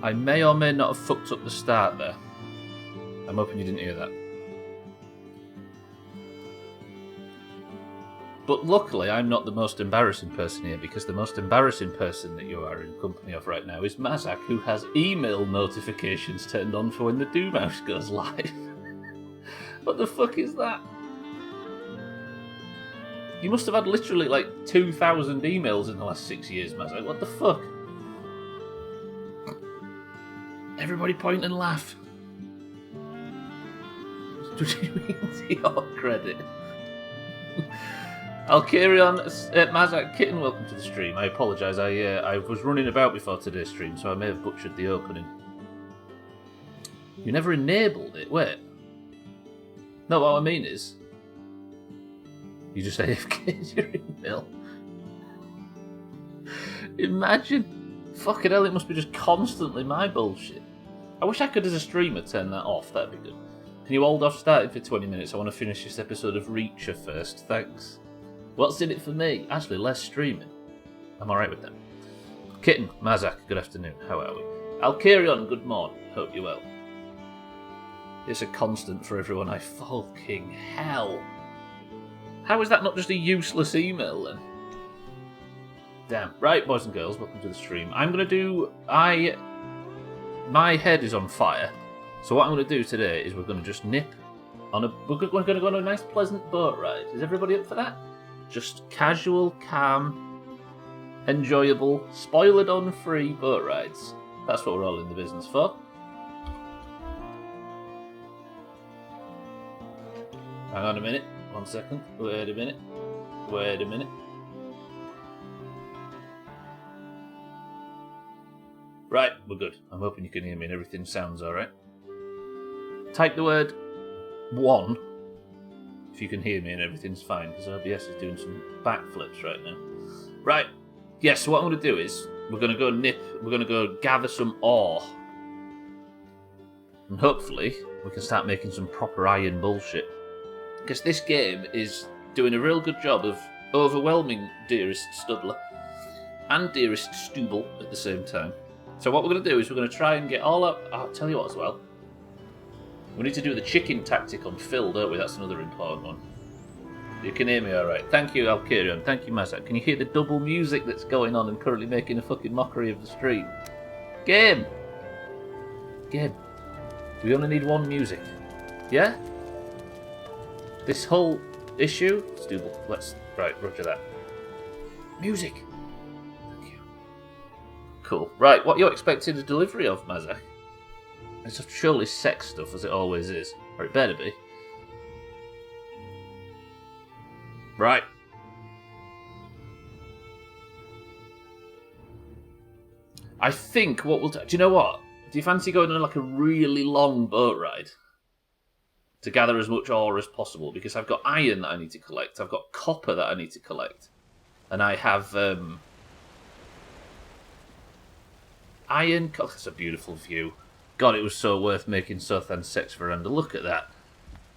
I may or may not have fucked up the start there. I'm hoping you didn't hear that. But luckily, I'm not the most embarrassing person here, because the most embarrassing person that you are in company of right now is Mazak, who has email notifications turned on for when the Doomhaus goes live. What the fuck is that? You must have had literally like 2,000 emails in the last 6 years, Mazak. What the fuck? Everybody point and laugh. Do you mean to your credit? I'll carry on. Mazak, Kitten, welcome to the stream. I apologise, I was running about before today's stream, so I may have butchered the opening. You never enabled it? Wait. No, what I mean is, you just AFK'd your email. Imagine. Fucking hell, it must be just constantly my bullshit. I wish I could, as a streamer, turn that off. That'd be good. Can you hold off starting for 20 minutes? I want to finish this episode of Reacher first. Thanks. What's in it for me? Actually, less streaming. I'm alright with that. Kitten, Mazak, good afternoon. How are we? Alkarion, good morning. Hope you're well. It's a constant for everyone. I fucking hell. How is that not just a useless email then? Damn. Right, boys and girls, welcome to the stream. I'm going to do... My head is on fire. So what I'm going to do today is we're going to just nip on a... We're going to go on a nice, pleasant boat ride. Is everybody up for that? Just casual, calm, enjoyable, spoiler-done-free boat rides. That's what we're all in the business for. Hang on a minute. 1 second. Wait a minute. Wait a minute. Right, we're good. I'm hoping you can hear me and everything sounds alright. Type the word 1 if you can hear me and everything's fine, because OBS is doing some backflips right now. Right. Yes, so what I'm going to do is we're going to go gather some ore. And hopefully we can start making some proper iron bullshit. Because this game is doing a real good job of overwhelming dearest Stubbler and dearest Stubble at the same time. So what we're going to do is we're going to try and get all up... I'll tell you what as well. We need to do the chicken tactic on Phil, don't we? That's another important one. You can hear me alright. Thank you, Alkarion. Thank you, Mazak. Can you hear the double music that's going on and currently making a fucking mockery of the stream? Game! We only need one music. Yeah? This whole issue... Stubble. Right, roger that. Music! Thank you. Cool. Right, what you're expecting a delivery of, Mazak? It's surely sex stuff, as it always is. Or it better be. Right. I think what we'll do... Do you know what? Do you fancy going on like a really long boat ride? To gather as much ore as possible? Because I've got iron that I need to collect. I've got copper that I need to collect. And I have... iron... Oh, that's a beautiful view. God, it was so worth making Sothan's sex veranda. Look at that.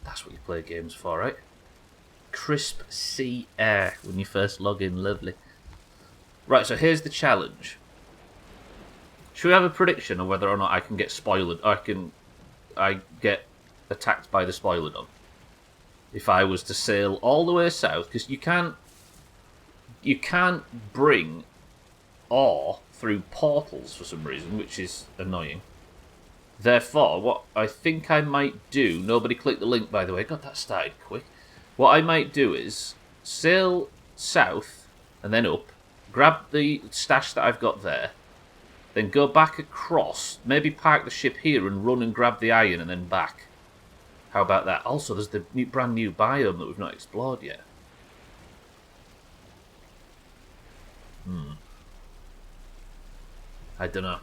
That's what you play games for, right? Crisp sea air when you first log in. Lovely. Right, so here's the challenge. Should we have a prediction of whether or not I can get spoiled? I get attacked by the spoilerdon? If I was to sail all the way south, because you can't bring ore through portals for some reason, which is annoying. Therefore, what I think I might do... Nobody clicked the link, by the way. God, that started quick. What I might do is sail south and then up, grab the stash that I've got there, then go back across, maybe park the ship here and run and grab the iron and then back. How about that? Also, there's the brand new biome that we've not explored yet. I don't know.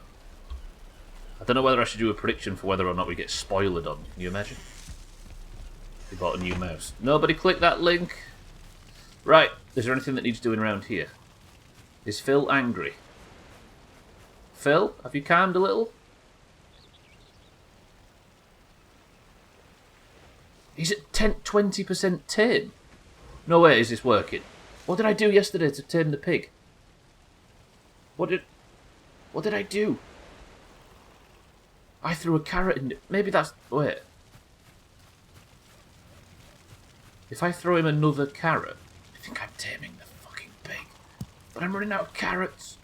I don't know whether I should do a prediction for whether or not we get spoiled on. Can you imagine? We bought a new mouse. Nobody click that link. Right. Is there anything that needs doing around here? Is Phil angry? Phil, have you calmed a little? He's at 20% tame. No way is this working. What did I do yesterday to tame the pig? What did I do? I threw a carrot in... Maybe that's... Wait. If I throw him another carrot... I think I'm taming the fucking pig. But I'm running out of carrots.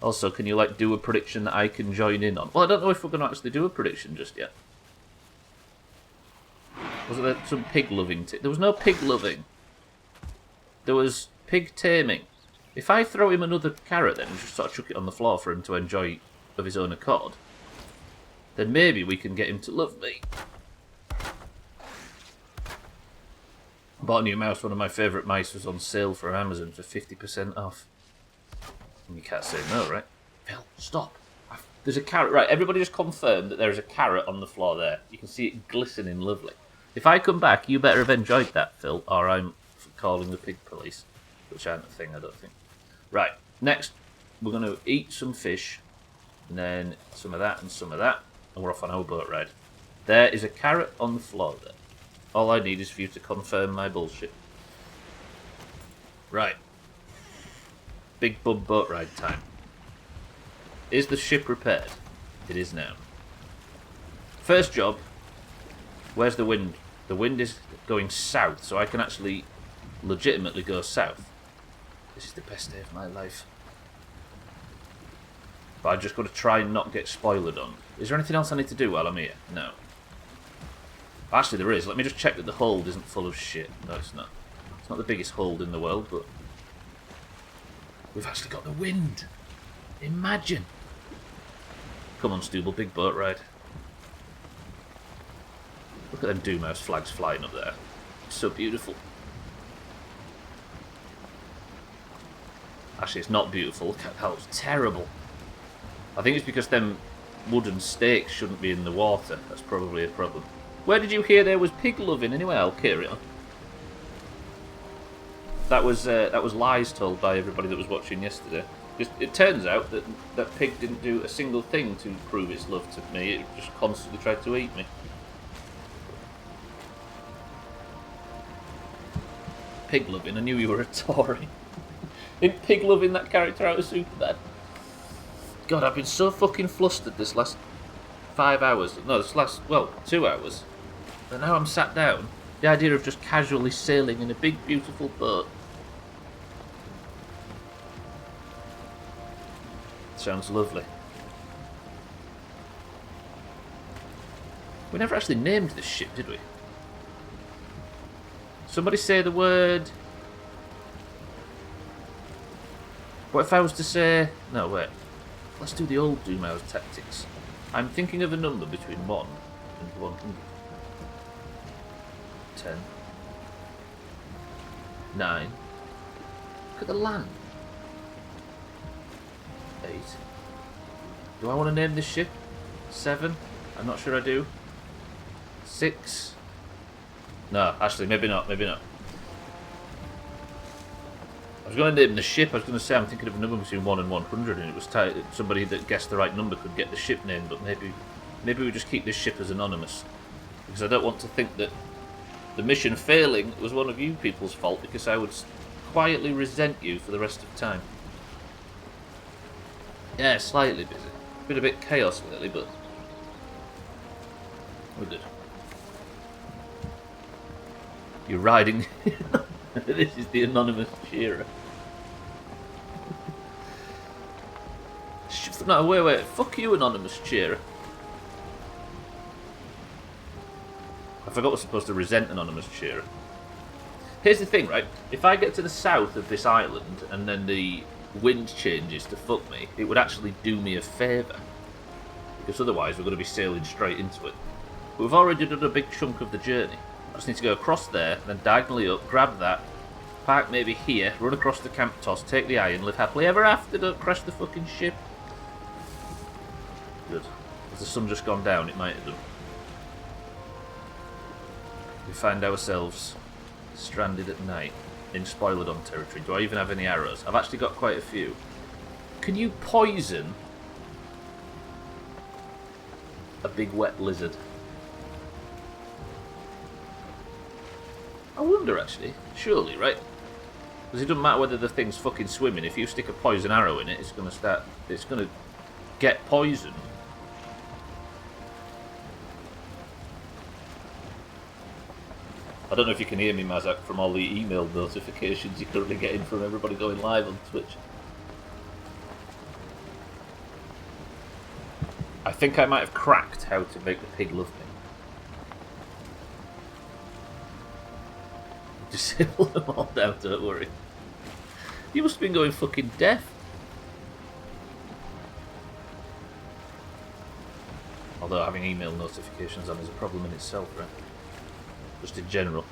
Also, can you, like, do a prediction that I can join in on? Well, I don't know if we're going to actually do a prediction just yet. Was there some pig-loving... There was no pig-loving. There was pig-taming. If I throw him another carrot then and just sort of chuck it on the floor for him to enjoy of his own accord, then maybe we can get him to love me. Bought a new mouse. One of my favourite mice was on sale for Amazon for 50% off. You can't say no, right? Phil, stop. There's a carrot. Right, everybody just confirmed that there's a carrot on the floor there. You can see it glistening lovely. If I come back, you better have enjoyed that, Phil, or I'm calling the pig police. Which aren't a thing, I don't think. Right, next, we're going to eat some fish, and then some of that and some of that, and we're off on our boat ride. There is a carrot on the floor there. All I need is for you to confirm my bullshit. Right. Big bub boat ride time. Is the ship repaired? It is now. First job. Where's the wind? The wind is going south, so I can actually legitimately go south. This is the best day of my life. But I've just got to try and not get spoiled on. Is there anything else I need to do while I'm here? No. Actually, there is. Let me just check that the hold isn't full of shit. No, it's not. It's not the biggest hold in the world, but... We've actually got the wind. Imagine. Come on, Stubbler, big boat ride. Look at them Doomhaus flags flying up there. It's so beautiful. Actually, it's not beautiful. Look at how it's terrible. I think it's because them wooden stakes shouldn't be in the water. That's probably a problem. Where did you hear there was pig loving? Anyway, I'll carry on. That was lies told by everybody that was watching yesterday. It turns out that that pig didn't do a single thing to prove its love to me. It just constantly tried to eat me. Pig loving. I knew you were a Tory. Isn't pig loving that character out of Superbad? God, I've been so fucking flustered this last 5 hours. No, this last, well, 2 hours. And now I'm sat down. The idea of just casually sailing in a big, beautiful boat. Sounds lovely. We never actually named this ship, did we? Somebody say the word... What if I was to say... No, wait. Let's do the old Doomhaus tactics. I'm thinking of a number between 1 and 100. 10. 9. Look at the land. 8. Do I want to name this ship? 7. I'm not sure I do. 6. No, actually, maybe not, maybe not. I was going to name the ship. I was going to say I'm thinking of a number between 1 and 100, and it was somebody that guessed the right number could get the ship name. But maybe we just keep this ship as anonymous, because I don't want to think that the mission failing was one of you people's fault, because I would quietly resent you for the rest of time. Yeah, slightly busy. Been a bit chaos lately, but we're good. You're riding. This is the anonymous cheerer. No, wait. Fuck you, anonymous cheerer. I forgot we're supposed to resent anonymous cheerer. Here's the thing, right? If I get to the south of this island and then the wind changes to fuck me, it would actually do me a favour. Because otherwise we're going to be sailing straight into it. But we've already done a big chunk of the journey. I just need to go across there, then diagonally up, grab that, park maybe here, run across the camp toss, take the iron, live happily ever after, don't crash the fucking ship. Good. Has the sun just gone down? It might have done. We find ourselves stranded at night in Spoilerdon territory. Do I even have any arrows? I've actually got quite a few. Can you poison a big wet lizard? I wonder, actually. Surely, right? Because it doesn't matter whether the thing's fucking swimming. If you stick a poison arrow in it, it's going to get poisoned. I don't know if you can hear me, Mazak, from all the email notifications you're currently getting from everybody going live on Twitch. I think I might have cracked how to make the pig love me. Disable them all now, don't worry. You must have been going fucking deaf. Although having email notifications on is a problem in itself, right? Just in general.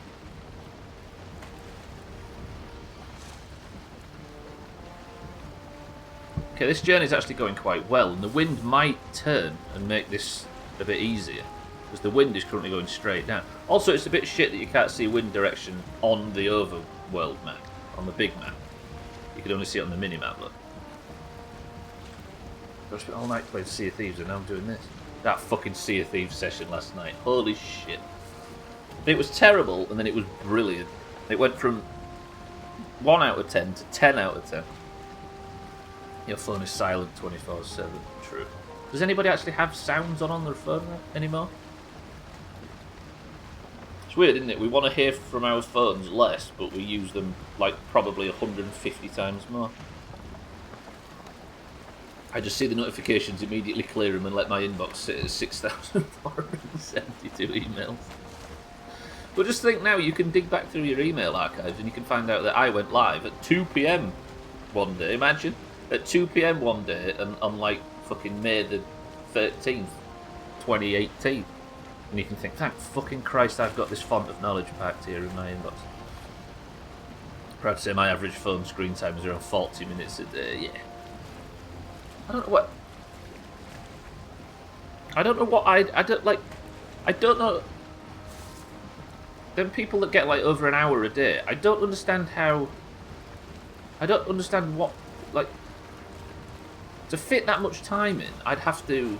Okay, this journey's actually going quite well, and the wind might turn and make this a bit easier, because the wind is currently going straight down. Also, it's a bit shit that you can't see wind direction on the overworld map, on the big map. You can only see it on the mini-map, look. I spent all night playing Sea of Thieves, and now I'm doing this. That fucking Sea of Thieves session last night. Holy shit. It was terrible, and then it was brilliant. It went from 1 out of 10 to 10 out of 10. Your phone is silent 24/7. True. Does anybody actually have sounds on their phone anymore? It's weird, isn't it? We want to hear from our phones less, but we use them like probably 150 times more. I just see the notifications, immediately clear them, and let my inbox sit at 6,472 emails. But just think now, you can dig back through your email archives and you can find out that I went live at 2 PM one day. Imagine, at 2 PM one day, and on like fucking May the 13th, 2018. And you can think, thank fucking Christ, I've got this font of knowledge packed here in my inbox. Proud to say my average phone screen time is around 40 minutes a day, yeah. I don't know what I don't know. Them people that get like over an hour a day, I don't understand what, like, to fit that much time in, I don't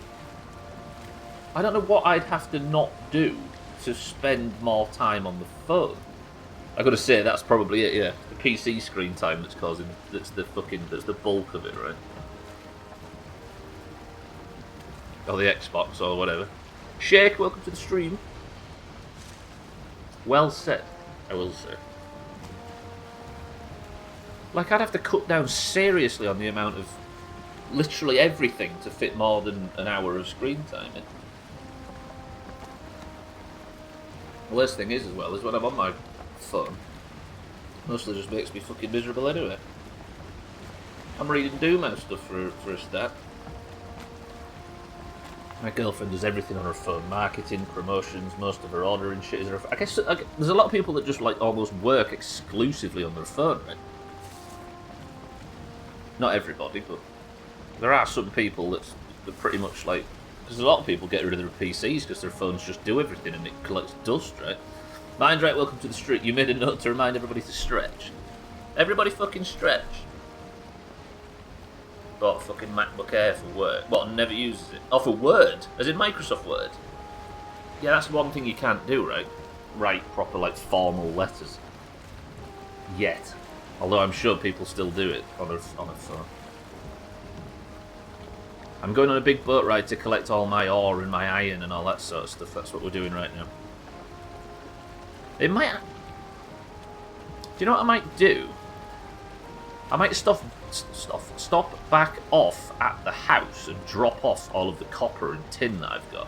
know what I'd have to not do to spend more time on the phone. I gotta say, that's probably it, yeah. The PC screen time that's the bulk of it, right? Or the Xbox, or whatever. Shake, welcome to the stream. Well said, I will say. Like, I'd have to cut down seriously on the amount of literally everything to fit more than an hour of screen time in. The worst thing is, as well, is when I'm on my phone, mostly just makes me fucking miserable anyway. I'm reading Doomhaus stuff for a start. My girlfriend does everything on her phone. Marketing, promotions, most of her ordering shit is her phone. I guess there's a lot of people that just like almost work exclusively on their phone, right? Not everybody, but there are some people that pretty much like... Because a lot of people get rid of their PCs because their phones just do everything and it collects dust, right? Mind right, welcome to the street. You made a note to remind everybody to stretch. Everybody fucking stretch. Bought a fucking MacBook Air for work. What, never uses it? Oh, for Word? As in Microsoft Word? Yeah, that's one thing you can't do, right? Write proper, like, formal letters. Yet. Although I'm sure people still do it on a phone. I'm going on a big boat ride to collect all my ore and my iron and all that sort of stuff. That's what we're doing right now. It might... Do you know what I might do? I might stop back off at the house and drop off all of the copper and tin that I've got.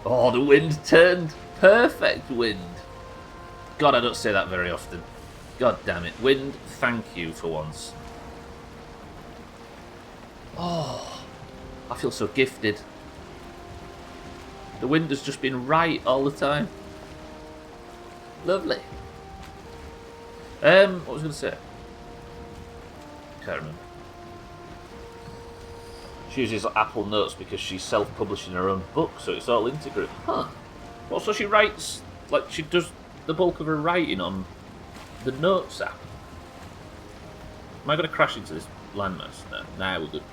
Oh, the wind turned. Perfect wind. God, I don't say that very often. God damn it. Wind, thank you for once. Oh, I feel so gifted. The wind has just been right all the time. Lovely. What was I going to say? Can't remember. She uses Apple Notes because she's self-publishing her own book, so it's all integrated. Huh. Well, so she writes, like, she does the bulk of her writing on the Notes app. Am I going to crash into this landmass? No. Nah, we're good.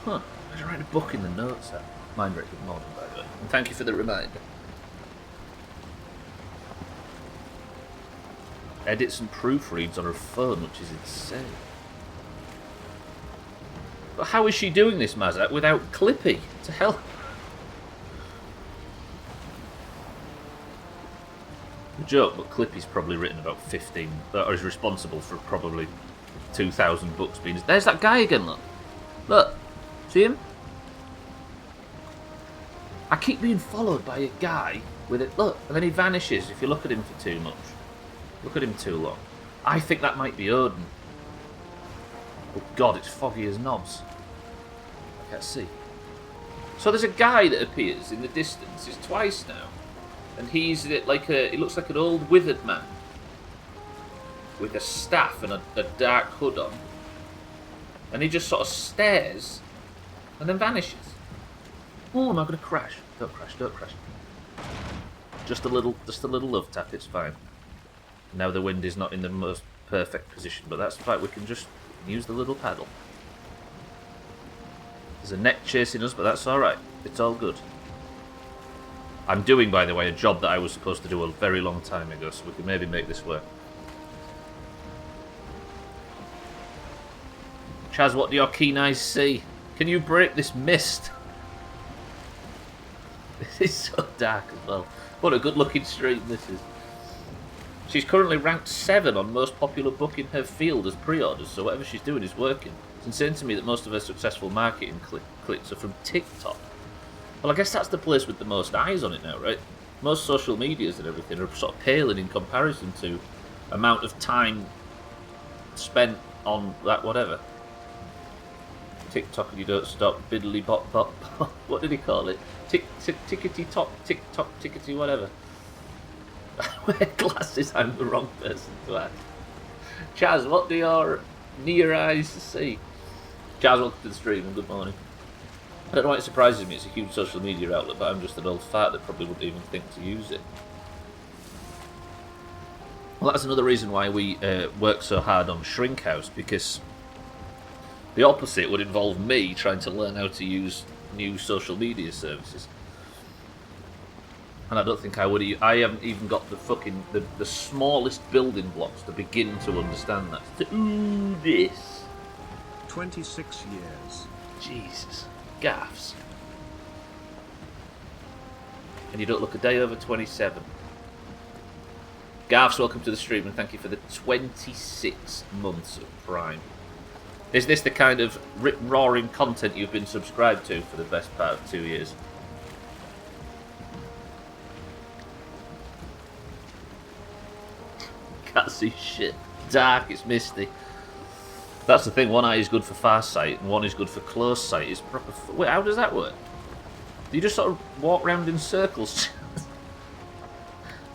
Huh. I should write a book in the Notes app. Mind very good morning, by the way. And thank you for the reminder. Edits and proofreads on her phone, which is insane. But how is she doing this, Mazak, without Clippy? To hell? The joke, but Clippy's probably written about 15, or is responsible for probably 2,000 books being... There's that guy again, look. Look. See him? I keep being followed by a guy with it. Look, and then he vanishes if you look at him for too much. Look at him too long. I think that might be Odin. Oh god, it's foggy as knobs. I can't see. So there's a guy that appears in the distance. It's twice now. And he's like he looks like an old withered man. With a staff and a dark hood on. And he just sort of stares. And then vanishes. Oh, am I going to crash? Don't crash, don't crash. Just a little love tap, it's fine. Now the wind is not in the most perfect position, but that's fine. We can just use the little paddle. There's a net chasing us, but that's alright. It's all good. I'm doing, by the way, a job that I was supposed to do a very long time ago, so we can maybe make this work. Chaz, what do your keen eyes see? Can you break this mist? This is so dark as well. What a good looking stream this is. She's currently ranked 7 on most popular book in her field as pre-orders, so whatever she's doing is working. It's insane to me that most of her successful marketing clicks are from TikTok. Well, I guess that's the place with the most eyes on it now, right? Most social medias and everything are sort of paling in comparison to amount of time spent on that whatever. TikTok and you don't stop, biddly bop bop. What did he call it? Tickety top, tick tock, tickety whatever. I wear glasses, I'm the wrong person to ask. Chaz, what do your near eyes see? Chaz, welcome to the stream and good morning. I don't know why it surprises me, it's a huge social media outlet, but I'm just an old fart that probably wouldn't even think to use it. Well, that's another reason why we work so hard on Shrink House, because the opposite would involve me trying to learn how to use new social media services. And I don't think I would. I haven't even got the fucking the smallest building blocks to begin to understand that. To do this. 26 years. Jesus. Gaffs. And you don't look a day over 27. Gaffs, welcome to the stream and thank you for the 26 months of Prime. Is this the kind of rip-roaring content you've been subscribed to for the best part of 2 years? Can't see shit. Dark, it's misty. That's the thing, one eye is good for far sight and one is good for close sight. It's proper. Wait, how does that work? Do you just sort of walk around in circles?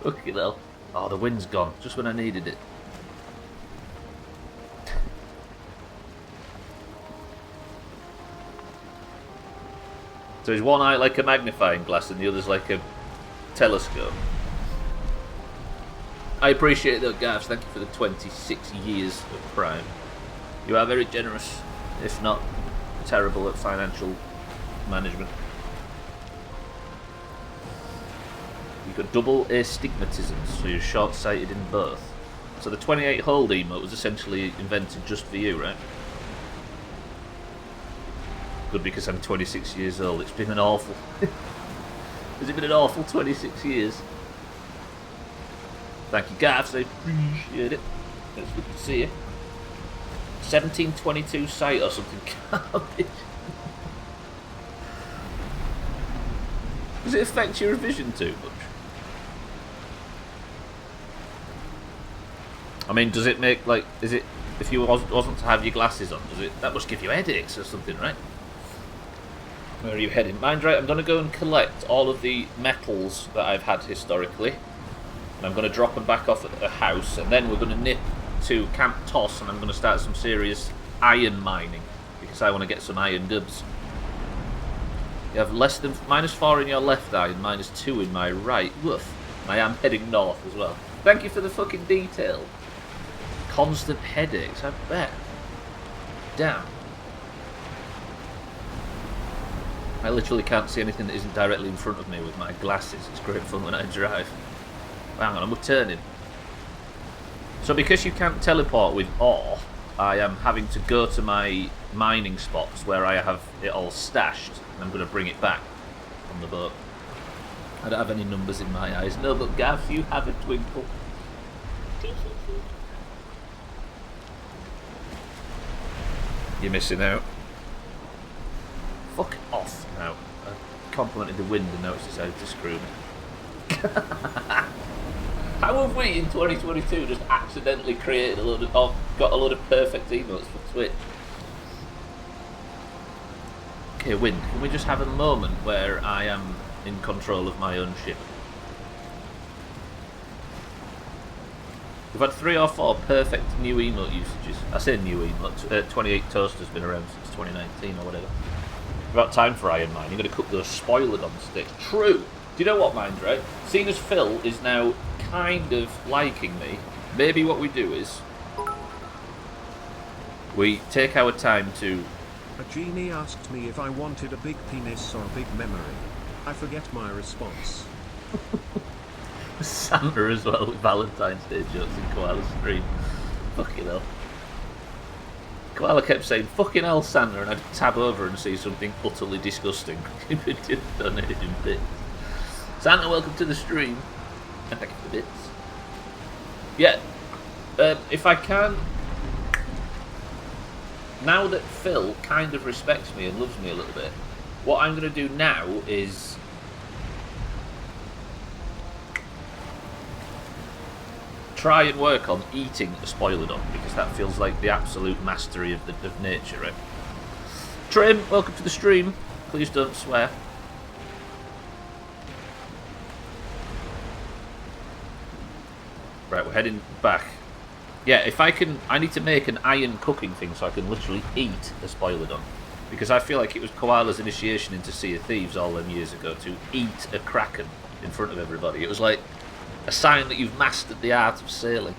Fucking hell. Oh, the wind's gone, just when I needed it. So is one eye like a magnifying glass and the other's like a telescope? I appreciate it though, Gavs. Thank you for the 26 years of Prime. You are very generous, if not terrible at financial management. You've got double astigmatism, so you're short-sighted in both. So the 28 hold emote was essentially invented just for you, right? Good, because I'm 26 years old. It's been an awful... Has it been an awful 26 years? Thank you, Gavs. I appreciate it. It's good to see you. 1722 sight or something. Garbage. Does it affect your vision too much? I mean, does it make, like, is it, if you wasn't to have your glasses on, does it, that must give you headaches or something, right? Where are you heading? Mind right, I'm going to go and collect all of the metals that I've had historically. And I'm going to drop them back off at the house. And then we're going to nip to Camp Toss and I'm going to start some serious iron mining. Because I want to get some iron dubs. You have less than -4 in your left eye and -2 in my right. Woof. And I am heading north as well. Thank you for the fucking detail. Constant headaches, I bet. Damn. I literally can't see anything that isn't directly in front of me with my glasses. It's great fun when I drive. Hang on, I'm turning. So because you can't teleport with ore, I am having to go to my mining spots where I have it all stashed, and I'm going to bring it back on the boat. I don't have any numbers in my eyes. No, but Gav, you have a twinkle. You're missing out. Fuck off now. I complimented the wind and now it's decided to screw me. How have we in 2022 just accidentally created a load of, got a load of perfect emotes for Twitch? Okay, wind, can we just have a moment where I am in control of my own ship? We've had 3 or 4 perfect new emote usages. I say new emote. 28 Toaster's been around since 2019 or whatever. About time for iron mine. You're going to cook those spoiled on sticks. True. Do you know what, mind, right? Seeing as Phil is now kind of liking me, maybe what we do is we take our time to... A genie asked me if I wanted a big penis or a big memory. I forget my response. Santa as well with Valentine's Day jokes in Koala's stream. Fucking hell. Koala kept saying, fucking hell, Santa, and I'd tab over and see something utterly disgusting. If it didn't donate in bits. Santa, welcome to the stream. And thank you for bits. Yeah. If I can... Now that Phil kind of respects me and loves me a little bit, what I'm going to do now is... try and work on eating a spoilodon, because that feels like the absolute mastery of nature, right? Trim, welcome to the stream. Please don't swear. Right, we're heading back. Yeah, if I can... I need to make an iron cooking thing so I can literally eat a spoilodon. Because I feel like it was Koala's initiation into Sea of Thieves all them years ago to eat a kraken in front of everybody. It was like a sign that you've mastered the art of sailing.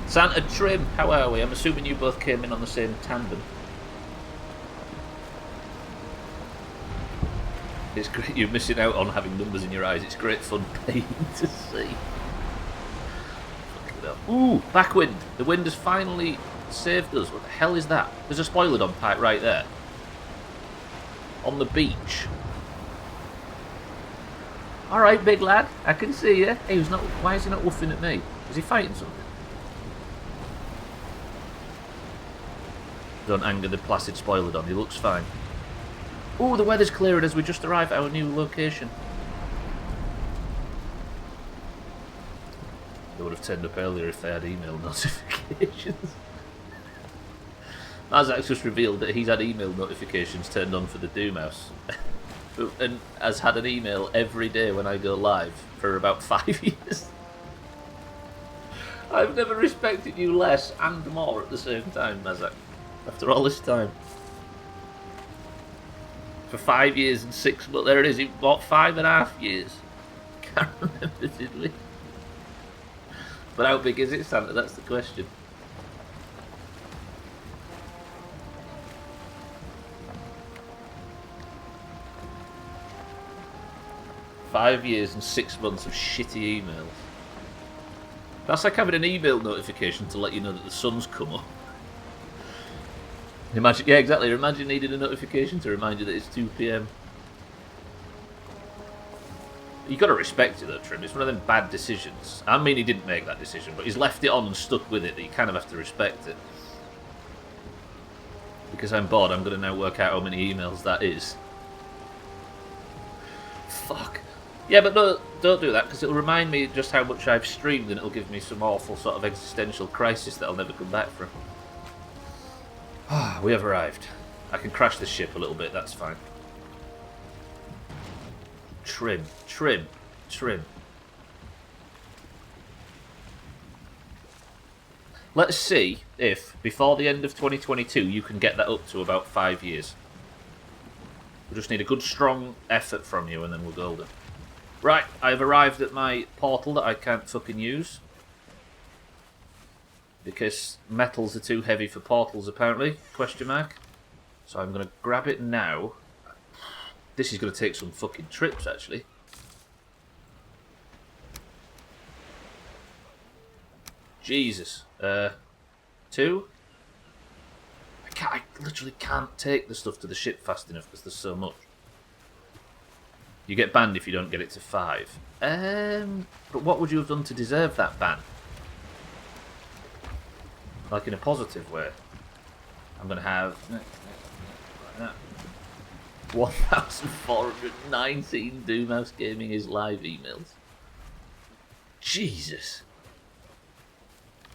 Santa, Trim, how are we? I'm assuming you both came in on the same tandem. It's great. You're missing out on having numbers in your eyes. It's great fun paying to see. Ooh, backwind. The wind has finally saved us. What the hell is that? There's a spoilodon pipe right there. On the beach. Alright, big lad. I can see you. Hey, why is he not woofing at me? Is he fighting something? Don't anger the placid spoilodon. He looks fine. Ooh, the weather's clearing as we just arrived at our new location. They would have turned up earlier if they had email notifications. Mazak's just revealed that he's had email notifications turned on for the Doomhaus. And has had an email every day when I go live for about 5 years. I've never respected you less and more at the same time, Mazak. After all this time. For 5 years and 6 months. There it is. What, 5.5 years? Can't remember, did we? But how big is it, Santa? That's the question. "5 years and 6 months of shitty emails." That's like having an email notification to let you know that the sun's come up. Imagine, yeah, exactly. Imagine needing a notification to remind you that it's 2 PM. You got to respect it though, Trim. It's one of them bad decisions. I mean, he didn't make that decision, but he's left it on and stuck with it. That you kind of have to respect it. Because I'm bored, I'm going to now work out how many emails that is. Fuck. Yeah, but no, don't do that, because it'll remind me just how much I've streamed, and it'll give me some awful sort of existential crisis that I'll never come back from. We have arrived. I can crash the ship a little bit, that's fine. Trim, trim, trim. Let's see if, before the end of 2022, you can get that up to about 5 years. We just need a good, strong effort from you, and then we're golden. Right, I've arrived at my portal that I can't fucking use. Because metals are too heavy for portals, apparently, question mark. So I'm going to grab it now. This is going to take some fucking trips, actually. Jesus. 2, literally can't take the stuff to the ship fast enough because there's so much. You get banned if you don't get it to 5. But what would you have done to deserve that ban? Like in a positive way. I'm going to have 1,419 Doomhaus Gaming is live emails. Jesus.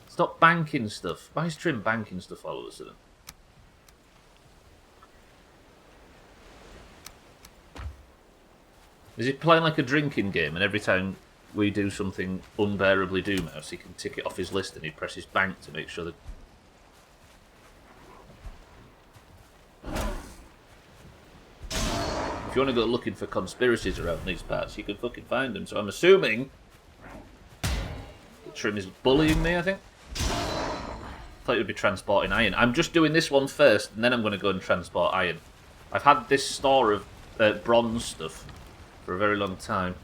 Stop banking stuff. Why is Trim banking stuff all of a sudden? Is he playing like a drinking game and every time we do something unbearably Doomhaus he can tick it off his list and he presses bank to make sure that... If you want to go looking for conspiracies around these parts, you can fucking find them. So I'm assuming that Trim is bullying me, I think. I thought it would be transporting iron. I'm just doing this one first, and then I'm going to go and transport iron. I've had this store of bronze stuff for a very long time,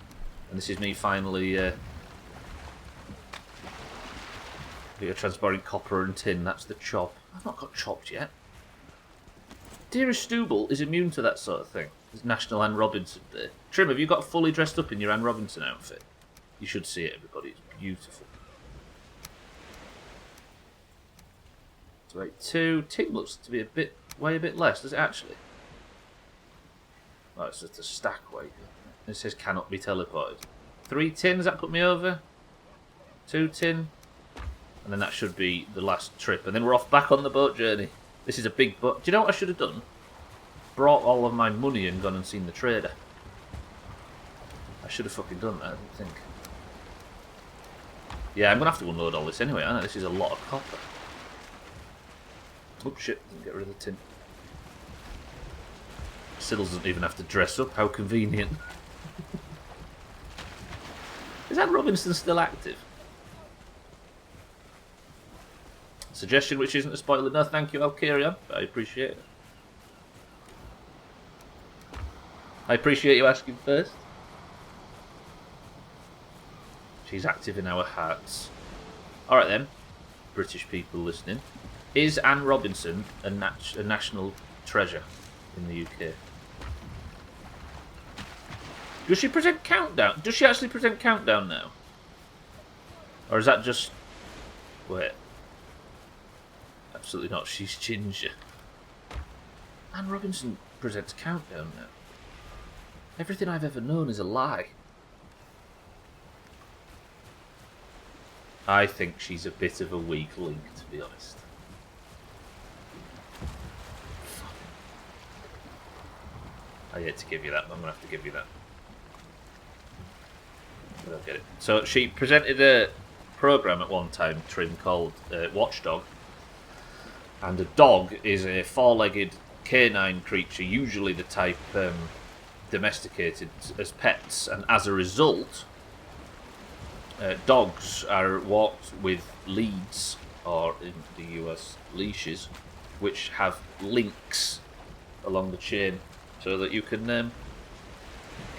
and this is me finally transporting copper and tin. That's the chop. I've not got chopped yet. Dearest Stubbler is immune to that sort of thing. It's National Anne Robinson Day. Trim, have you got fully dressed up in your Anne Robinson outfit? You should see it, everybody. It's beautiful. So, wait, 2. Tin looks to be weigh a bit less. Does it actually? Oh, it's just a stack weight. It says cannot be teleported. 3 tin, does that put me over? 2 tin. And then that should be the last trip. And then we're off back on the boat journey. This is a big boat. Do you know what I should have done? Brought all of my money and gone and seen the trader. I should have fucking done that, I don't think. Yeah, I'm going to have to unload all this anyway, aren't I? This is a lot of copper. Oh shit, didn't get rid of the tin. Siddles doesn't even have to dress up, how convenient. Is Anne Robinson still active? Suggestion which isn't a spoiler. No, thank you, I'll carry on. I appreciate it. I appreciate you asking first. She's active in our hearts. Alright then, British people listening. Is Anne Robinson a national treasure in the UK? Does she present Countdown? Does she actually present Countdown now? Or is that just... Wait. Absolutely not, she's ginger. Anne Robinson presents Countdown now. Everything I've ever known is a lie. I think she's a bit of a weak link, to be honest. I hate to give you that, but I'm going to have to give you that. I don't get it. So she presented a programme at one time, Trim, called Watchdog. And a dog is a four-legged canine creature, usually the type domesticated as pets. And as a result, dogs are walked with leads, or in the US, leashes, which have links along the chain so that you can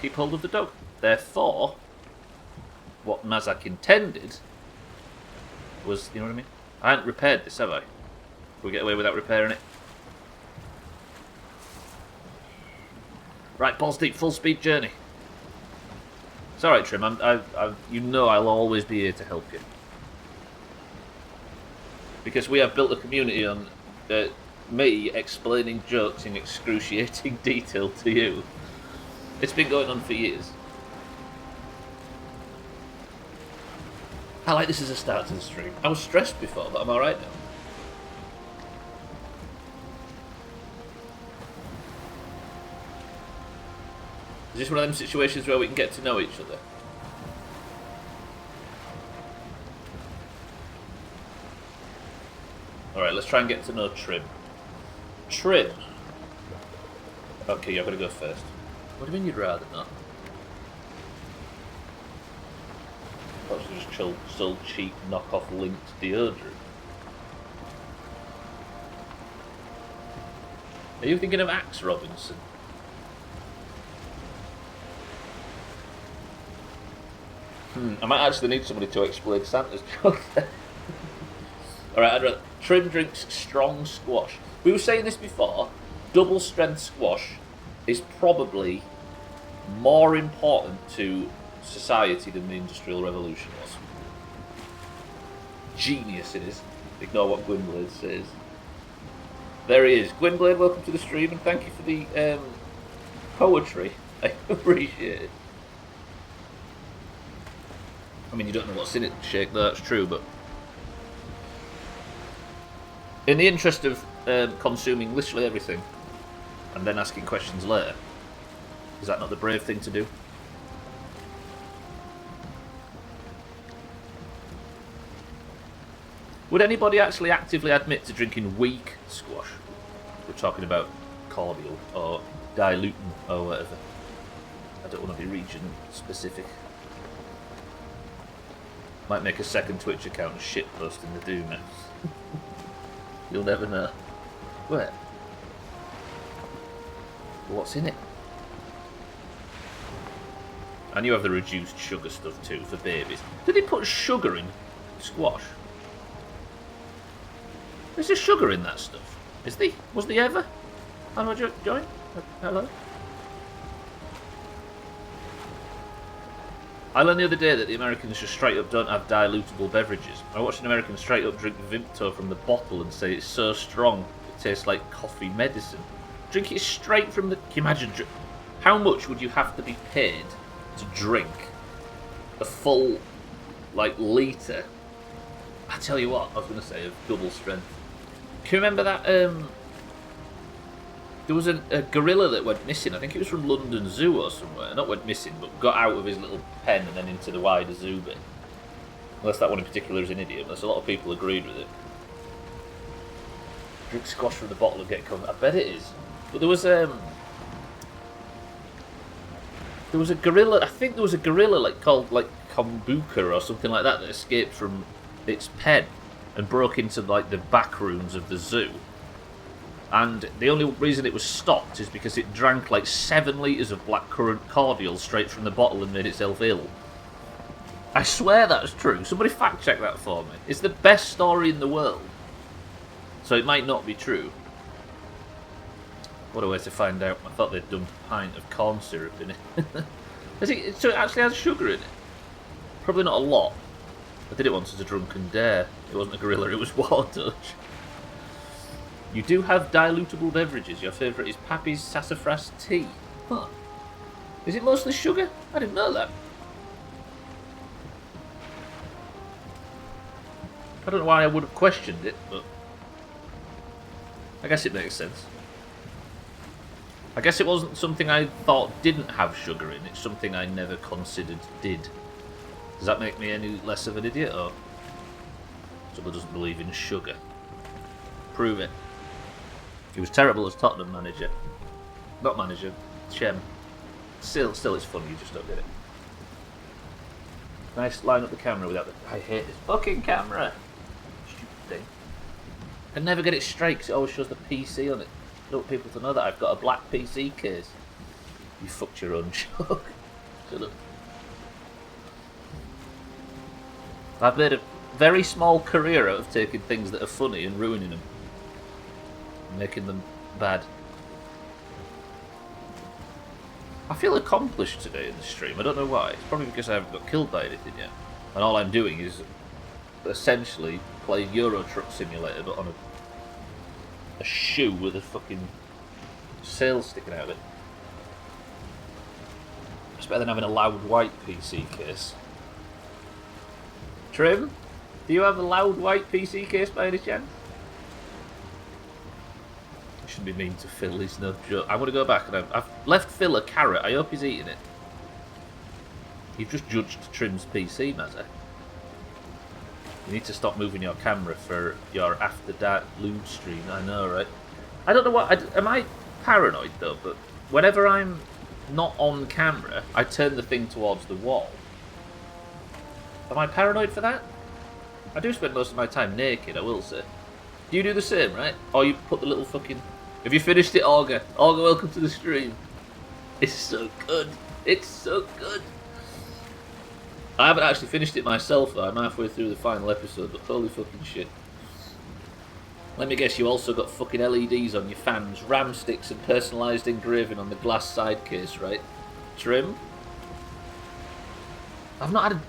keep hold of the dog. Therefore, what Mazak intended was, you know what I mean? I haven't repaired this, have I? Can we get away without repairing it? Right, balls deep, full speed journey. It's alright, Trim. you know I'll always be here to help you. Because we have built a community on me explaining jokes in excruciating detail to you. It's been going on for years. I like this as a start to the stream. I was stressed before, but I'm alright now. Is this one of them situations where we can get to know each other? Alright, let's try and get to know Trim. Trim! Okay, you're going to go first. What do you mean you'd rather not? Perhaps you just sold cheap knockoff linked deodorant. Are you thinking of Axe Robinson? I might actually need somebody to explain Santa's joke there. Alright, Trim drinks strong squash. We were saying this before. Double strength squash is probably more important to society than the Industrial Revolution was. Genius it is. Ignore what Gwynblade says. There he is. Gwynblade, welcome to the stream and thank you for the poetry. I appreciate it. I mean, you don't know what's in it, Shake, that's true, but in the interest of consuming literally everything and then asking questions later, is that not the brave thing to do? Would anybody actually actively admit to drinking weak squash? We're talking about cordial or diluting or whatever. I don't want to be region specific. Might make a second Twitch account and shitpost in the Doomhaus. You'll never know. Where? What's in it? And you have the reduced sugar stuff too for babies. Did they put sugar in squash? Is there sugar in that stuff? Is there? Was there ever? How do I join? Hello? I learned the other day that the Americans just straight up don't have dilutable beverages. I watched an American straight up drink Vimto from the bottle and say it's so strong it tastes like coffee medicine. Drink it straight from the... Can you imagine? How much would you have to be paid to drink a full, like, litre? I tell you what, I was going to say, of double strength. Can you remember that, there was a gorilla that went missing, I think it was from London Zoo or somewhere, not went missing, but got out of his little pen and then into the wider zoo bit. Unless that one in particular is an idiot, there's a lot of people agreed with it. Drink squash from the bottle and get covered. I bet it is. But there was a gorilla, I think there was a gorilla like called like Kombuka or something like that escaped from its pen and broke into like the back rooms of the zoo. And the only reason it was stopped is because it drank like 7 litres of blackcurrant cordial straight from the bottle and made itself ill. I swear that's true. Somebody fact check that for me. It's the best story in the world. So it might not be true. What a way to find out. I thought they'd dumped a pint of corn syrup in it. So it actually has sugar in it. Probably not a lot. I did it once as a drunken dare. It wasn't a gorilla, it was War Touch. You do have dilutable beverages. Your favourite is Pappy's Sassafras Tea. Huh. Is it mostly sugar? I didn't know that. I don't know why I would have questioned it, but I guess it makes sense. I guess it wasn't something I thought didn't have sugar in. It's something I never considered did. Does that make me any less of an idiot, or someone doesn't believe in sugar? Prove it. He was terrible as Tottenham manager. Not manager, Shem. Still it's funny, you just don't get it. Nice, line up the camera without the... I hate this fucking camera! Stupid thing. I can never get it straight because it always shows the PC on it. I don't want people to know that I've got a black PC case. You fucked your own joke. Shut up. I've made a very small career out of taking things that are funny and ruining them. Making them bad. I feel accomplished today in the stream. I don't know why. It's probably because I haven't got killed by anything yet. And all I'm doing is essentially playing Euro Truck Simulator, but on a shoe with a fucking sail sticking out of it. It's better than having a loud white PC case. Trim, do you have a loud white PC case by any chance? Shouldn't be mean to Phil, he's no joke. I'm going to go back and I've left Phil a carrot. I hope he's eating it. You've just judged Trim's PC, Mazza. You need to stop moving your camera for your After Dark lewd stream. I know, right? I don't know what... am I paranoid, though? But whenever I'm not on camera, I turn the thing towards the wall. Am I paranoid for that? I do spend most of my time naked, I will say. Do you do the same, right? Or you put the little fucking... Have you finished it, Olga? Olga, welcome to the stream. It's so good. It's so good. I haven't actually finished it myself, though. I'm halfway through the final episode, but holy fucking shit. Let me guess, you also got fucking LEDs on your fans, RAM sticks and personalised engraving on the glass side case, right? Trim? I've not had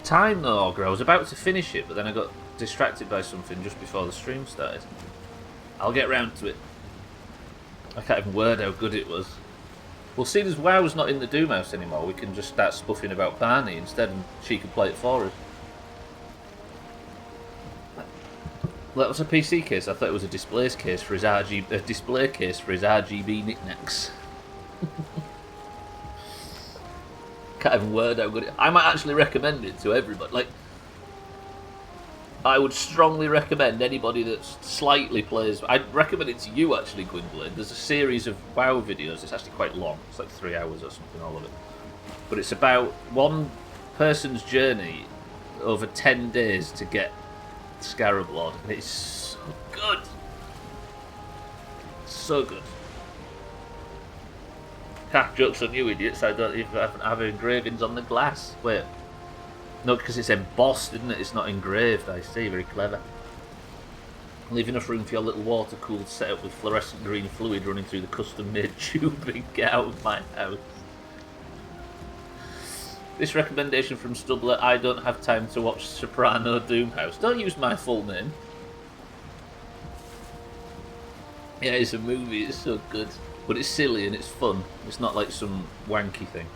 time though, Augur. I was about to finish it, but then I got distracted by something just before the stream started. I'll get round to it. I can't even word how good it was. Well, seeing as WoW's not in the Doomhaus anymore, we can just start spuffing about Barney instead, and she can play it for us. That was a PC case. I thought it was a display case for his RGB knickknacks. Can't even word how good it. I might actually recommend it to everybody. Like, I would strongly recommend anybody that slightly plays. I'd recommend it to you actually, Gwynplaine. There's a series of WoW videos. It's actually quite long. It's like 3 hours or something, all of it. But it's about one person's journey over 10 days to get Scarab Lord, and it's so good. So good. Jokes on you, idiots. I don't even have engravings on the glass. Wait. No, because it's embossed, isn't it? It's not engraved. I see. Very clever. Leave enough room for your little water-cooled setup with fluorescent green fluid running through the custom-made tubing. Get out of my house. This recommendation from Stubbler: I don't have time to watch Soprano Doomhaus. Don't use my full name. Yeah, it's a movie. It's so good. But it's silly and it's fun. It's not like some wanky thing.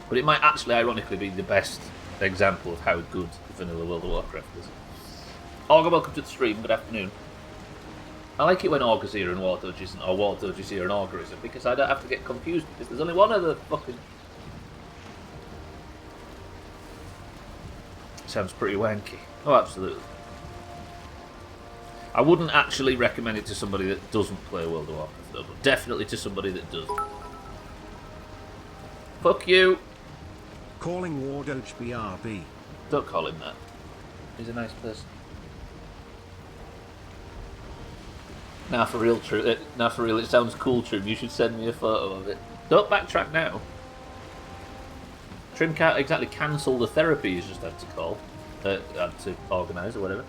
But it might actually, ironically, be the best example of how good Vanilla World of Warcraft is. Augur, welcome to the stream. Good afternoon. I like it when Augur's here and Wardoge isn't, or Wardoge is here and Augur isn't, because I don't have to get confused, because there's only one other fucking... Sounds pretty wanky. Oh, absolutely. I wouldn't actually recommend it to somebody that doesn't play World of Warcraft, though, but definitely to somebody that does. Fuck you! Calling Wardoge BRB. Don't call him that. He's a nice person. Nah, for real, it sounds cool, Trim. You should send me a photo of it. Don't backtrack now. Trim can't exactly cancel the therapy he's just had to call. Had to organise or whatever.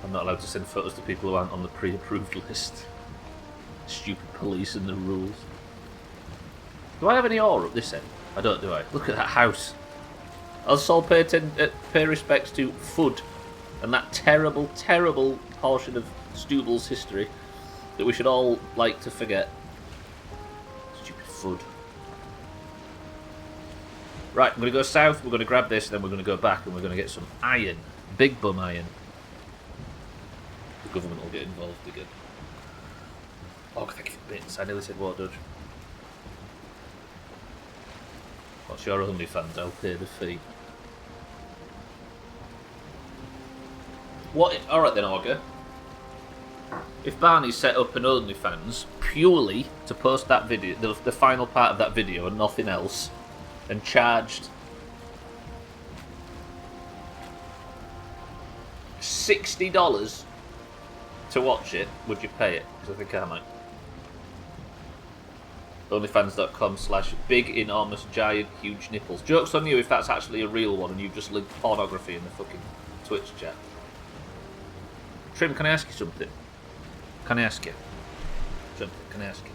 I'm not allowed to send photos to people who aren't on the pre-approved list. Stupid police and the rules. Do I have any ore up this end? I don't, do I? Look at that house. Also pay respects to Fud and that terrible, terrible portion of Stubble's history that we should all like to forget. Stupid Fud. Right, I'm going to go south, we're going to grab this, then we're going to go back and we're going to get some iron. Big bum iron. The government will get involved again. Oh, thank you for bits. I nearly said Wardoge. What's your OnlyFans? I'll pay the fee. What? Alright then, Augur. If Barney set up an OnlyFans purely to post that video, the final part of that video and nothing else, and charged $60 to watch it, would you pay it? Because I think I might. Onlyfans.com/big enormous giant huge nipples. Joke's on you if that's actually a real one and you've just linked pornography in the fucking Twitch chat. Trim, can I ask you something? Can I ask you something? Can I ask you?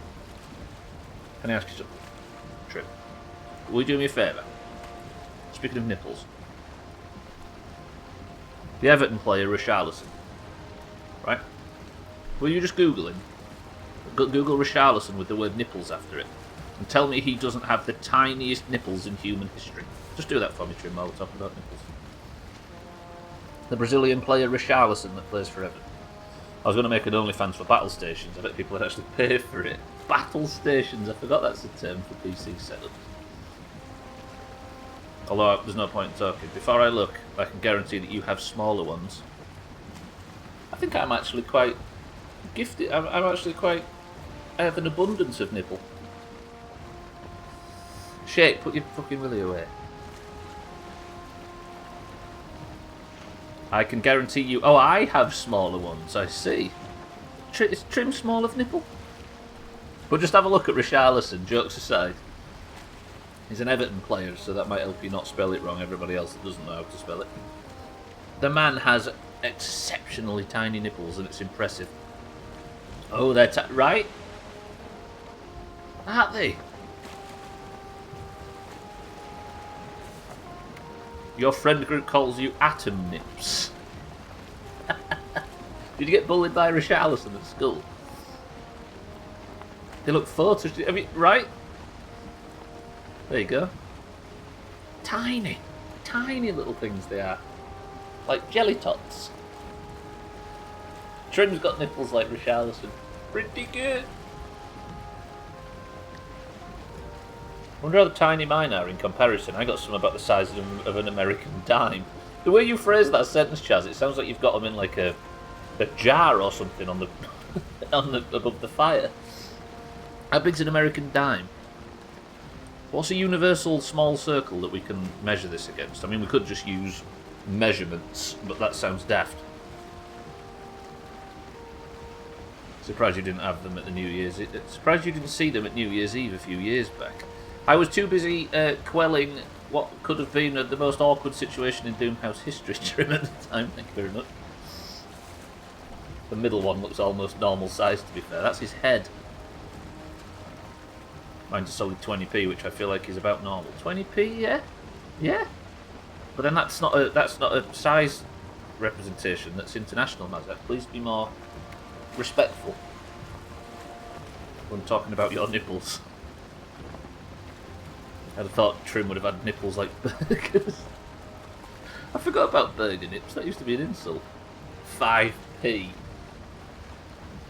Can I ask you something? Trim, will you do me a favour? Speaking of nipples, the Everton player Richarlison, right? Will you just Google him? Google Richarlison with the word nipples after it, and tell me he doesn't have the tiniest nipples in human history. Just do that for me, Trim, while we're talking about nipples. The Brazilian player Richarlison that plays for Everton. I was going to make an OnlyFans for battle stations. I bet people would actually pay for it. Battle stations, I forgot that's a term for PC setups. Although there's no point in talking. Before I look, I can guarantee that you have smaller ones. I think I'm actually quite gifted. I have an abundance of nipple. Shake, put your fucking willy away. I can guarantee you... Oh, I have smaller ones, I see. Is Trim small of nipple? But just have a look at Richarlison, jokes aside. He's an Everton player, so that might help you not spell it wrong, everybody else that doesn't know how to spell it. The man has exceptionally tiny nipples, and it's impressive. Oh, they're right? Aren't they? Your friend group calls you atom nips. Did you get bullied by Richarlison at school? They look photoshopped. I mean, right? There you go. Tiny, tiny little things they are. Like jelly tots. Trim's got nipples like Richarlison. Pretty good. I wonder how tiny mine are in comparison. I got some about the size of an American dime. The way you phrase that sentence, Chaz, it sounds like you've got them in like a jar or something on the above the fire. How big's an American dime? What's a universal small circle that we can measure this against? I mean, we could just use measurements, but that sounds daft. Surprised you didn't have them at the New Year's. Surprised you didn't see them at New Year's Eve a few years back. I was too busy quelling what could have been the most awkward situation in Doomhaus history Trim at the time. Thank you very much. The middle one looks almost normal size, to be fair. That's his head. Mine's a solid 20p, which I feel like is about normal. 20p, yeah, yeah. But then that's not a size representation. That's international, Mazak. Please be more respectful when talking about your nipples. I'd have thought Trim would have had nipples like burgers. I forgot about burger nips. That used to be an insult. 5p.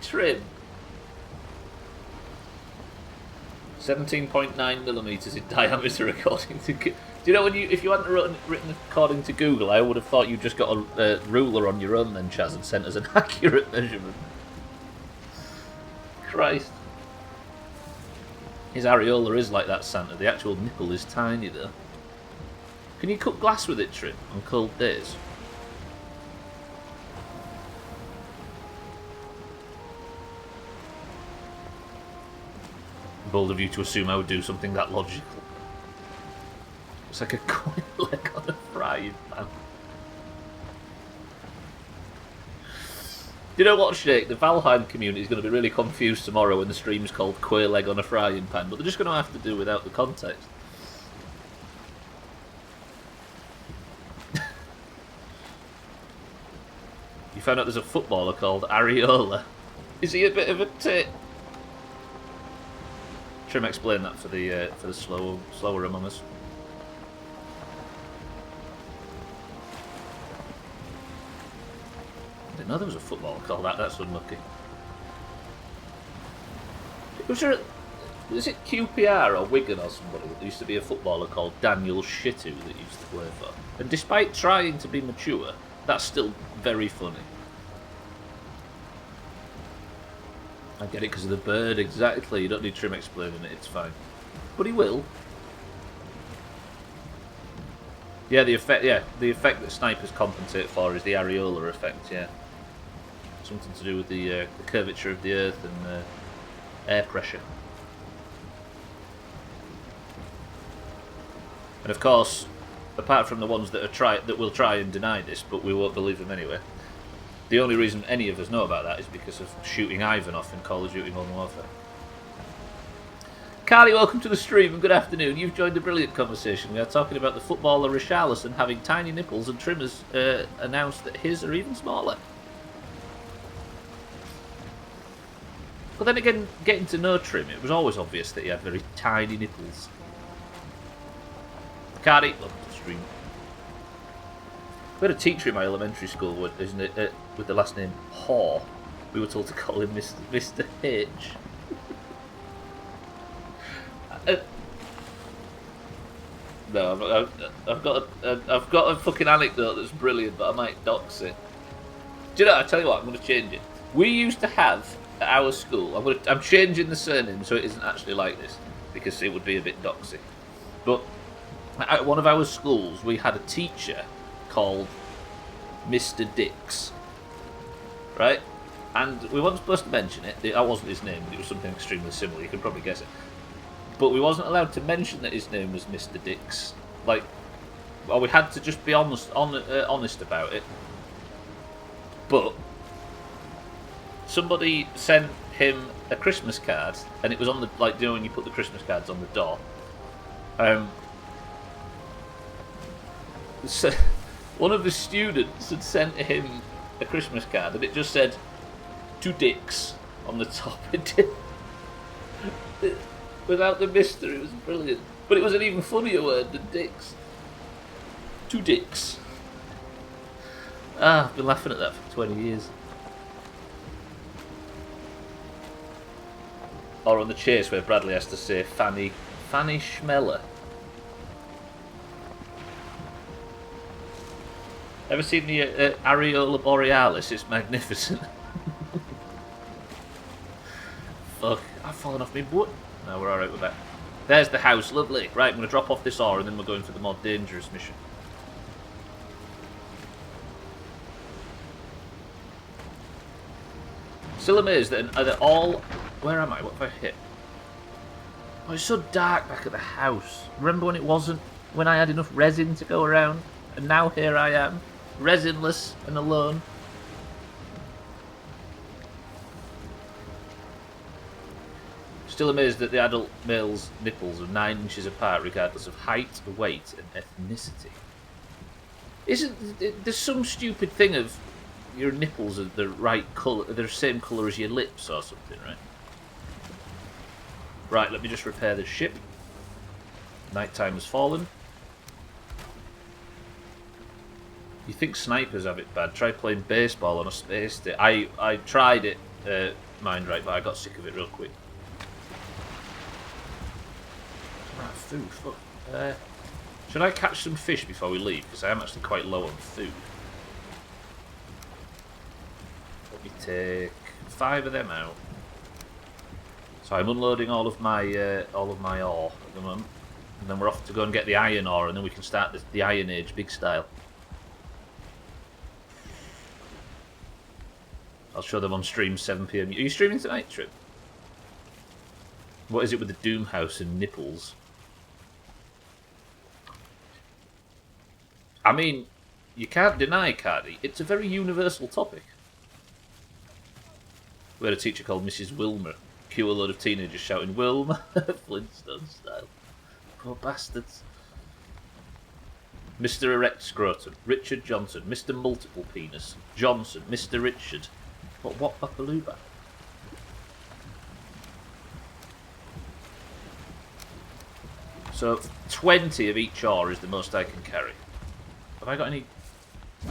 Trim. 17.9mm in diameter according to... Do you know if you hadn't written according to Google, I would have thought you just got a ruler on your own then, Chaz, and sent us an accurate measurement. Christ. His areola is like that, Santa. The actual nipple is tiny, though. Can you cut glass with it, Trim, on cold days? Bold of you to assume I would do something that logical. It's like a coin leg on a frying pan. You know what, Shake? The Valheim community is going to be really confused tomorrow when the stream's called Quail Egg on a Frying Pan, but they're just going to have to do without the context. You found out there's a footballer called Areola. Is he a bit of a tit? Trim explain that for the slower among us. I didn't know there was a footballer called that. That's unlucky. Was it QPR or Wigan or somebody? There used to be a footballer called Daniel Shitu that used to play for. And despite trying to be mature, that's still very funny. I get it because of the bird, exactly. You don't need Trim explaining it, it's fine. But he will. Yeah, the effect that snipers compensate for is the areola effect, yeah. Something to do with the curvature of the earth and air pressure. And of course, apart from the ones that will try and deny this, but we won't believe them anyway, the only reason any of us know about that is because of shooting Ivan off in Call of Duty Modern Warfare. Carly, welcome to the stream and good afternoon. You've joined a brilliant conversation. We are talking about the footballer Richarlison having tiny nipples, and Trim has announced that his are even smaller. But then again, getting to know Trim, it was always obvious that he had very tiny nipples. Carly, welcome to the stream. We had a teacher in my elementary school with the last name Haw. We were told to call him Mr. H. No, I've got a fucking anecdote that's brilliant, but I might dox it. Do you know? I tell you what, I'm going to change it. We used to have at our school. I'm changing the surname so it isn't actually like this because it would be a bit doxy. But at one of our schools, we had a teacher called Mr. Dix, right? And we weren't supposed to mention it. That wasn't his name, but it was something extremely similar. You can probably guess it. But we wasn't allowed to mention that his name was Mr. Dix. Like, well, we had to just be honest about it. But somebody sent him a Christmas card, and it was on the, like, you know when you put the Christmas cards on the door. So one of the students had sent him a Christmas card, and it just said "to dicks" on the top. It did. Without the mystery, it was brilliant. But it was an even funnier word than dicks. 2 dicks. I've been laughing at that for 20 years. Or on The Chase, where Bradley has to say Fanny Schmeller. Ever seen the Areola Borealis? It's magnificent. Fuck, I've fallen off my butt. No, we're alright with that. There's the house, lovely. Right, I'm going to drop off this ore and then we're going for the more dangerous mission. Still amazed that they're all... Where am I? What have I hit? Oh, it's so dark back at the house. Remember when it wasn't? When I had enough resin to go around? And now here I am, resinless and alone. Still amazed that the adult male's nipples are 9 inches apart regardless of height, weight and ethnicity. There's some stupid thing of your nipples are the right colour, they're the same colour as your lips or something, right? Right, let me just repair this ship. Night time has fallen. You think snipers have it bad? Try playing baseball on a space day. I tried it, mind right, but I got sick of it real quick. Ah, food, fuck. Should I catch some fish before we leave? Because I am actually quite low on food. Let me take 5 of them out. So I'm unloading all of my ore at the moment, and then we're off to go and get the iron ore, and then we can start the Iron Age big style. I'll show them on stream 7 PM. Are you streaming tonight, Trip? What is it with the Doomhaus and nipples? I mean, you can't deny, Cardi, it's a very universal topic. We had a teacher called Mrs. Wilmer. Cue a load of teenagers shouting, Wilmer, Flintstone style. Poor bastards. Mr. Erect Scrotum, Richard Johnson, Mr. Multiple Penis, Johnson, Mr. Richard. What Bapaluba? So 20 of each ore is the most I can carry. Have I got any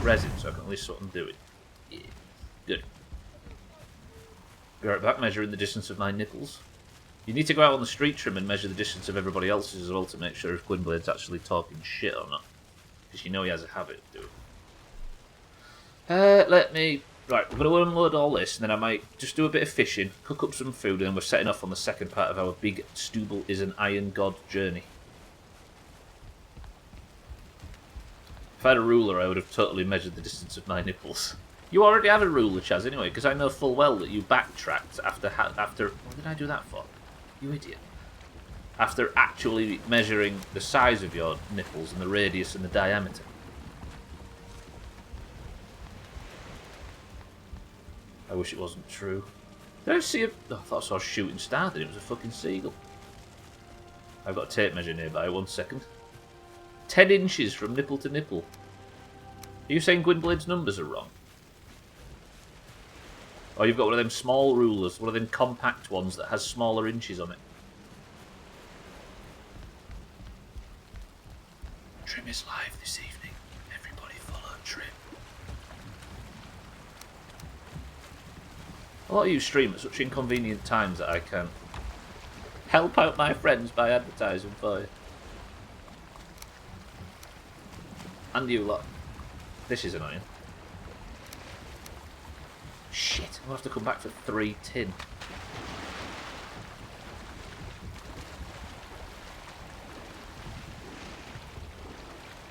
resin so I can at least what I'm doing? Yeah. Good. Be right back, measuring the distance of my nipples. You need to go out on the street trim and measure the distance of everybody else's as well to make sure if Gwynblade's actually talking shit or not. Because you know he has a habit of doing it. Let me... Right, we're going to unload all this, and then I might just do a bit of fishing, cook up some food, and then we're setting off on the second part of our big Stubbler is an Iron God journey. If I had a ruler, I would have totally measured the distance of my nipples. You already have a ruler, Chaz, anyway, because I know full well that you backtracked after... What did I do that for? You idiot. After actually measuring the size of your nipples and the radius and the diameter. I wish it wasn't true. Did I see a... Oh, I thought I saw a shooting star, then it was a fucking seagull. I've got a tape measure nearby, 1 second. 10 inches from nipple to nipple. Are you saying Gwynblade's numbers are wrong? Or you've got one of them small rulers, one of them compact ones that has smaller inches on it. Trim is live this evening. Everybody follow Trim. A lot of you stream at such inconvenient times that I can help out my friends by advertising for you. And you lot. This is annoying. Shit, I'll have to come back for 3 tin.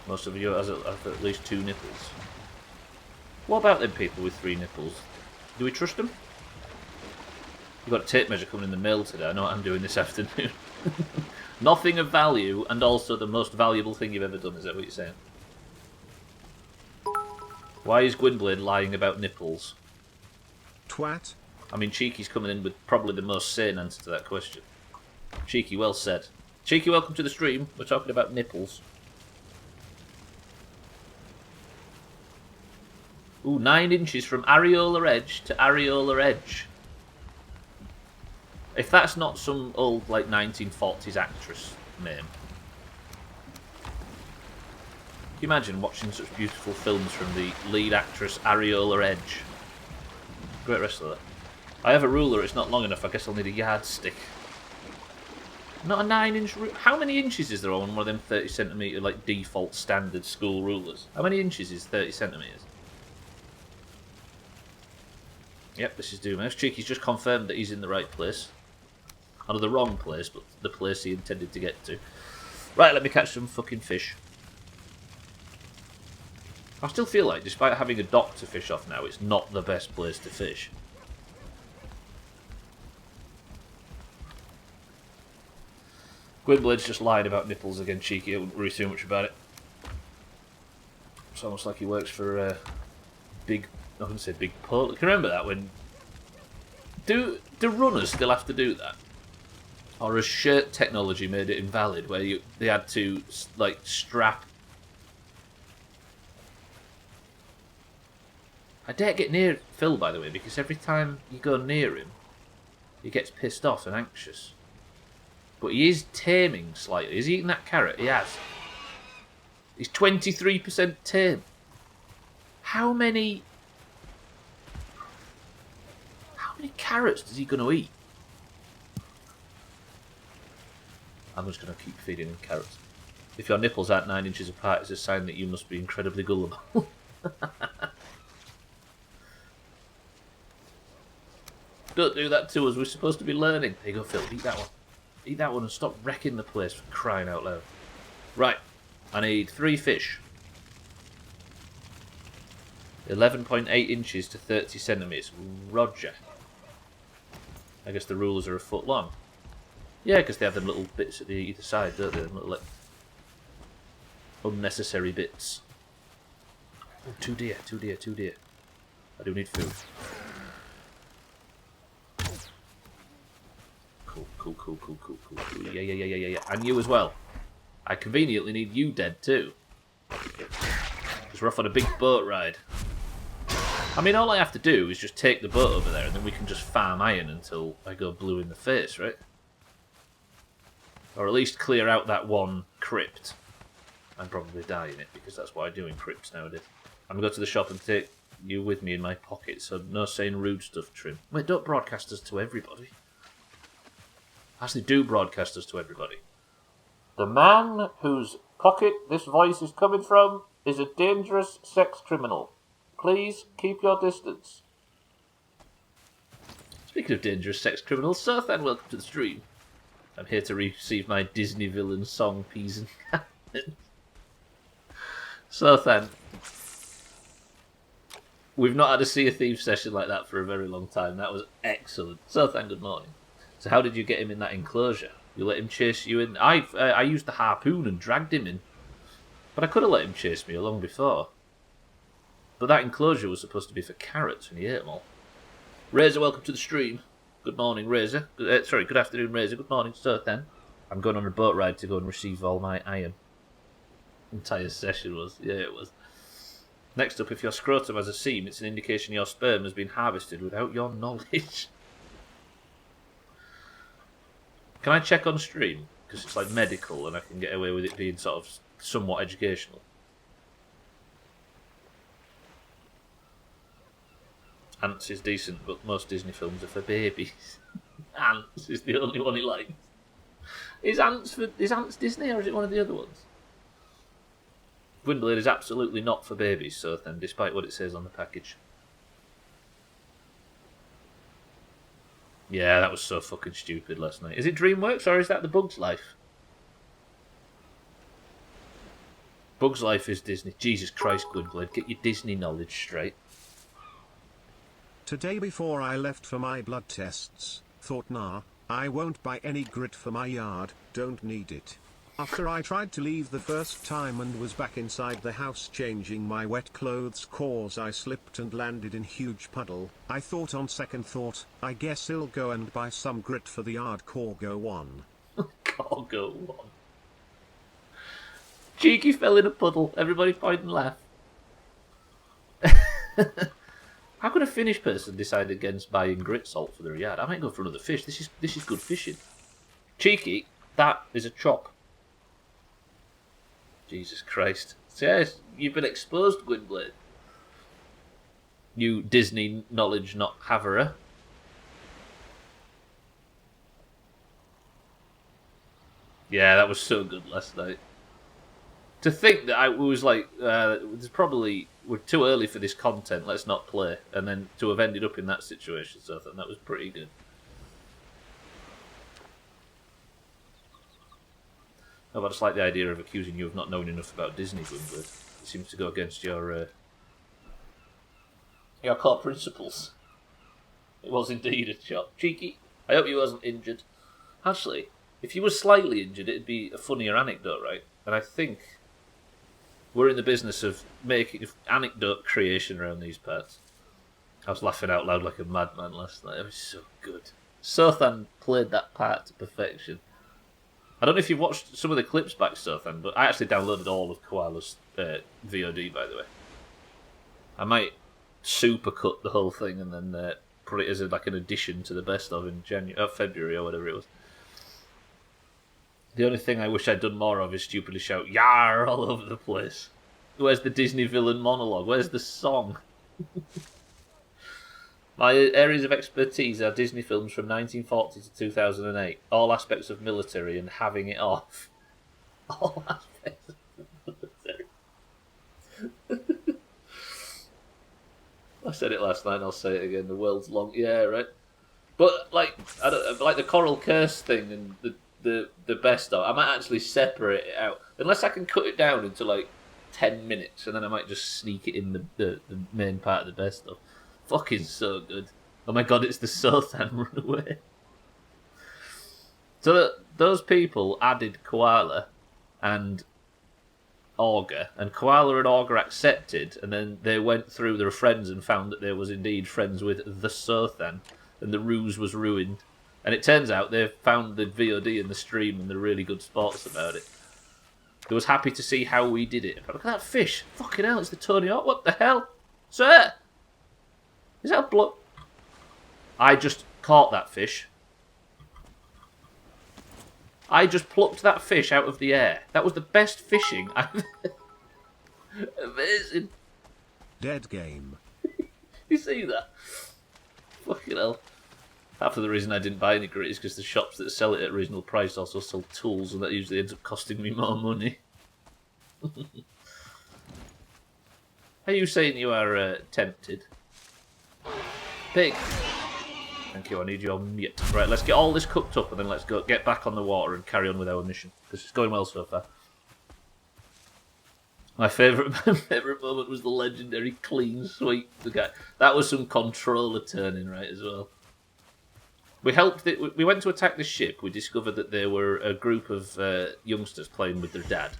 Most of you have at least 2 nipples. What about them people with 3 nipples? Do we trust them? You've got a tape measure coming in the mail today. I know what I'm doing this afternoon. Nothing of value, and also the most valuable thing you've ever done. Is that what you're saying? Why is Gwynbleidd lying about nipples? Twat. I mean, Cheeky's coming in with probably the most sane answer to that question. Cheeky, well said. Cheeky, welcome to the stream. We're talking about nipples. Ooh, 9 inches from areolar edge to areolar edge. If that's not some old, like, 1940s actress name. Can you imagine watching such beautiful films from the lead actress Areola Edge? Great wrestler. I have a ruler, it's not long enough, I guess I'll need a yardstick. Not a 9-inch ruler. How many inches is there on one of them 30cm, like, default standard school rulers? How many inches is 30cm? Yep, this is Doomhaus. Cheeky's just confirmed that he's in the right place. Or the wrong place, but the place he intended to get to. Right, let me catch some fucking fish. I still feel like, despite having a dock to fish off now, it's not the best place to fish. Gwynbleidd's just lied about nipples again, Cheeky. I wouldn't worry too much about it. It's almost like he works for big... I wouldn't say big pole. Can you remember that when... Do runners still have to do that? Or has shirt technology made it invalid, where they had to, like, strap... I dare get near Phil, by the way, because every time you go near him, he gets pissed off and anxious. But he is taming slightly. Is he eating that carrot? He has. He's 23% tame. How many carrots is he going to eat? I'm just going to keep feeding him carrots. If your nipples aren't 9 inches apart, it's a sign that you must be incredibly gullible. Don't do that to us, we're supposed to be learning. There you go, Phil, eat that one. Eat that one and stop wrecking the place for crying out loud. Right, I need 3 fish. 11.8 inches to 30 centimetres. Roger. I guess the rulers are a foot long. Yeah, because they have them little bits at either side, don't they? Them little, like, unnecessary bits. Oh, 2 deer, 2 deer, 2 deer. I do need food. Cool. Yeah. And you as well. I conveniently need you dead too. Because we're off on a big boat ride. I mean, all I have to do is just take the boat over there and then we can just farm iron until I go blue in the face, right? Or at least clear out that one crypt. And probably die in it, because that's what I do in crypts nowadays. I'm going to go to the shop and take you with me in my pocket, so no saying rude stuff, Trim. Wait, don't broadcast us to everybody. Actually, do broadcast us to everybody. The man whose pocket this voice is coming from is a dangerous sex criminal. Please keep your distance. Speaking of dangerous sex criminals, Sothan, welcome to the stream. I'm here to receive my Disney villain song, Peas and Carrots. Sothan, we've not had a Sea of Thieves session like that for a very long time. That was excellent. Sothan, good morning. So how did you get him in that enclosure? You let him chase you in? I used the harpoon and dragged him in. But I could have let him chase me long before. But that enclosure was supposed to be for carrots and he ate them all. Razor, welcome to the stream. Good morning, Razor. Good afternoon, Razor. Good morning, Sothan. I'm going on a boat ride to go and receive all my iron. Entire session was. Yeah, it was. Next up, if your scrotum has a seam, it's an indication your sperm has been harvested without your knowledge. Can I check on stream? Because it's like medical and I can get away with it being sort of somewhat educational. Ants is decent, but most Disney films are for babies. Ants is the only one he likes. Is Ants Disney or is it one of the other ones? Gwynbleidd is absolutely not for babies, so then, despite what it says on the package. Yeah, that was so fucking stupid last night. Is it DreamWorks or is that The Bug's Life? Bug's Life is Disney. Jesus Christ, Gwynbleidd, get your Disney knowledge straight. Today before I left for my blood tests, thought nah, I won't buy any grit for my yard, don't need it. After I tried to leave the first time and was back inside the house changing my wet clothes cause I slipped and landed in huge puddle, I thought on second thought, I guess I'll go and buy some grit for the yard Corgo one. Cargo one. Cheeky fell in a puddle. Everybody point and laugh. How could a Finnish person decide against buying grit salt for their yard? I might go for another fish. This is good fishing. Cheeky, that is a chop. Jesus Christ. So yes, you've been exposed, Gwynblade. You Disney knowledge not haverer. Yeah, that was so good last night. To think that I was like, there's probably, we're too early for this content, let's not play. And then to have ended up in that situation, so I thought that was pretty good. No, but I just like the idea of accusing you of not knowing enough about Disney, Gwynblade. It seems to go against your core principles. It was indeed a chop. Cheeky. I hope you wasn't injured. Actually, if you were slightly injured, it'd be a funnier anecdote, right? And I think we're in the business of making anecdote creation around these parts. I was laughing out loud like a madman last night. It was so good. Sothan played that part to perfection. I don't know if you've watched some of the clips back, Sothan, but I actually downloaded all of Koala's VOD, by the way. I might supercut the whole thing and then put it as like an addition to the best of in February or whatever it was. The only thing I wish I'd done more of is stupidly shout "Yar" all over the place. Where's the Disney villain monologue? Where's the song? My areas of expertise are Disney films from 1940 to 2008, all aspects of military and having it off. All aspects of military. I said it last night and I'll say it again. The world's long. Yeah, right. But like, I don't like the Coral Curse thing and the best of. I might actually separate it out unless I can cut it down into like 10 minutes, and then I might just sneak it in the main part of the best of. Fucking so good. Oh my god, it's the Sothan run away. So those people added Koala and Augur, and Koala and Augur accepted, and then they went through their friends and found that they was indeed friends with the Sothan, and the ruse was ruined. And it turns out they found the VOD in the stream and they're really good sports about it. They was happy to see how we did it. But look at that fish. Fucking hell, it's the Tony Hawk. What the hell? Sir! Is that a blood? I just caught that fish. I just plucked that fish out of the air. That was the best fishing I've... Amazing. Dead game. You see that? Fucking hell. Half of the reason I didn't buy any grit is because the shops that sell it at a reasonable price also sell tools, and that usually ends up costing me more money. Are you saying you are tempted? Pig! Thank you, I need your meat. Right, let's get all this cooked up and then let's go get back on the water and carry on with our mission. Because it's going well so far. My favourite moment was the legendary clean sweep. The guy that was some controller turning right as well. We helped. We went to attack the ship. We discovered that there were a group of youngsters playing with their dad.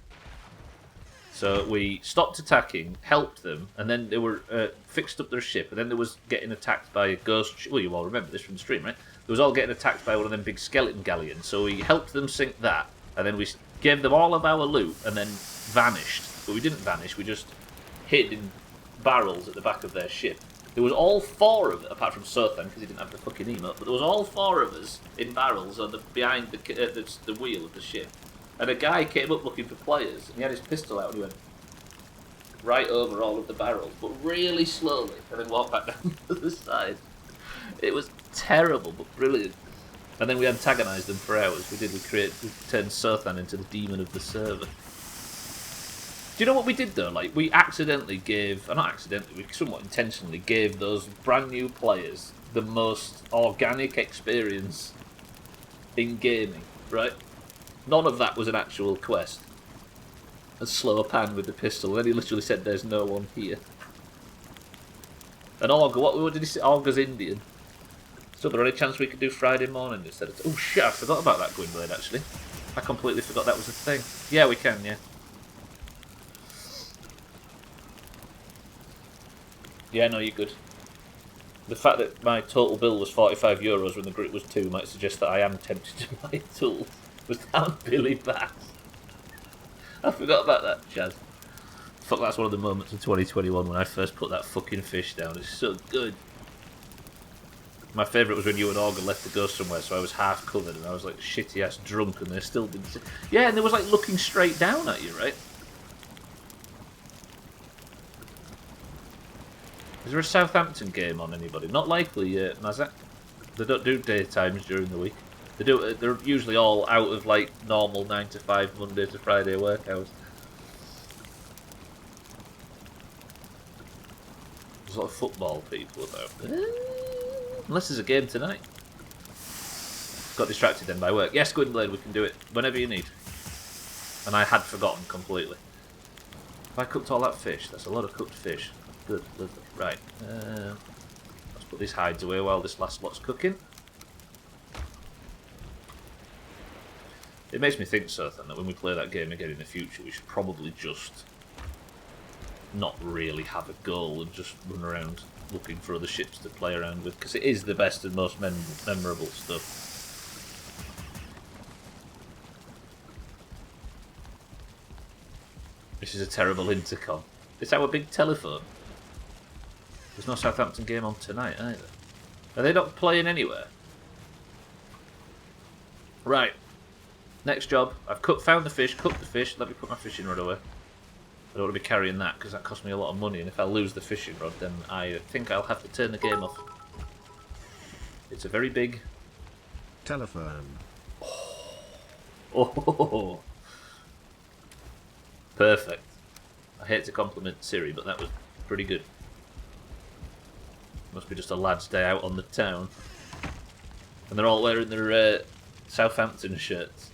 So we stopped attacking, helped them, and then they were fixed up their ship. And then there was getting attacked by a ghost. Well, you all remember this from the stream, right? There was all getting attacked by one of them big skeleton galleons. So we helped them sink that, and then we gave them all of our loot, and then vanished. But we didn't vanish. We just hid in barrels at the back of their ship. There was all four of it, apart from Sothan, because he didn't have the fucking emote, but there was all four of us in barrels on behind the wheel of the ship. And a guy came up looking for players, and he had his pistol out, and he went right over all of the barrels, but really slowly, and then walked back down to the side. It was terrible, but brilliant. And then we antagonised them for hours. We turned Sothan into the demon of the server. Do you know what we did though? Like, we accidentally gave, not accidentally, we somewhat intentionally gave those brand new players the most organic experience in gaming, right? None of that was an actual quest. A slow pan with the pistol, and then he literally said, "There's no one here." And Augur, what did he say? Augur's Indian. So, there any chance we could do Friday morning instead of... Oh shit, I forgot about that Gwynblade actually. I completely forgot that was a thing. Yeah, we can, yeah. Yeah, no, you're good. The fact that my total bill was €45 when the grit was 2 might suggest that I am tempted to buy tools. Was that Billy Bass? I forgot about that, Chaz. Fuck, that's one of the moments of 2021 when I first put that fucking fish down. It's so good. My favourite was when you and Organ left to go somewhere, so I was half covered and I was like shitty ass drunk and they still didn't see. Yeah, and they was like looking straight down at you, right? Is there a Southampton game on, anybody? Not likely, Mazak. They don't do daytimes during the week. They're usually all out of like normal 9 to 5 Monday to Friday work hours. There's a lot of football people about. Unless there's a game tonight. Got distracted then by work. Yes, Gwynblade, we can do it whenever you need. And I had forgotten completely. Have I cooked all that fish? That's a lot of cooked fish. Good, lovely. Right. Let's put these hides away while this last lot's cooking. It makes me think, Sothan, that when we play that game again in the future, we should probably just not really have a goal and just run around looking for other ships to play around with, because it is the best and most memorable stuff. This is a terrible intercom. It's our big telephone. There's no Southampton game on tonight either. Are they not playing anywhere? Right. Next job. I've found the fish, cooked the fish. Let me put my fishing rod away. I don't want to be carrying that because that costs me a lot of money, and if I lose the fishing rod, then I think I'll have to turn the game off. It's a very big telephone. Oh, perfect. I hate to compliment Siri, but that was pretty good. Must be just a lad's day out on the town, and they're all wearing their Southampton shirts.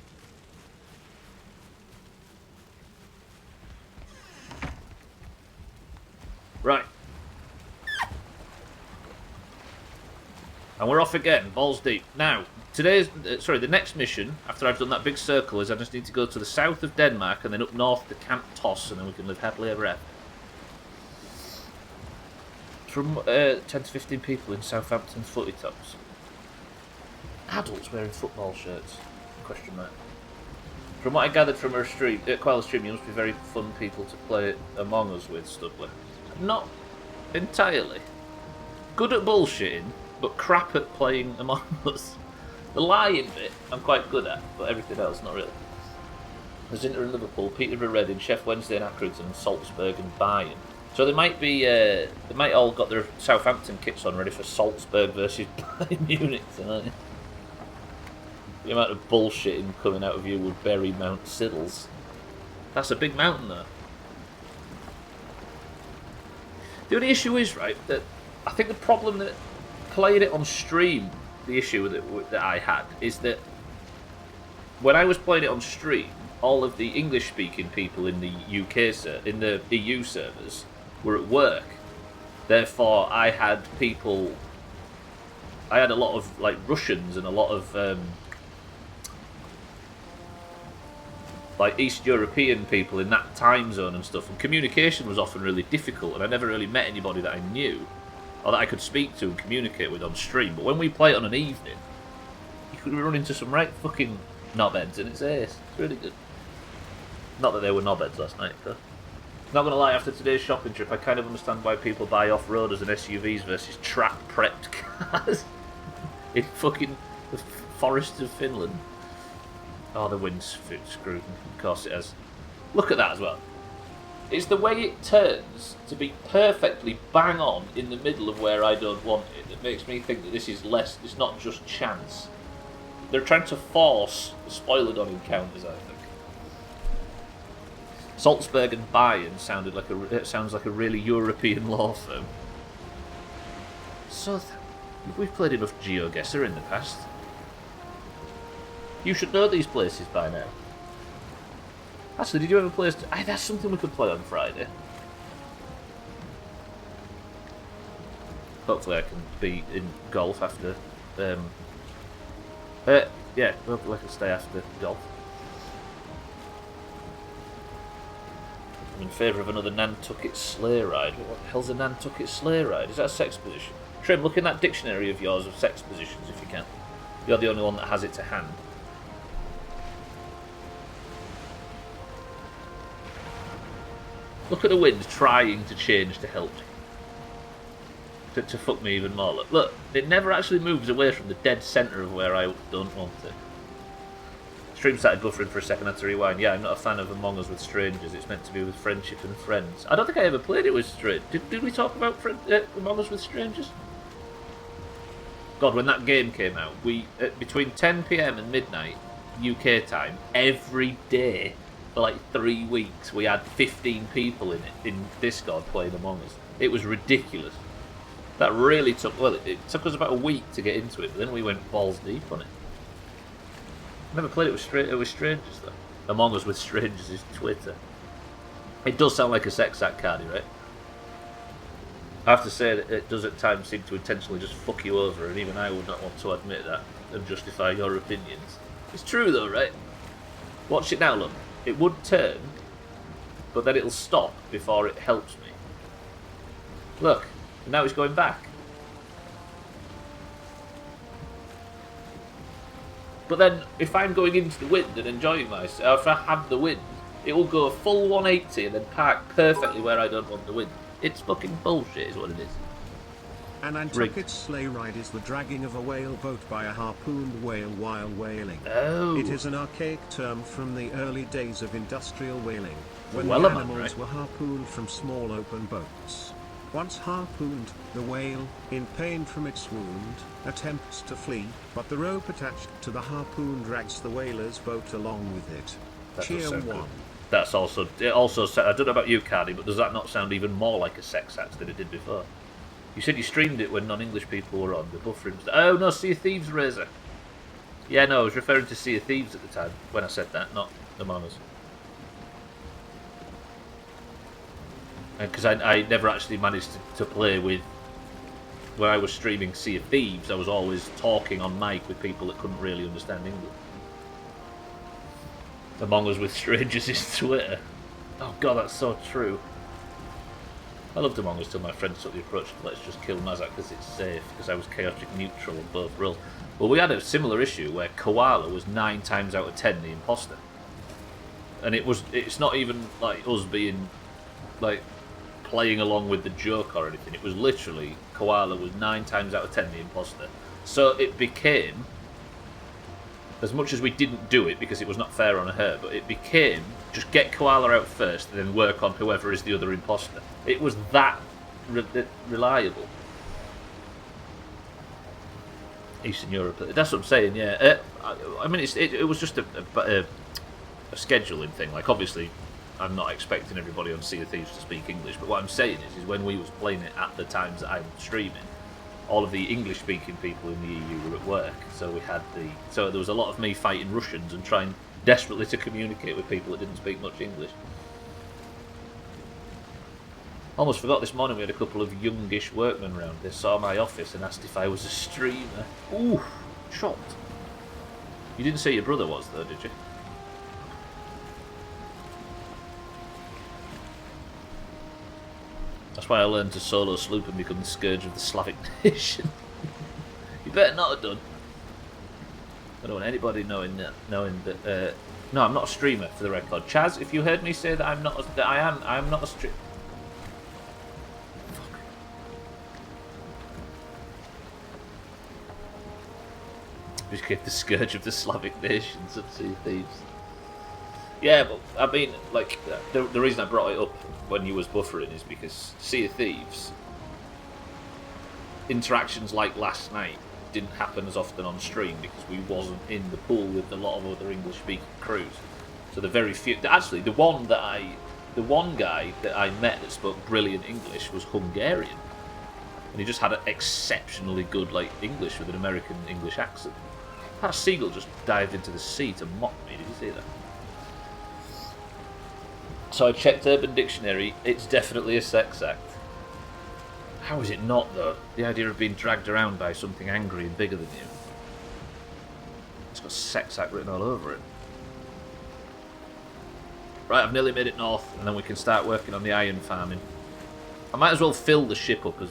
Right. And we're off again, balls deep. Now, the next mission, after I've done that big circle, is I just need to go to the south of Denmark and then up north to Camp Toss, and then we can live happily ever after. From 10 to 15 people in Southampton footy tops. Adults wearing football shirts? Question mark. From what I gathered from her stream, Koala's stream, you must be very fun people to play Among Us with, Stubbler. Not entirely. Good at bullshitting, but crap at playing Among Us. The lying bit, I'm quite good at, but everything else, not really. There's Inter in Liverpool, Peterborough, Reading, Sheff Wednesday in Accrington, Salzburg and Bayern. So they might be, they might all got their Southampton kits on ready for Salzburg versus Bayern Munich tonight. The amount of bullshitting coming out of you would bury Mount Siddles. That's a big mountain, though. The only issue is, right, that I think the problem that playing it on stream, the issue that I had, is that when I was playing it on stream, all of the English-speaking people in the in the EU servers were at work. Therefore, I had a lot of like Russians and a lot of like East European people in that time zone and stuff, and communication was often really difficult, and I never really met anybody that I knew or that I could speak to and communicate with on stream. But when we play it on an evening, you could run into some right fucking knobheads, and it's ace. It's really good. Not that they were knobheads last night, though. Not gonna lie, after today's shopping trip, I kind of understand why people buy off-roaders and SUVs versus track-prepped cars in fucking the forests of Finland. Oh, the wind's screwed. Of course it has. Look at that as well. It's the way it turns to be perfectly bang on in the middle of where I don't want it that makes me think that this is less. It's not just chance. They're trying to force the Spoilerdon encounters, I think. Salzburg and Bayern sounds like a really European law firm. So we've played enough GeoGuessr in the past. You should know these places by now. Actually, did you ever play... that's something we could play on Friday. Hopefully I can be in golf after... yeah, hopefully I can stay after golf. I'm in favour of another Nantucket sleigh ride. What the hell's a Nantucket sleigh ride? Is that a sex position? Trim, look in that dictionary of yours of sex positions if you can. You're the only one that has it to hand. Look at the wind trying to change to help to fuck me even more. Look, it never actually moves away from the dead centre of where I don't want it. Stream started buffering for a second, I had to rewind. Yeah, I'm not a fan of Among Us with strangers. It's meant to be with friendship and friends. I don't think I ever played it with strangers. Did we talk about Among Us with strangers? God, when that game came out, we between 10 PM and midnight UK time, every day for like 3 weeks, we had 15 people in Discord playing Among Us. It was ridiculous. That really took, well, it took us about a week to get into it, but then we went balls deep on it. Never played it with strangers though. Among Us with strangers is Twitter. It does sound like a sex act, Cardi, right? I have to say that it does at times seem to intentionally just fuck you over, and even I would not want to admit that and justify your opinions. It's true though, right? Watch it now, look. It would turn, but then it'll stop before it helps me. Look, now it's going back. But then, if I'm going into the wind and enjoying myself, if I have the wind, it will go a full 180 and then park perfectly where I don't want the wind. It's fucking bullshit is what it is. An Nantucket sleigh ride is the dragging of a whale boat by a harpooned whale while whaling. Oh. It is an archaic term from the early days of industrial whaling, when Well, the man, animals right? were harpooned from small open boats. Once harpooned, the whale, in pain from its wound, attempts to flee, but the rope attached to the harpoon drags the whaler's boat along with it. That does Cheer sound one. good. That's also, it also, I don't know about you, Cardi, but does that not sound even more like a sex act than it did before? You said you streamed it when non-English people were on, the buffering. Oh no, Sea of Thieves, Razor. Yeah, no, I was referring to Sea of Thieves at the time, when I said that, not Among Us. Because I never actually managed to play with, when I was streaming Sea of Thieves, I was always talking on mic with people that couldn't really understand English. Among Us with strangers is Twitter. Oh god, that's so true. I loved Among Us till my friends took the approach to let's just kill Mazak because it's safe, because I was chaotic neutral on both roles. Well, we had a similar issue where Koala was 9 times out of 10 the imposter. And it's not even like us being like playing along with the joke or anything. It was literally Koala was 9 times out of 10 the imposter. So it became, as much as we didn't do it because it was not fair on her, but it became just get Koala out first and then work on whoever is the other imposter. It was that reliable. Eastern Europe, that's what I'm saying, yeah. I mean, it was just a scheduling thing. Like, obviously, I'm not expecting everybody on Sea of Thieves to speak English, but what I'm saying is when we was playing it at the times that I'm streaming, all of the English-speaking people in the EU were at work, so so there was a lot of me fighting Russians and trying desperately to communicate with people that didn't speak much English. Almost forgot this morning we had a couple of youngish workmen round. They saw my office and asked if I was a streamer. Ooh, shocked. You didn't say your brother was though, did you? That's why I learned to solo sloop and become the scourge of the Slavic nation. You better not have done. I don't want anybody knowing that. No, I'm not a streamer, for the record. Chaz, if you heard me say that I'm not a streamer. Just gave the scourge of the Slavic nations of Sea of Thieves. Yeah, but I mean, like, the reason I brought it up when you was buffering is because Sea of Thieves interactions like last night didn't happen as often on stream because we wasn't in the pool with a lot of other English-speaking crews. So the very few, actually, the one guy that I met that spoke brilliant English was Hungarian, and he just had an exceptionally good like English with an American English accent. That seagull just dived into the sea to mock me. Did you see that? So I checked Urban Dictionary. It's definitely a sex act. How is it not, though? The idea of being dragged around by something angry and bigger than you. It's got sex act written all over it. Right, I've nearly made it north, and then we can start working on the iron farming. I might as well fill the ship up as,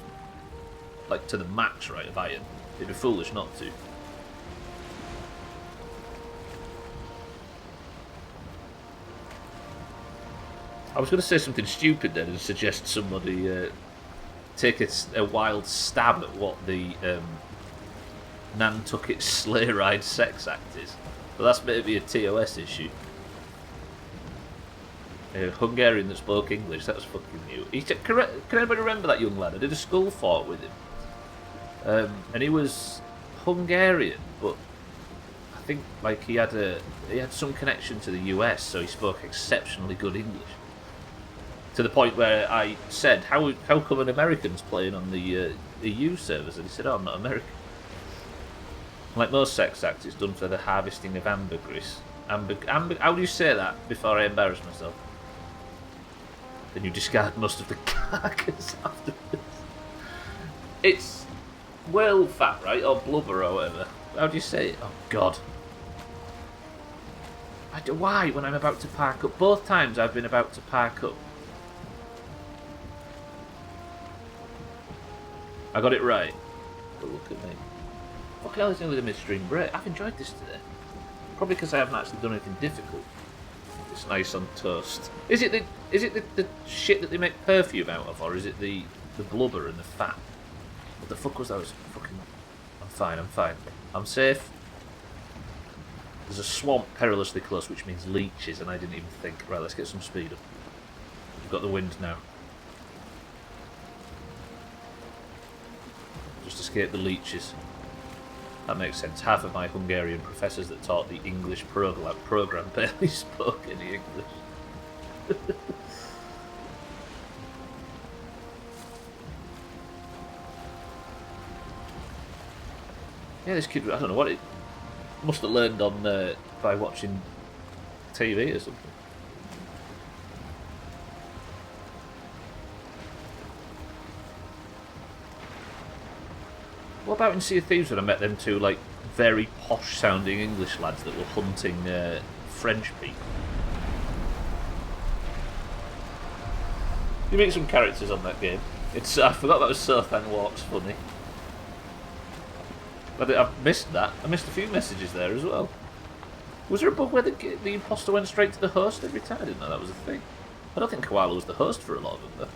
like, to the max, right, of iron. It'd be foolish not to. I was going to say something stupid then and suggest somebody take a wild stab at what the Nantucket sleigh ride sex act is. But that's maybe a TOS issue. A Hungarian that spoke English, that's fucking new. Can anybody remember that young lad? I did a school fort with him. And he was Hungarian, but I think like he had some connection to the US, so he spoke exceptionally good English. To the point where I said, how come an American's playing on the EU servers? And he said, oh, I'm not American. Like most sex acts, it's done for the harvesting of ambergris. How do you say that before I embarrass myself? Then you discard most of the carcass afterwards. It's whale fat, right? Or blubber or whatever. How do you say it? Oh, God. Why, when I'm about to park up? Both times I've been about to park up. I got it right. But look at me. Fucking hell, it's nearly the midstream break. I've enjoyed this today. Probably because I haven't actually done anything difficult. It's nice on toast. Is it the shit that they make perfume out of, or is it the blubber and the fat? What the fuck was that? I'm fine. I'm safe. There's a swamp perilously close, which means leeches, and I didn't even think. Right, let's get some speed up. We've got the wind now. Just escape the leeches. That makes sense. Half of my Hungarian professors that taught the English program barely spoke any English. Yeah, this kid, I don't know what it must have learned on by watching TV or something. What about in Sea of Thieves when I met them two, like, very posh-sounding English lads that were hunting French people? You meet some characters on that game. I forgot that was Sothan Walks funny. But I've missed that. I missed a few messages there as well. Was there a bug where the imposter went straight to the host every time? I didn't know that was a thing. I don't think Koala was the host for a lot of them, though.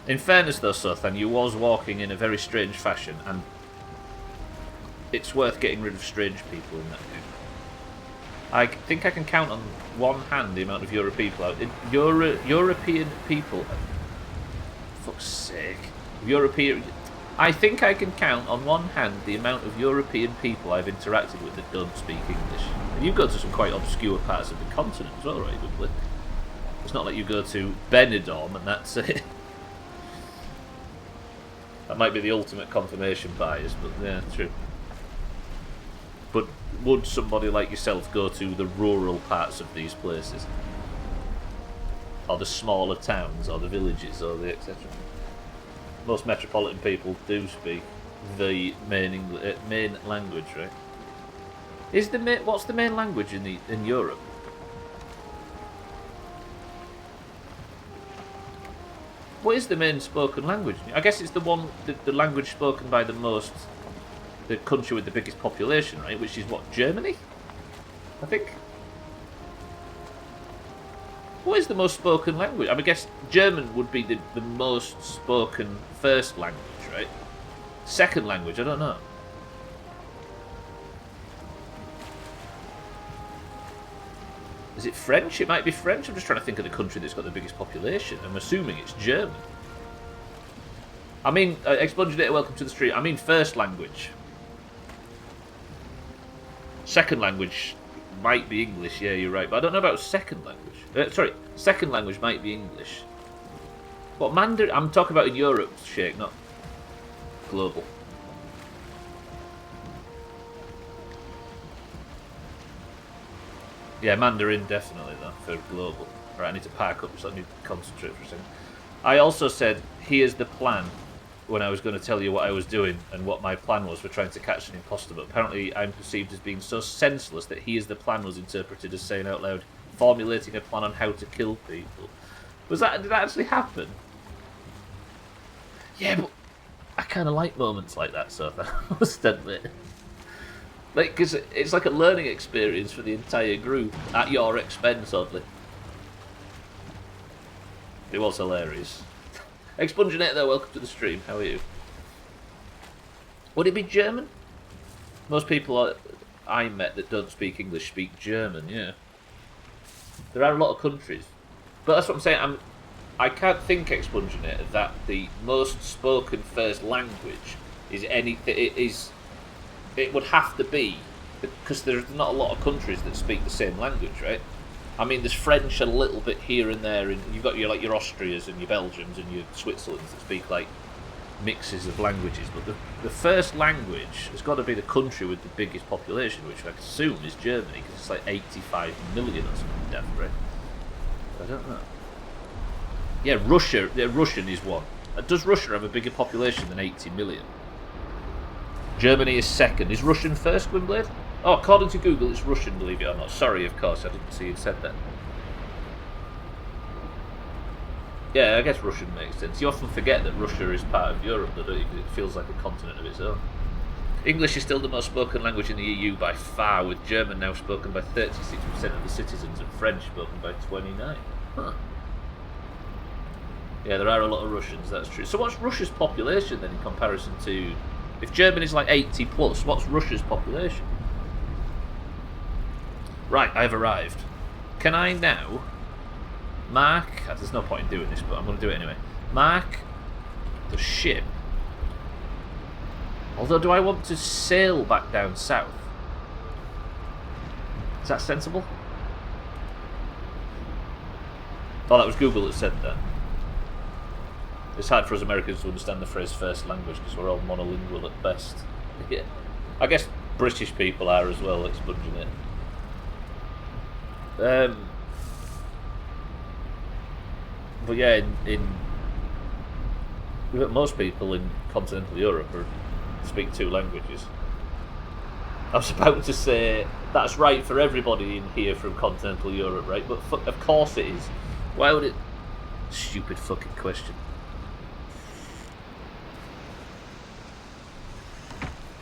In fairness though, Sothan, you was walking in a very strange fashion, and it's worth getting rid of strange people in that game. I think I can count on one hand the amount of European people. For fuck's sake. I think I can count on one hand the amount of European people I've interacted with that don't speak English. And you go to some quite obscure parts of the continent as well, right, Wiggly? It's not like you go to Benidorm and that's it. That might be the ultimate confirmation bias, but yeah, true. But would somebody like yourself go to the rural parts of these places? Or the smaller towns, or the villages, or the etc.? Most metropolitan people do speak the main language, right? What's the main language in Europe? What is the main spoken language? I guess it's the language spoken by the country with the biggest population, right? Which is what, Germany? I think. What is the most spoken language? I guess German would be the most spoken first language, right? Second language, I don't know. Is it French? It might be French. I'm just trying to think of the country that's got the biggest population. I'm assuming it's German. I mean, Expunginator, welcome to the stream. I mean first language. Second language might be English, yeah, you're right. But I don't know about second language. Second language might be English. What, Mandarin? I'm talking about in Europe, Shake, not global. Yeah, Mandarin definitely, though, for global. Right, I need to park up, so I need to concentrate for a second. I also said, here's the plan. when I was going to tell you what I was doing and what my plan was for trying to catch an imposter, but apparently I'm perceived as being so senseless that he as the plan was interpreted as saying out loud, formulating a plan on how to kill people. Did that actually happen? Yeah, but I kind of like moments like that, so I must admit. Like, because it's like a learning experience for the entire group, at your expense, oddly. It was hilarious. Expunginator though, welcome to the stream. How are you? Would it be German? Most people I met that don't speak English speak German, yeah. There are a lot of countries. But that's what I'm saying, I can't think, Expunginator, that the most spoken first language is anything. It would have to be, because there's not a lot of countries that speak the same language, right? I mean, there's French a little bit here and there, and you've got your Austrias and your Belgiums and your Switzerlands that speak like mixes of languages. But the first language has got to be the country with the biggest population, which I assume is Germany, because it's like 85 million or something, death rate. I don't know. Yeah, Russia. Yeah, Russian is one. Does Russia have a bigger population than 80 million? Germany is second. Is Russian first, Gwynblade? Oh, according to Google, it's Russian, believe it or not. Sorry, of course, I didn't see you said that. Yeah, I guess Russian makes sense. You often forget that Russia is part of Europe, though, don't you? Because it feels like a continent of its own. English is still the most spoken language in the EU by far, with German now spoken by 36% of the citizens and French spoken by 29%. Huh. Yeah, there are a lot of Russians, that's true. So what's Russia's population then in comparison to... If Germany's like 80 plus, what's Russia's population? Right, I've arrived. Can I now mark... There's no point in doing this, but I'm going to do it anyway. Mark the ship. Although, do I want to sail back down south? Is that sensible? Oh, that was Google that said that. It's hard for us Americans to understand the phrase first language because we're all monolingual at best. Yeah. I guess British people are as well, expunging it. But yeah, most people in continental Europe speak two languages. I was about to say that's right for everybody in here from continental Europe, right? But of course it is. Why would it? Stupid fucking question.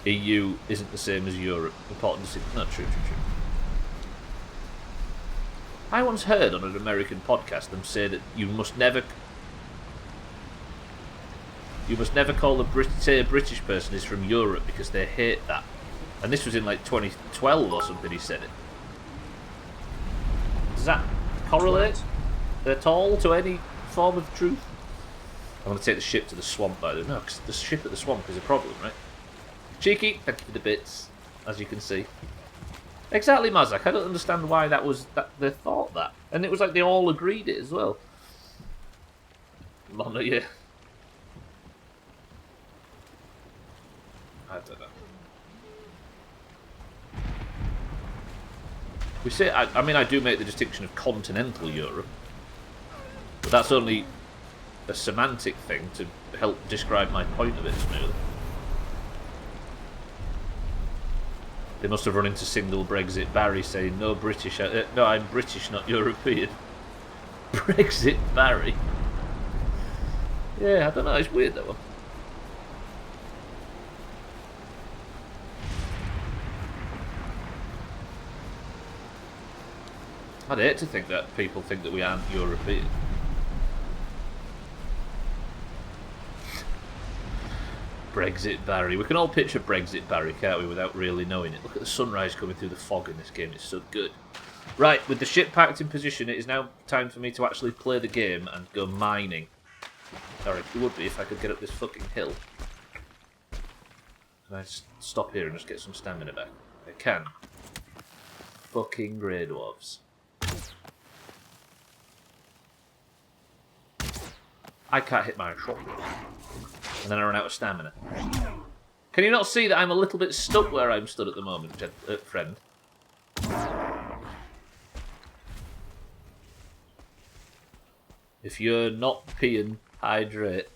EU isn't the same as Europe. Important to see. No, true. I once heard on an American podcast them say that you must never call a British person is from Europe because they hate that. And this was in like 2012 or something. He said it. Does that correlate at all to any form of truth? I'm going to take the ship to the swamp, by the way. No, because the ship at the swamp is a problem, right? Cheeky, thank you for the bits, as you can see. Exactly, Mazak. I don't understand why that they thought that. And it was like they all agreed it as well. Lana, yeah. I don't know. We say, I mean, I do make the distinction of continental Europe, but that's only a semantic thing to help describe my point of it smoothly. They must have run into single Brexit Barry saying, no, British, no, I'm British, not European. Brexit Barry. Yeah, I don't know, it's weird that one. I'd hate to think that people think that we aren't European. Brexit Barry. We can all picture Brexit Barry, can't we, without really knowing it. Look at the sunrise coming through the fog in this game. It's so good. Right, with the ship packed in position, it is now time for me to actually play the game and go mining. Sorry, it would be if I could get up this fucking hill. Can I just stop here and just get some stamina back? I can. Fucking grey dwarves. I can't hit my shot. And then I run out of stamina. Can you not see that I'm a little bit stuck where I'm stood at the moment, friend? If you're not peeing, hydrate.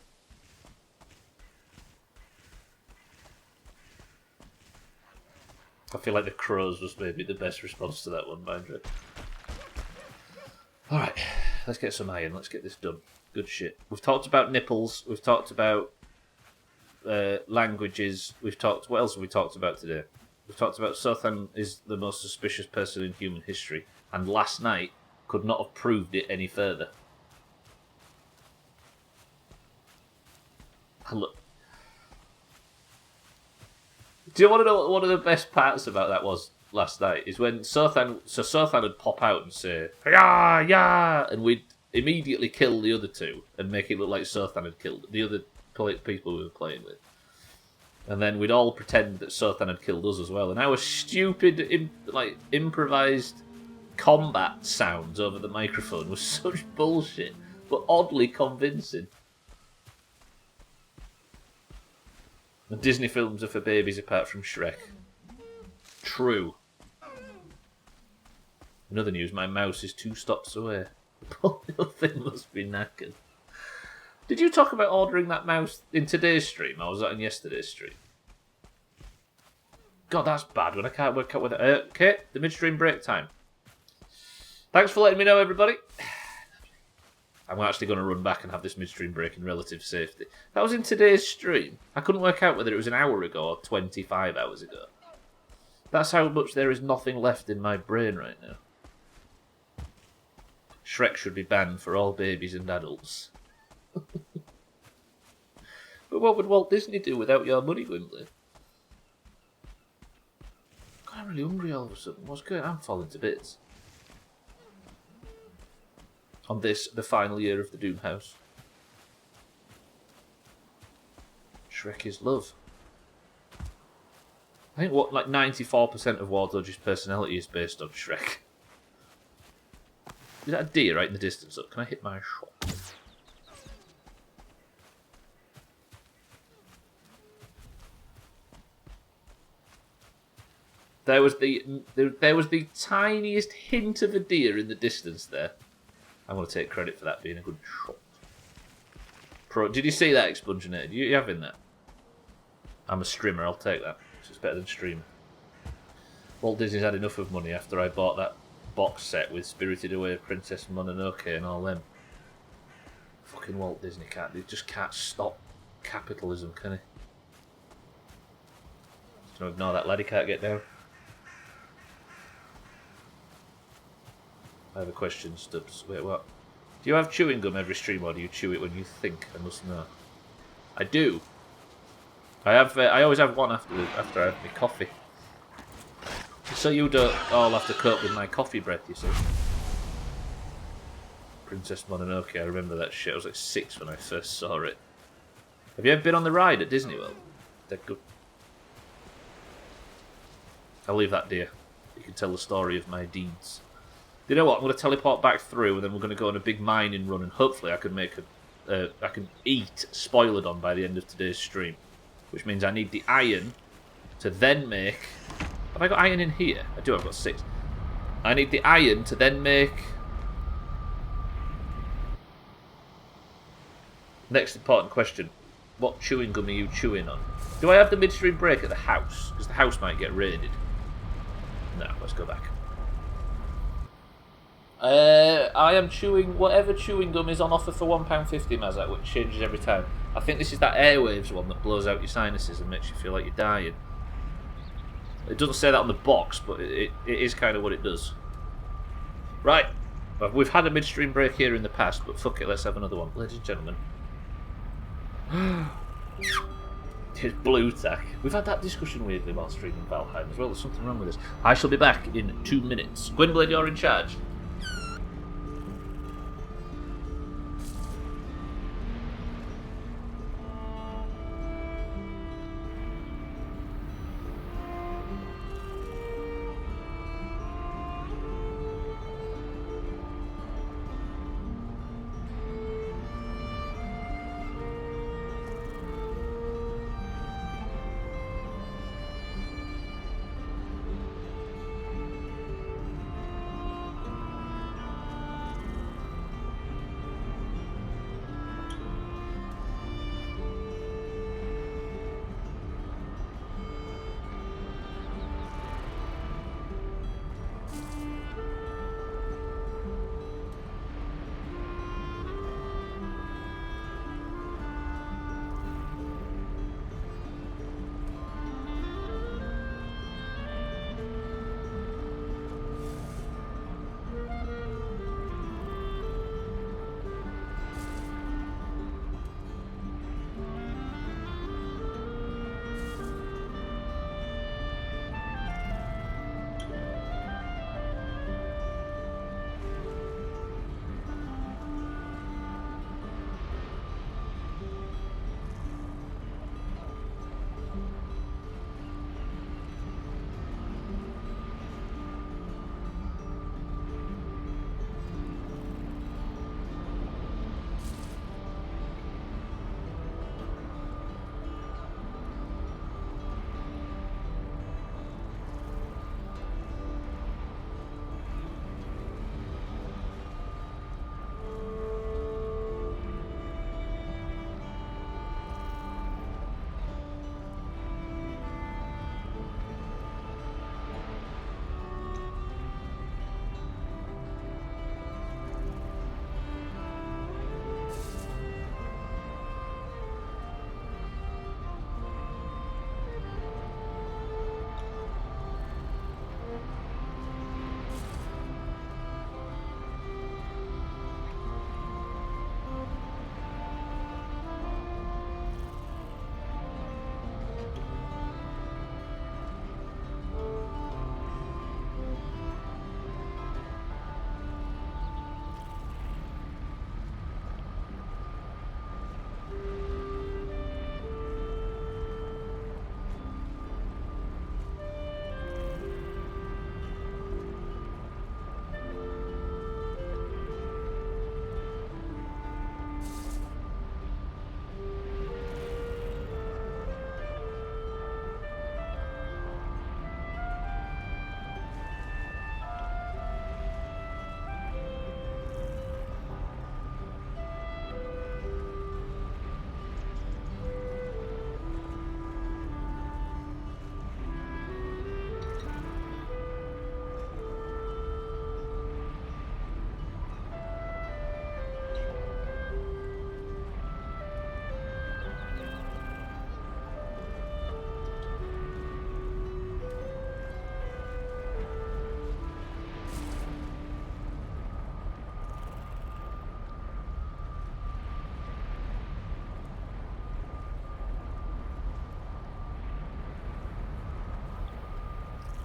I feel like the crows was maybe the best response to that one, mind you. Alright, let's get some iron. Let's get this done. Good shit. We've talked about nipples. We've talked about languages. We've talked... What else have we talked about today? We've talked about Sothan is the most suspicious person in human history. And last night could not have proved it any further. Look. Do you want to know what one of the best parts about that was last night? Is when Sothan would pop out and say, "Yeah, yeah," and we'd immediately kill the other two and make it look like Sothan had killed the other people we were playing with. And then we'd all pretend that Sothan had killed us as well. And our stupid, improvised combat sounds over the microphone was such bullshit, but oddly convincing. The Disney films are for babies apart from Shrek. True. In other news, my mouse is 2 stops away. The whole thing must be knackered. Did you talk about ordering that mouse in today's stream, or was that in yesterday's stream? God, that's bad when I can't work out whether... Okay, the midstream break time. Thanks for letting me know, everybody. I'm actually going to run back and have this midstream break in relative safety. That was in today's stream. I couldn't work out whether it was an hour ago or 25 hours ago. That's how much there is nothing left in my brain right now. Shrek should be banned for all babies and adults. But what would Walt Disney do without your money, Gwynplaine? God, I'm really hungry all of a sudden. What's going on? I'm falling to bits. On this, the final year of the Doomhaus. Shrek is love. I think 94% of Ward Dodge's personality is based on Shrek. Is that a deer right in the distance? Look, can I hit my shot? There was the tiniest hint of a deer in the distance there. I'm going to take credit for that being a good shot. Did you see that, Expunginator? You having that? I'm a streamer, I'll take that. It's better than streamer. Walt Disney's had enough of money after I bought that box set with Spirited Away, Princess Mononoke and all them. Fucking Walt Disney just can't stop capitalism, can he? Just gonna ignore that lad, he can't get down. I have a question, Stubbs. Wait, what? Do you have chewing gum every stream, or do you chew it when you think? I must know. I do. I have. I always have one after I have my coffee. So you don't all have to cope with my coffee breath, you see. Princess Mononoke, I remember that shit. I was like 6 when I first saw it. Have you ever been on the ride at Disney World? They're good. I'll leave that, dear. You can tell the story of my deeds. You know what? I'm going to teleport back through, and then we're going to go on a big mining run, and hopefully I can make I can eat Spoilerdon by the end of today's stream, which means I need the iron to then make. Have I got iron in here? I do. I've got 6. I need the iron to then make. Next important question: what chewing gum are you chewing on? Do I have the midstream break at the house? Because the house might get raided. No, let's go back. I am chewing whatever chewing gum is on offer for £1.50, Mazak, which changes every time. I think this is that Airwaves one that blows out your sinuses and makes you feel like you're dying. It doesn't say that on the box, but it is kind of what it does. Right, we've had a midstream break here in the past, but fuck it, let's have another one. Ladies and gentlemen. It's blue tack. We've had that discussion weirdly while streaming Valheim as well. There's something wrong with this. I shall be back in 2 minutes. Gwynblade, you're in charge.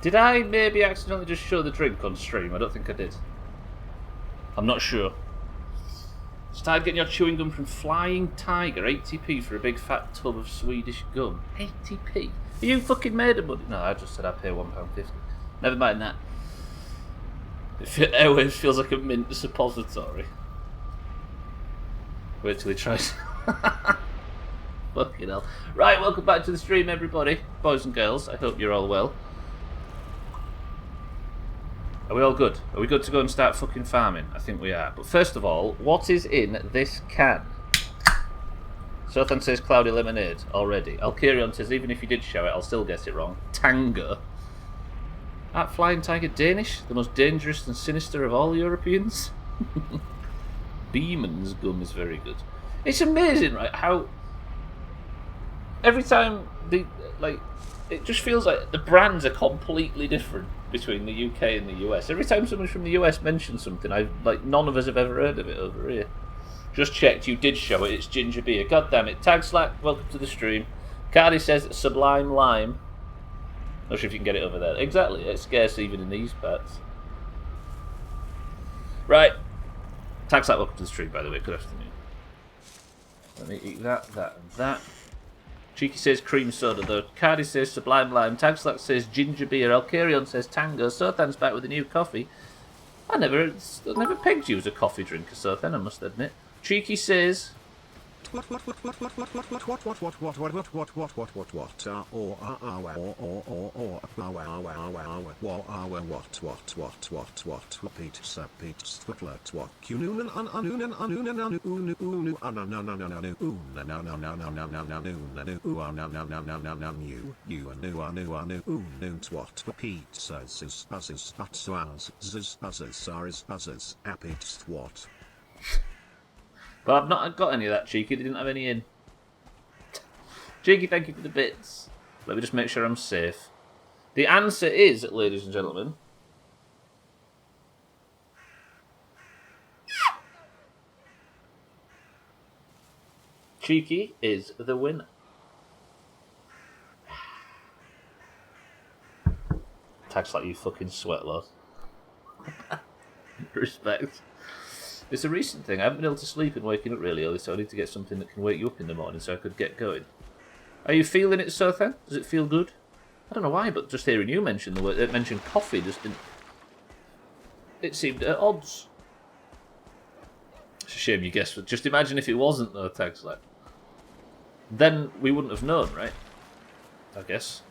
Did I maybe accidentally just show the drink on stream? I don't think I did. I'm not sure. Started getting your chewing gum from Flying Tiger, 80p for a big fat tub of Swedish gum. 80p? Are you fucking made of money? No, I just said I'd pay £1.50. Never mind that. Airwaves feels like a mint suppository. Wait till he tries. Fucking hell. Right, welcome back to the stream, everybody. Boys and girls, I hope you're all well. Are we all good? Are we good to go and start fucking farming? I think we are. But first of all, what is in this can? Sothan says cloudy lemonade already. Alkirion says even if you did show it, I'll still get it wrong. Tango. That Flying Tiger Danish? The most dangerous and sinister of all Europeans? Beeman's gum is very good. It's amazing, right, how every time it just feels like the brands are completely different between the UK and the US. Every time someone from the US mentions something, none of us have ever heard of it over here. Just checked, you did show it, it's ginger beer. God damn it. Tag Slack, welcome to the stream. Cardi says Sublime Lime. Not sure if you can get it over there. Exactly, it's scarce even in these parts. Right. Tag Slack, welcome to the stream, by the way. Good afternoon. Let me eat that, and that. Cheeky says cream soda though. Cardi says Sublime Lime. Tag Slack says ginger beer. Alkirion says Tango. Sothan's back with a new coffee. I never pegged you as a coffee drinker, Sothan, I must admit. Cheeky says but I've not got any of that, Cheeky. They didn't have any in. Cheeky, thank you for the bits. Let me just make sure I'm safe. The answer is, ladies and gentlemen, Cheeky is the winner. Tags like you fucking sweat, lad. Respect. It's a recent thing. I haven't been able to sleep and waking up really early, so I need to get something that can wake you up in the morning so I could get going. Are you feeling it, Sothan? Does it feel good? I don't know why, but just hearing you mention the word, mention coffee just didn't. It seemed at odds. It's a shame you guessed. Just imagine if it wasn't though, Tags like. Then we wouldn't have known, right? I guess.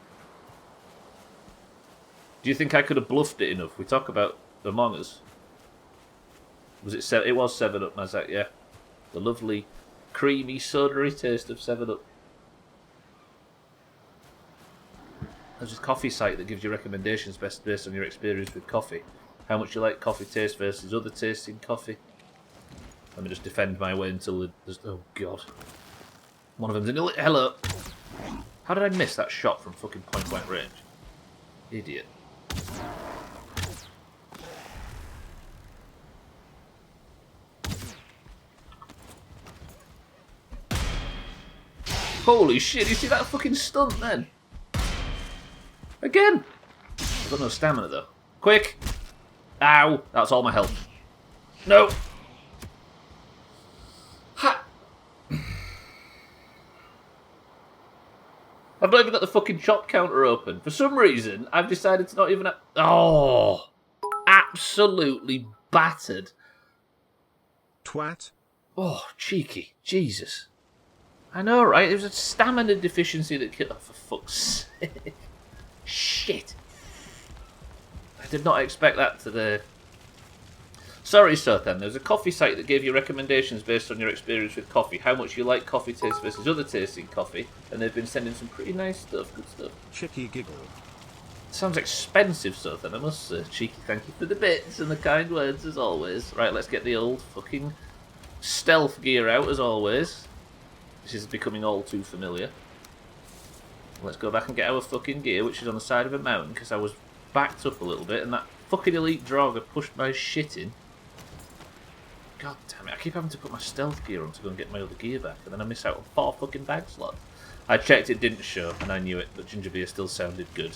Do you think I could have bluffed it enough? We talk about Among Us. Was it? It was 7-Up, Mazak, yeah. The lovely, creamy, soda-y taste of 7-Up. There's a coffee site that gives you recommendations based on your experience with coffee. How much you like coffee taste versus other tastes in coffee. Let me just defend my way until there's... Oh, God. One of them's in... Hello! How did I miss that shot from fucking point-blank range? Idiot. Holy shit, you see that fucking stunt then? Again! I've got no stamina though. Quick! Ow! That's all my health. No! Ha! I've not even got the fucking shot counter open. For some reason, I've decided to not even... Oh! Absolutely battered. Twat. Oh, cheeky. Jesus. I know, right? It was a stamina deficiency that killed... Oh, for fuck's sake. Shit. I did not expect that today. Sorry, Sothan. There's a coffee site that gave you recommendations based on your experience with coffee. How much you like coffee taste versus other tastes in coffee. And they've been sending some pretty nice stuff. Good stuff. Cheeky giggle. Sounds expensive, Sothan, I must say. Cheeky, thank you for the bits and the kind words, as always. Right, let's get the old fucking stealth gear out, as always. This is becoming all too familiar. Let's go back and get our fucking gear, which is on the side of a mountain, because I was backed up a little bit, and that fucking elite Draugr pushed my shit in. God damn it, I keep having to put my stealth gear on to go and get my other gear back, and then I miss out on 4 fucking bag slots. I checked, it didn't show, and I knew it, but ginger beer still sounded good.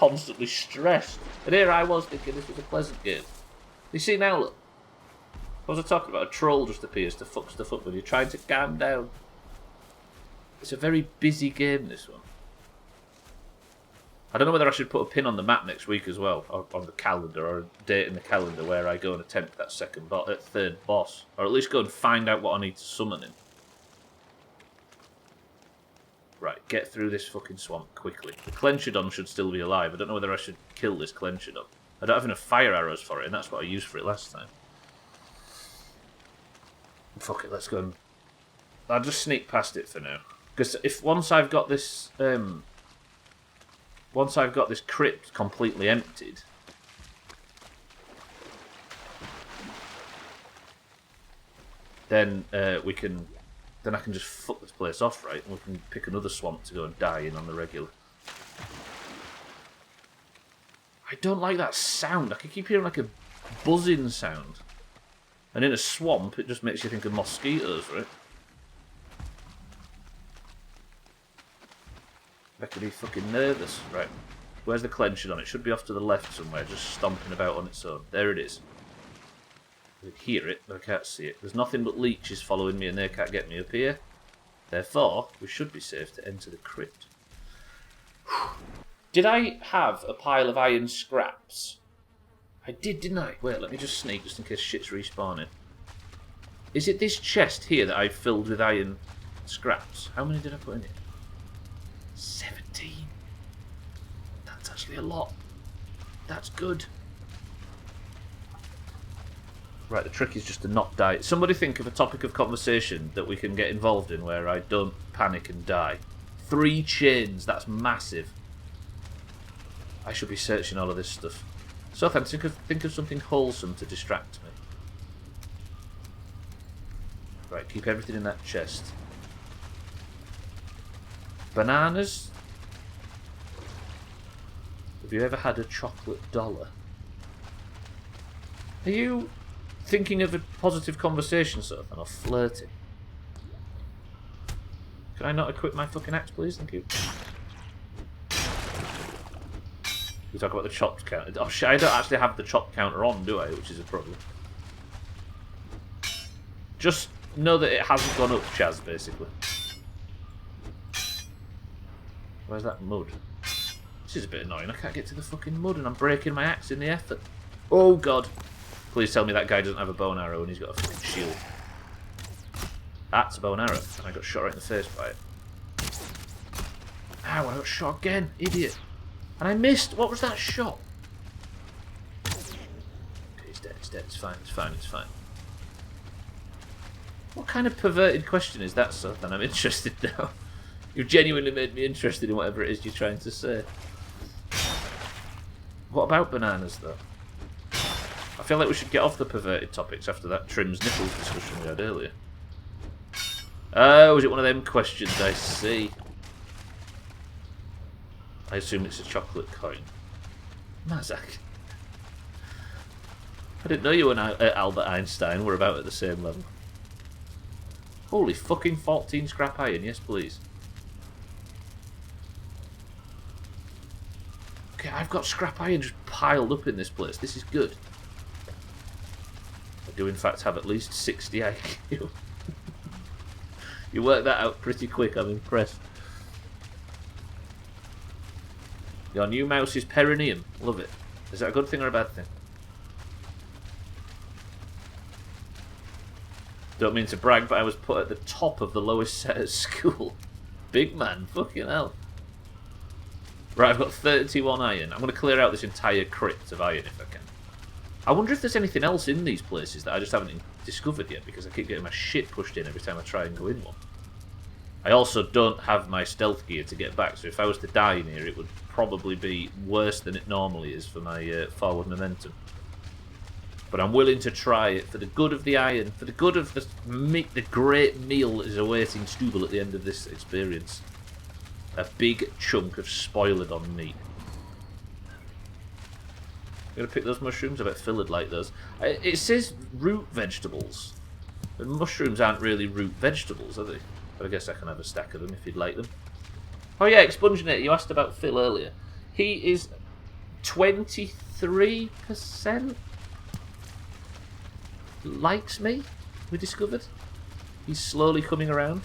constantly stressed. And here I was thinking this was a pleasant game. You see now, look. What was I talking about? A troll just appears to fuck stuff up when you're trying to calm down. It's a very busy game, this one. I don't know whether I should put a pin on the map next week as well, or on the calendar, or a date in the calendar where I go and attempt that third boss. Or at least go and find out what I need to summon him. Right, get through this fucking swamp quickly. The Clenchidon should still be alive. I don't know whether I should kill this Clenchidon. I don't have enough fire arrows for it, and that's what I used for it last time. Fuck it, let's go and... I'll just sneak past it for now. Because if once I've got this crypt completely emptied, then then I can just fuck this place off, right? And we can pick another swamp to go and die in on the regular. I don't like that sound. I can keep hearing like a buzzing sound. And in a swamp, it just makes you think of mosquitoes, right? I could be fucking nervous. Right. Where's the Clenchidon? It should be off to the left somewhere, just stomping about on its own. There it is. I can hear it, but I can't see it. There's nothing but leeches following me and they can't get me up here. Therefore, we should be safe to enter the crypt. Did I have a pile of iron scraps? I did, didn't I? Wait, let me just sneak just in case shit's respawning. Is it this chest here that I filled with iron scraps? How many did I put in it? 17. That's actually a lot. That's good. Right, the trick is just to not die. Somebody think of a topic of conversation that we can get involved in where I don't panic and die. 3 chains, that's massive. I should be searching all of this stuff. So then, think of something wholesome to distract me. Right, keep everything in that chest. Bananas? Have you ever had a chocolate dollar? Are you thinking of a positive conversation, sort of, or flirting? Can I not equip my fucking axe, please? Thank you. We talk about the chopped counter. Oh shit, I don't actually have the chopped counter on, do I? Which is a problem. Just know that it hasn't gone up, Chaz, basically. Where's that mud? This is a bit annoying. I can't get to the fucking mud and I'm breaking my axe in the effort. Oh god. Please tell me that guy doesn't have a bow and arrow and he's got a fucking shield. That's a bow and arrow. And I got shot right in the face by it. Ow, I got shot again. Idiot. And I missed. What was that shot? Okay, he's dead. He's dead. It's fine. It's fine. It's fine. What kind of perverted question is that, sir? Then I'm interested now. You've genuinely made me interested in whatever it is you're trying to say. What about bananas, though? I feel like we should get off the perverted topics after that Trim's nipples discussion we had earlier. Oh, is it one of them questions? I see. I assume it's a chocolate coin. Mazak. I didn't know you and Albert Einstein were about at the same level. Holy fucking 14 scrap iron, yes please. Okay, I've got scrap iron just piled up in this place. This is good. I do in fact have at least 60 IQ. You worked that out pretty quick, I'm impressed. Your new mouse is perineum. Love it. Is that a good thing or a bad thing? Don't mean to brag, but I was put at the top of the lowest set at school. Big man, fucking hell. Right, I've got 31 iron. I'm going to clear out this entire crypt of iron if I can. I wonder if there's anything else in these places that I just haven't discovered yet, because I keep getting my shit pushed in every time I try and go in one. I also don't have my stealth gear to get back, so if I was to die in here, it would probably be worse than it normally is for my forward momentum. But I'm willing to try it for the good of the iron, for the good of the great meal that is awaiting Stubbler at the end of this experience. A big chunk of spoiled on meat. I'm going to pick those mushrooms. I bet Phil would like those. It says root vegetables. And mushrooms aren't really root vegetables, are they? But I guess I can have a stack of them if you'd like them. Oh yeah, Expunginator, you asked about Phil earlier. He is 23% likes me, we discovered. He's slowly coming around.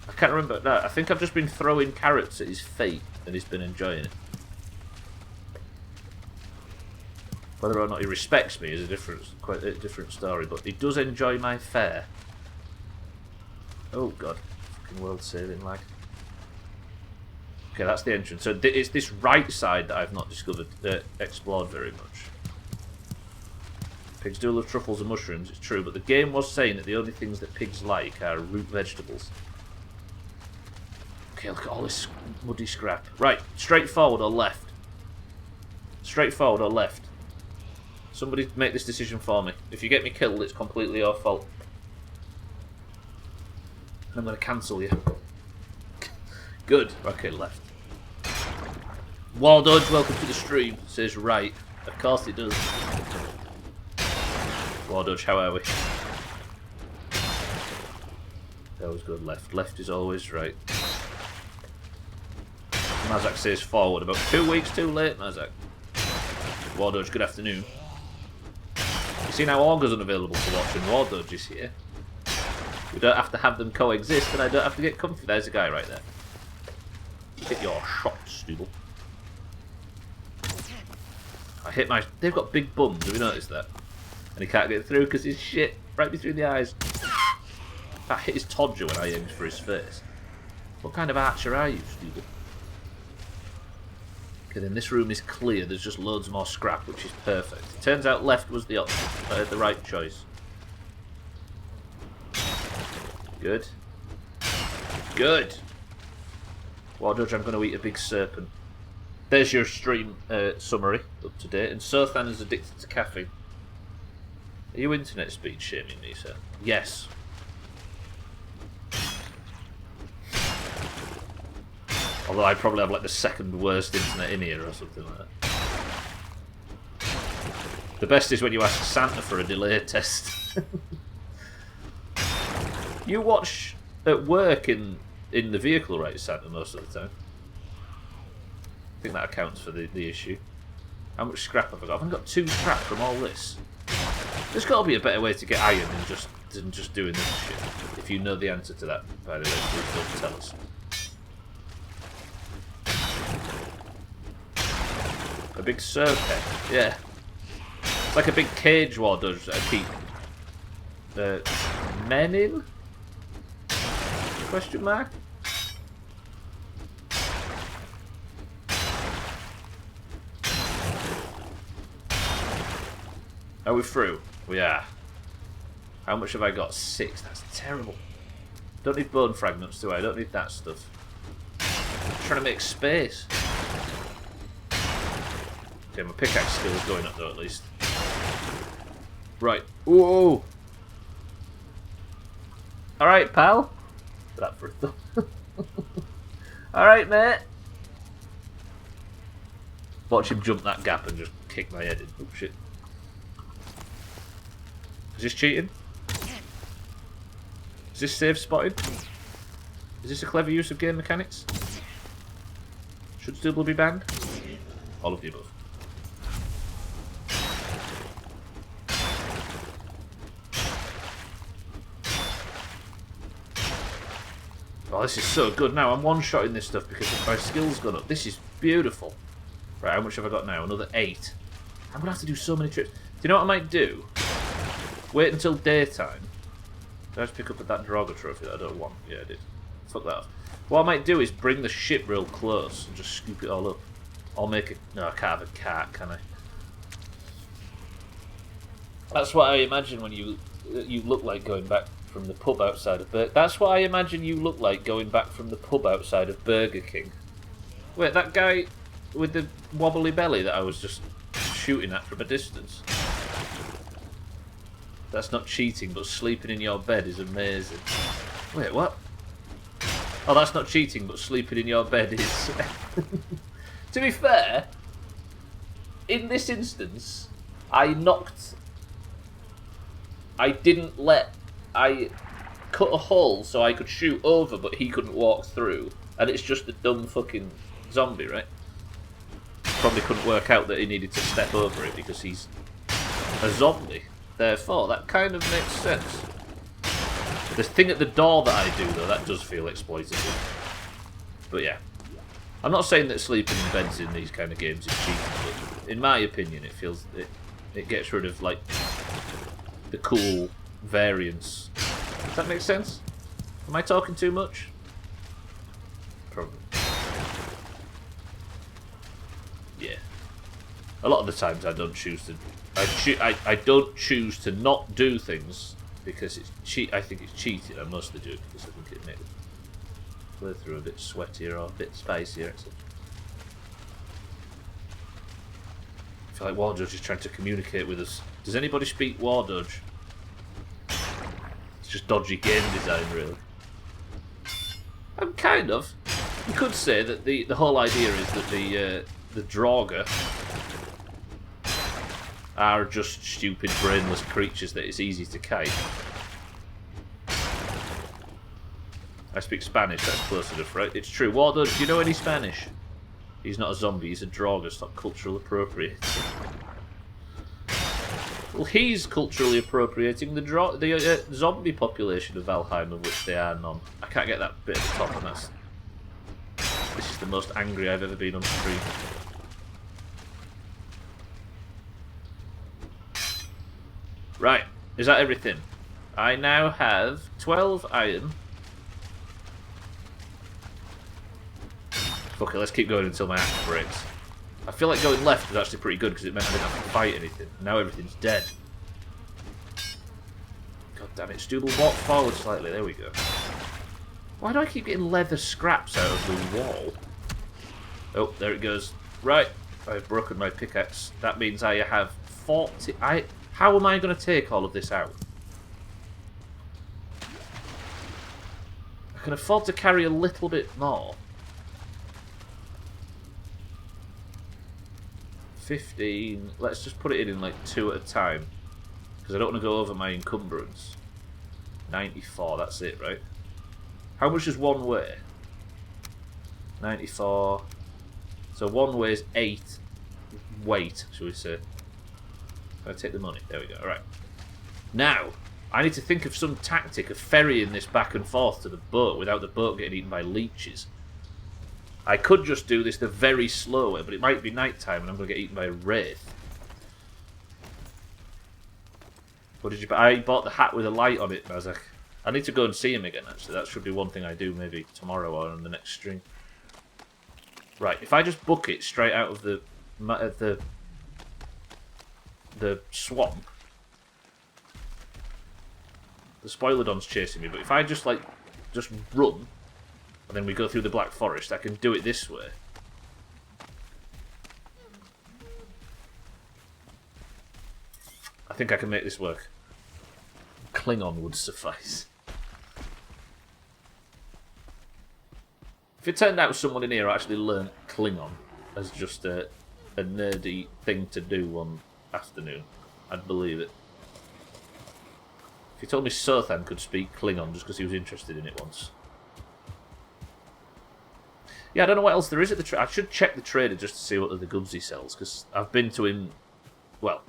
I can't remember. No, I think I've just been throwing carrots at his feet and he's been enjoying it. Whether or not he respects me is quite a different story, but he does enjoy my fare. Oh god, fucking world saving lag. Okay, that's the entrance. So it's this right side that I've not explored very much. Pigs do love truffles and mushrooms, it's true, but the game was saying that the only things that pigs like are root vegetables. Okay, look at all this muddy scrap. Right, straight forward or left? Straight forward or left? Somebody make this decision for me. If you get me killed, it's completely your fault. And I'm going to cancel you. Good. Okay, left. War Dodge, welcome to the stream. It says right. Of course it does. War Dodge, how are we? Always good. Left. Left is always right. Mazak says forward. About 2 weeks too late, Mazak. War Dodge, good afternoon. You see now Augur's unavailable to watch and War Dodge is here. We don't have to have them coexist and I don't have to get comfy. There's a guy right there. Hit your shot, Stubbler. I hit my... They've got big bums, have you noticed that? And he can't get through because he's shit right between the eyes. That hit his todger when I aimed for his face. What kind of archer are you, Stubbler? Okay, then this room is clear. There's just loads more scrap, which is perfect. It turns out left was the option. I had the right choice. Good. Good! War Dodge, I'm going to eat a big serpent. There's your stream summary, up to date. And Sothan is addicted to caffeine. Are you internet speed shaming me, sir? Yes. Although I probably have like the second worst internet in here or something like that. The best is when you ask Santa for a delay test. You watch at work in the vehicle, right, Santa, most of the time? I think that accounts for the issue. How much scrap have I got? I've got 2 scrap from all this. There's got to be a better way to get iron than just doing this shit. If you know the answer to that, by the way, please don't tell us. A big circuit, yeah. It's like a big cage War Dodge that I keep men in? Question mark? Are we through? We are. How much have I got? 6. That's terrible. Don't need bone fragments, do I? I don't need that stuff. I'm trying to make space. Okay, my pickaxe skill is going up though, at least. Right. Whoa! Alright, pal. That for a thumb. Alright, mate. Watch him jump that gap and just kick my head in. Oh, shit. Is this cheating? Is this save spotted? Is this a clever use of game mechanics? Should Stubbler be banned? All of the above. Oh, this is so good now. I'm one-shotting this stuff because my skill's gone up. This is beautiful. Right, how much have I got now? Another 8. I'm going to have to do so many trips. Do you know what I might do? Wait until daytime. Did I just pick up that Draugr trophy that I don't want? Yeah, I did. Fuck that off. What I might do is bring the ship real close and just scoop it all up. I'll make it... No, I can't have a cart, can I? That's what I imagine when you look like going back from the pub outside of Burger... That's what I imagine you look like going back from the pub outside of Burger King. Wait, that guy with the wobbly belly that I was just shooting at from a distance. That's not cheating, but sleeping in your bed is amazing. Wait, what? Oh, that's not cheating, but sleeping in your bed is... To be fair, in this instance, I cut a hole so I could shoot over, but he couldn't walk through. And it's just a dumb fucking zombie, right? Probably couldn't work out that he needed to step over it because he's a zombie. Therefore, that kind of makes sense. The thing at the door that I do, though, that does feel exploitative. But yeah. I'm not saying that sleeping in beds in these kind of games is cheating, but in my opinion, it gets rid of, like, the cool variance. Does that make sense? Am I talking too much? Probably. Yeah. A lot of the times I don't choose to... I don't choose to not do things because it's I think it's cheating. I mostly do it because I think it makes the playthrough a bit sweatier or a bit spicier, etc. I feel like War Dodge is trying to communicate with us. Does anybody speak War Dodge? It's just dodgy game design, really. Kind of. You could say that the whole idea is that the Draugr are just stupid, brainless creatures that it's easy to kite. I speak Spanish, that's close enough, right? It's true. Wardo, do you know any Spanish? He's not a zombie, he's a Draugr. Stop cultural appropriating. Well, he's culturally appropriating the zombie population of Valheim, of which they are none. I can't get that bit at the top, and that's... This is the most angry I've ever been on screen. Right, is that everything? I now have 12 iron. Fuck it, let's keep going until my axe breaks. I feel like going left was actually pretty good because it meant I didn't have to fight anything. Now everything's dead. God damn it, Stubbler, walk forward slightly, there we go. Why do I keep getting leather scraps out of the wall? Oh, there it goes. Right, I've broken my pickaxe. That means I have 40... How am I going to take all of this out? I can afford to carry a little bit more. 15. Let's just put it in like 2 at a time. Because I don't want to go over my encumbrance. 94, that's it, right? How much does one weigh? 94. So one weighs 8 weight, shall we say. Can I take the money? There we go. Alright. Now, I need to think of some tactic of ferrying this back and forth to the boat without the boat getting eaten by leeches. I could just do this the very slow way, but it might be night time and I'm going to get eaten by a wraith. What did you buy? I bought the hat with a light on it, and I was like, I need to go and see him again, actually. That should be one thing I do maybe tomorrow or on the next stream. Right, if I just book it straight out of the swamp, the Spoilodon's chasing me, but if I just, like, just run, and then we go through the Black Forest, I can do it this way. I think I can make this work. Klingon would suffice. If it turned out someone in here actually learnt Klingon as just a nerdy thing to do one afternoon, I'd believe it. If you told me Sothan could speak Klingon just because he was interested in it once. Yeah, I don't know what else there is at the I should check the trader just to see what other goods he sells, because I've been to him... Well,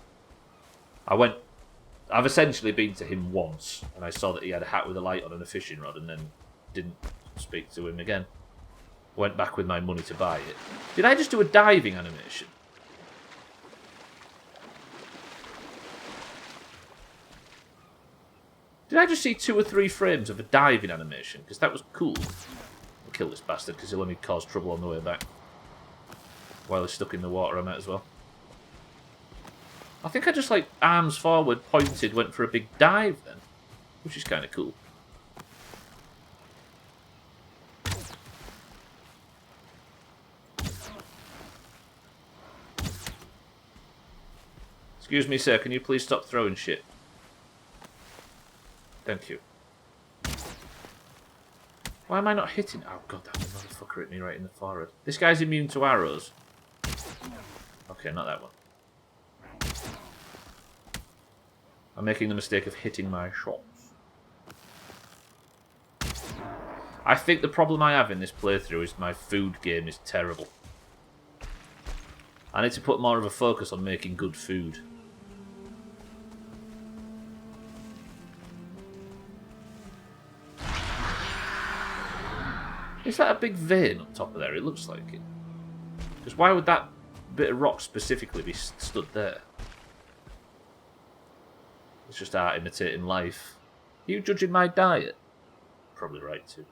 I've essentially been to him once, and I saw that he had a hat with a light on and a fishing rod, and then didn't speak to him again. Went back with my money to buy it. Did I just do a diving animation? Did I just see 2 or 3 frames of a diving animation? Because that was cool. I'll kill this bastard because he'll only cause trouble on the way back. While he's stuck in the water, I might as well. I think I just, like, arms forward, pointed, went for a big dive then. Which is kind of cool. Excuse me, sir, can you please stop throwing shit? Thank you. Why am I not hitting? Oh god, that motherfucker hit me right in the forehead. This guy's immune to arrows. Okay, not that one. I'm making the mistake of hitting my shots. I think the problem I have in this playthrough is my food game is terrible. I need to put more of a focus on making good food. Is that a big vein up top of there? It looks like it. Because why would that bit of rock specifically be stood there? It's just art imitating life. Are you judging my diet? Probably right too.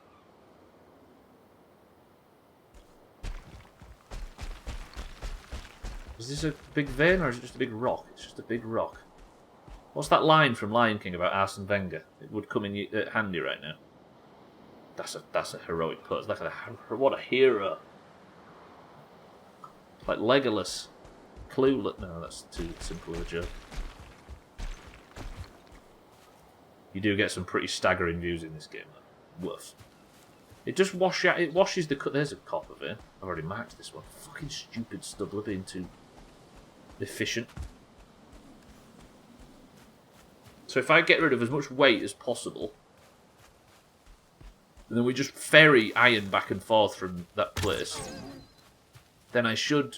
Is this a big vein or is it just a big rock? It's just a big rock. What's that line from Lion King about Arsene Wenger? It would come in handy right now. That's a heroic pose. What a hero! Like Legolas, Clueless. No, that's too simple of a joke. You do get some pretty staggering views in this game, though. Woof. It just washes the... There's a cop of it. I've already marked this one. Fucking stupid Stubbler being too efficient. So if I get rid of as much weight as possible, and then we just ferry iron back and forth from that place, then I should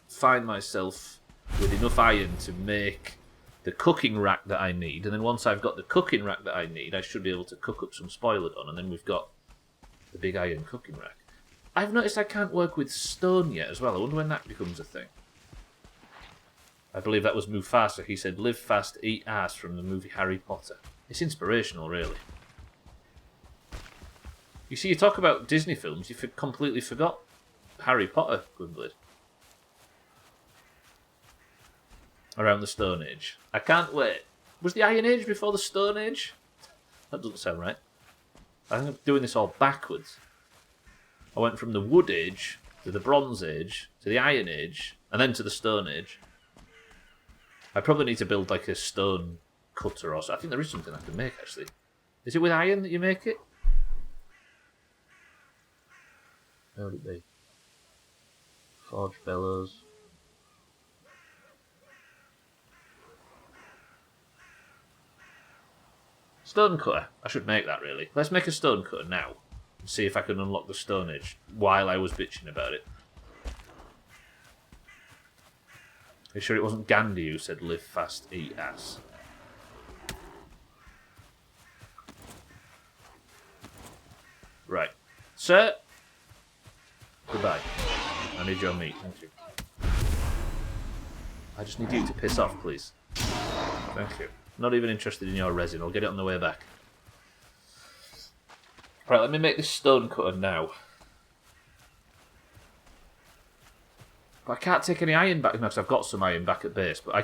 find myself with enough iron to make the cooking rack that I need. And then once I've got the cooking rack that I need, I should be able to cook up some spoilerdon, and then we've got the big iron cooking rack. I've noticed I can't work with stone yet as well. I wonder when that becomes a thing. I believe that was Mufasa. He said, "Live fast, eat ass," from the movie Harry Potter. It's inspirational, really. You see, you talk about Disney films, you completely forgot Harry Potter, Gwynblade. Around the Stone Age. I can't wait. Was the Iron Age before the Stone Age? That doesn't sound right. I think I'm doing this all backwards. I went from the Wood Age to the Bronze Age to the Iron Age and then to the Stone Age. I probably need to build like a stone cutter or so. I think there is something I can make actually. Is it with iron that you make it? Where would it be? Forge bellows. Stone cutter. I should make that really. Let's make a stone cutter now. And see if I can unlock the Stone Age while I was bitching about it. Are you sure it wasn't Gandhi who said live fast, eat ass? Right. Sir? Goodbye. I need your meat, thank you. I just need you to piss off, please. Thank you. Not even interested in your resin. I'll get it on the way back. Right, let me make this stone cutter now. But I can't take any iron back because I've got some iron back at base. But you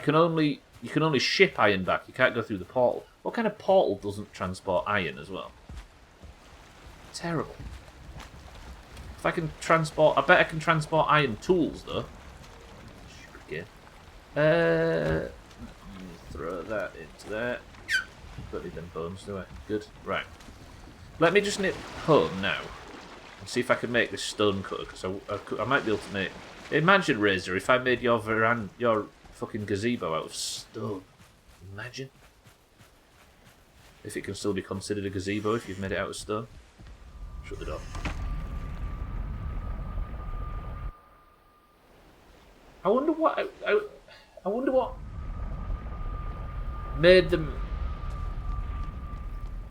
can only ship iron back. You can't go through the portal. What kind of portal doesn't transport iron as well? Terrible. If I can transport, I bet I can transport iron tools though. Stupid game. Throw that into there. Don't need them bones, do I? Good. Right. Let me just nip home now and see if I can make this stone cutter because I might be able to make. Imagine, Razor, if I made your fucking gazebo out of stone. Imagine. If it can still be considered a gazebo if you've made it out of stone. Shut the door. I wonder what made them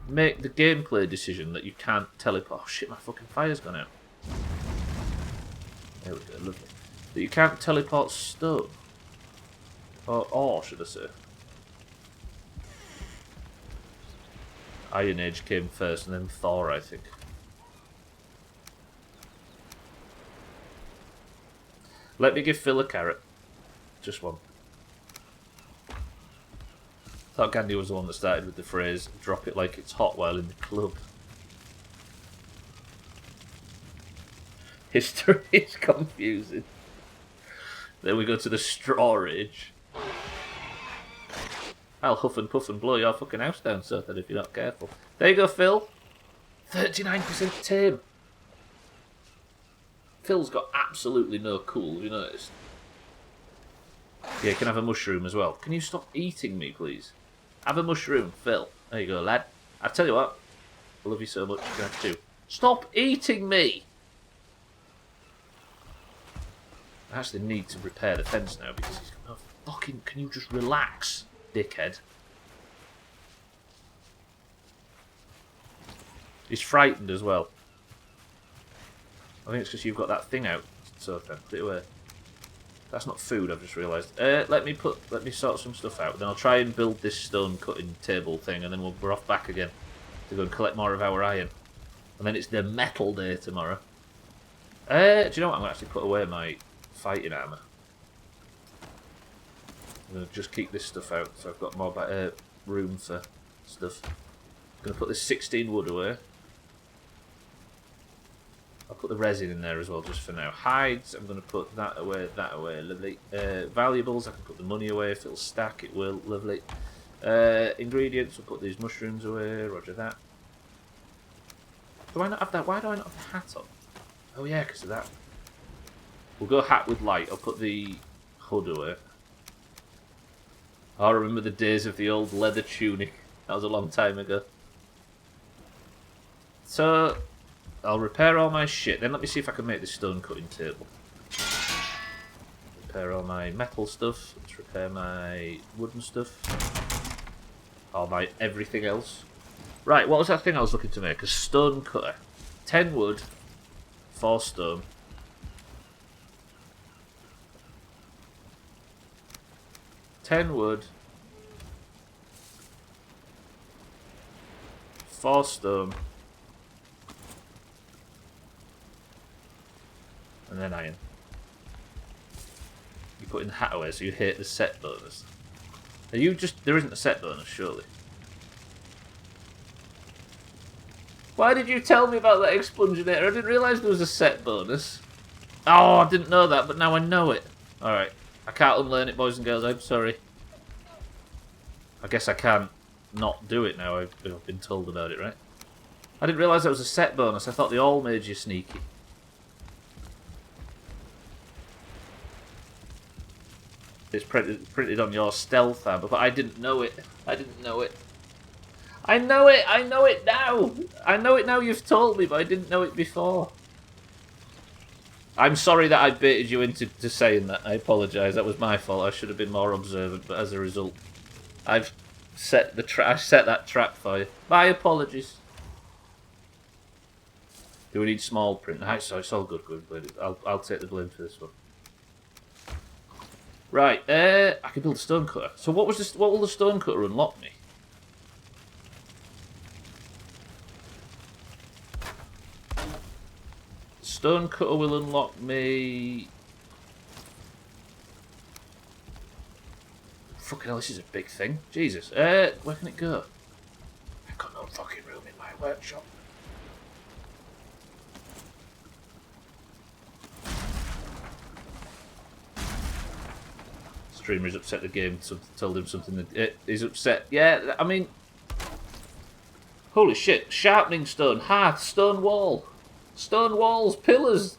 make the gameplay decision that you can't teleport. Oh shit, my fucking fire's gone out. There we go, lovely. That you can't teleport stone. Or should I say. Iron Age came first and then Thor, I think. Let me give Phil a carrot. Just one. Thought Gandhi was the one that started with the phrase, drop it like it's hot while in the club. History is confusing. Then we go to the Straw Age. I'll huff and puff and blow your fucking house down, sir, if you're not careful. There you go, Phil. 39% tame. Phil's got absolutely no cool, have you noticed? Yeah, you can have a mushroom as well. Can you stop eating me, please? Have a mushroom, Phil. There you go, lad. I tell you what, I love you so much, you can have two. Stop eating me! I actually need to repair the fence now because he's going, oh, fucking, can you just relax, dickhead? He's frightened as well. I think it's because you've got that thing out. So then, put it away. That's not food, I've just realised. Let me sort some stuff out. Then I'll try and build this stone cutting table thing, and then we're off back again to go and collect more of our iron. And then it's the metal day tomorrow. Do you know what? I'm going to actually put away my fighting armour. I'm going to just keep this stuff out, so I've got more room for stuff. I'm going to put this 16 wood away. I'll put the resin in there as well, just for now. Hides, I'm going to put that away, lovely. Valuables, I can put the money away. If it'll stack, it will, lovely. Ingredients, we'll put these mushrooms away, roger that. Do I not have that? Why do I not have the hat on? Oh yeah, because of that. We'll go hat with light. I'll put the hood away. I remember the days of the old leather tunic. That was a long time ago. So, I'll repair all my shit. Then let me see if I can make this stone cutting table. Repair all my metal stuff. Let's repair my wooden stuff. All my everything else. Right, what was that thing I was looking to make? A stone cutter. 10 wood, 4 stone. Wood, 4 stone, and then iron. You put in the hat away, so you hate the set bonus. Are you just... There isn't a set bonus, surely. Why did you tell me about that expunginator? I didn't realise there was a set bonus. Oh, I didn't know that, but now I know it. Alright. I can't unlearn it, boys and girls. I'm sorry. I guess I can't not do it now. I've been told about it, right? I didn't realise that was a set bonus. I thought they all made you sneaky. It's printed on your stealth tab, but I didn't know it. I didn't know it. I know it! I know it now! I know it now, you've told me, but I didn't know it before. I'm sorry that I baited you into saying that. I apologise. That was my fault. I should have been more observant, but as a result, I've set I set that trap for you. My apologies. Do we need small print? Right, so it's all good. I'll take the blame for this one. Right, I can build a stone cutter. So what will the stone cutter unlock me? Stone cutter will unlock me... Fucking hell, this is a big thing. Jesus. Where can it go? I've got no fucking room in my workshop. Streamer's upset the game. Told him something that he's upset. Yeah, I mean... Holy shit. Sharpening stone, hearth, stone wall. Stone walls, pillars.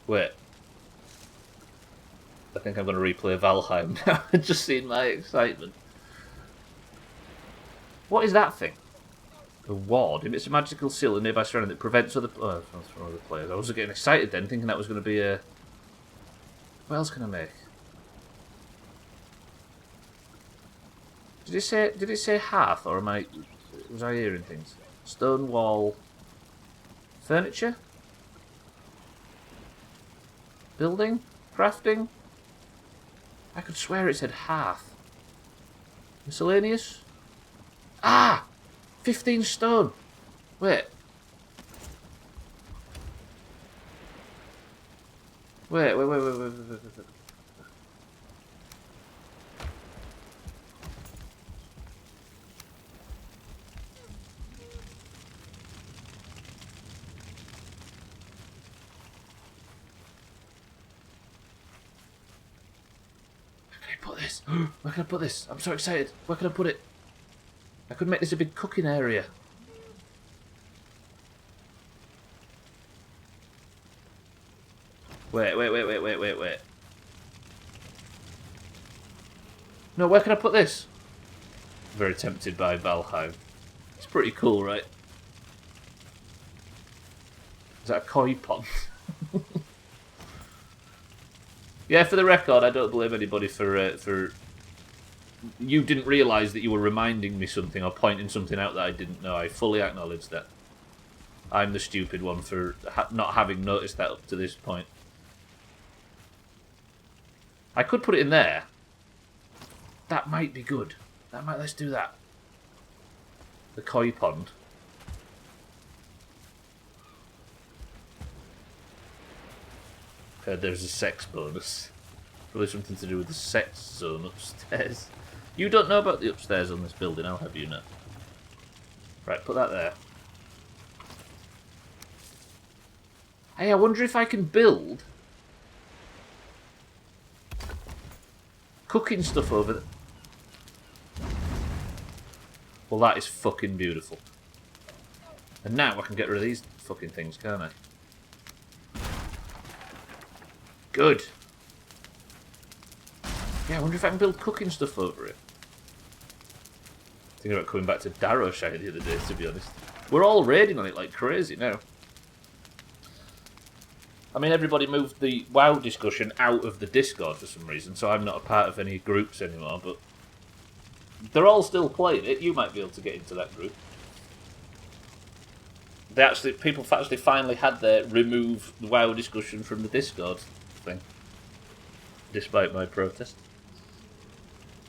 Wait. I think I'm going to replay Valheim now. Just seeing my excitement. What is that thing? A ward. Emits a magical seal in nearby surrounding that prevents other players. I was getting excited then, thinking that was going to be a... What else can I make? Did it say hearth, or was I hearing things? Stone wall, furniture, building, crafting. I could swear it said hearth. Miscellaneous. Ah, 15 stone. Wait. Wait. Okay, put this. Where can I put this? I'm so excited. Where can I put it? I could make this a big cooking area. Wait. No, where can I put this? Very tempted by Valheim. It's pretty cool, right? Is that a koi pond? Yeah, for the record, I don't blame anybody for... You didn't realise that you were reminding me something or pointing something out that I didn't know. I fully acknowledge that. I'm the stupid one for not having noticed that up to this point. I could put it in there. That might be good. Let's do that. The koi pond. Heard there's a sex bonus. Probably something to do with the sex zone upstairs. You don't know about the upstairs on this building, I'll have you know. Right, put that there. Hey, I wonder if I can build cooking stuff over there. Well, that is fucking beautiful. And now I can get rid of these fucking things, can't I? Good. Yeah, I wonder if I can build cooking stuff over it. Thinking about coming back to Darrowshire the other day, to be honest. We're all raiding on it like crazy now. I mean, everybody moved the WoW discussion out of the Discord for some reason, so I'm not a part of any groups anymore, but they're all still playing it. You might be able to get into that group. People actually finally had their remove the WoW discussion from the Discord thing, despite my protest.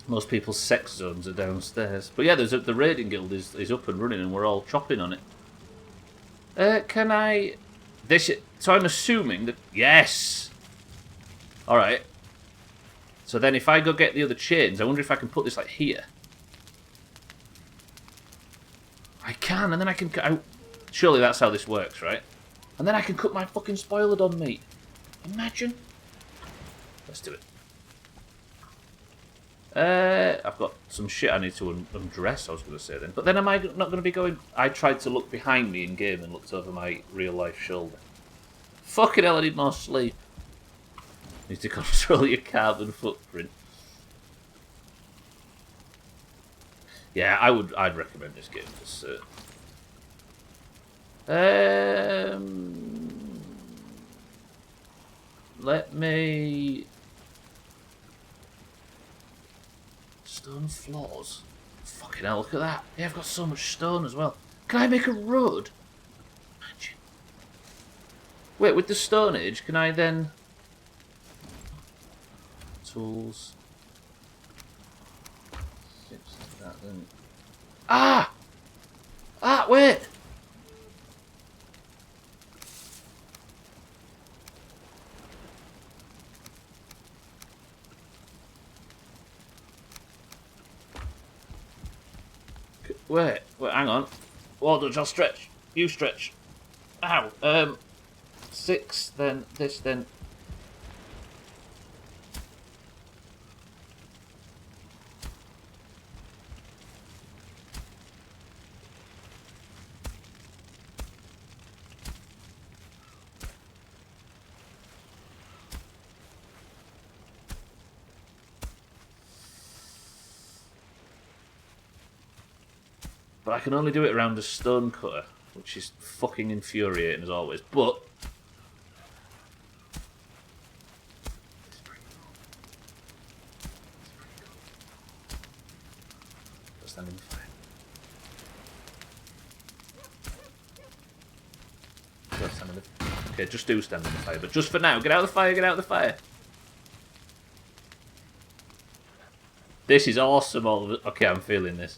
Most people's sex zones are downstairs. But yeah, the raiding guild is up and running and we're all chopping on it. Can I... So I'm assuming that... Yes! Alright. So then if I go get the other chains, I wonder if I can put this like here. I can, and then I can... Surely that's how this works, right? And then I can cook my fucking spoilerdon meat. Imagine. Let's do it. I've got some shit I need to undress, I was going to say then. But then am I not going to be going... I tried to look behind me in game and looked over my real-life shoulder. Fucking hell, I need more sleep. Need to control your carbon footprint. Yeah, I'd recommend this game for certain. Let me... Stone floors. Fucking hell, look at that. Yeah, I've got so much stone as well. Can I make a road? Imagine. Wait, with the Stone Age, can I then... Tools. Fix that then. Ah! Ah, wait! Wait, hang on. Well done, I'll stretch. You stretch. Ow. 6, then this, then. But I can only do it around a stone cutter, which is fucking infuriating as always. But it's pretty cool. Let's stand in the fire. Okay, just do stand in the fire, but just for now, get out of the fire, get out of the fire. This is awesome, all of it. Okay, I'm feeling this.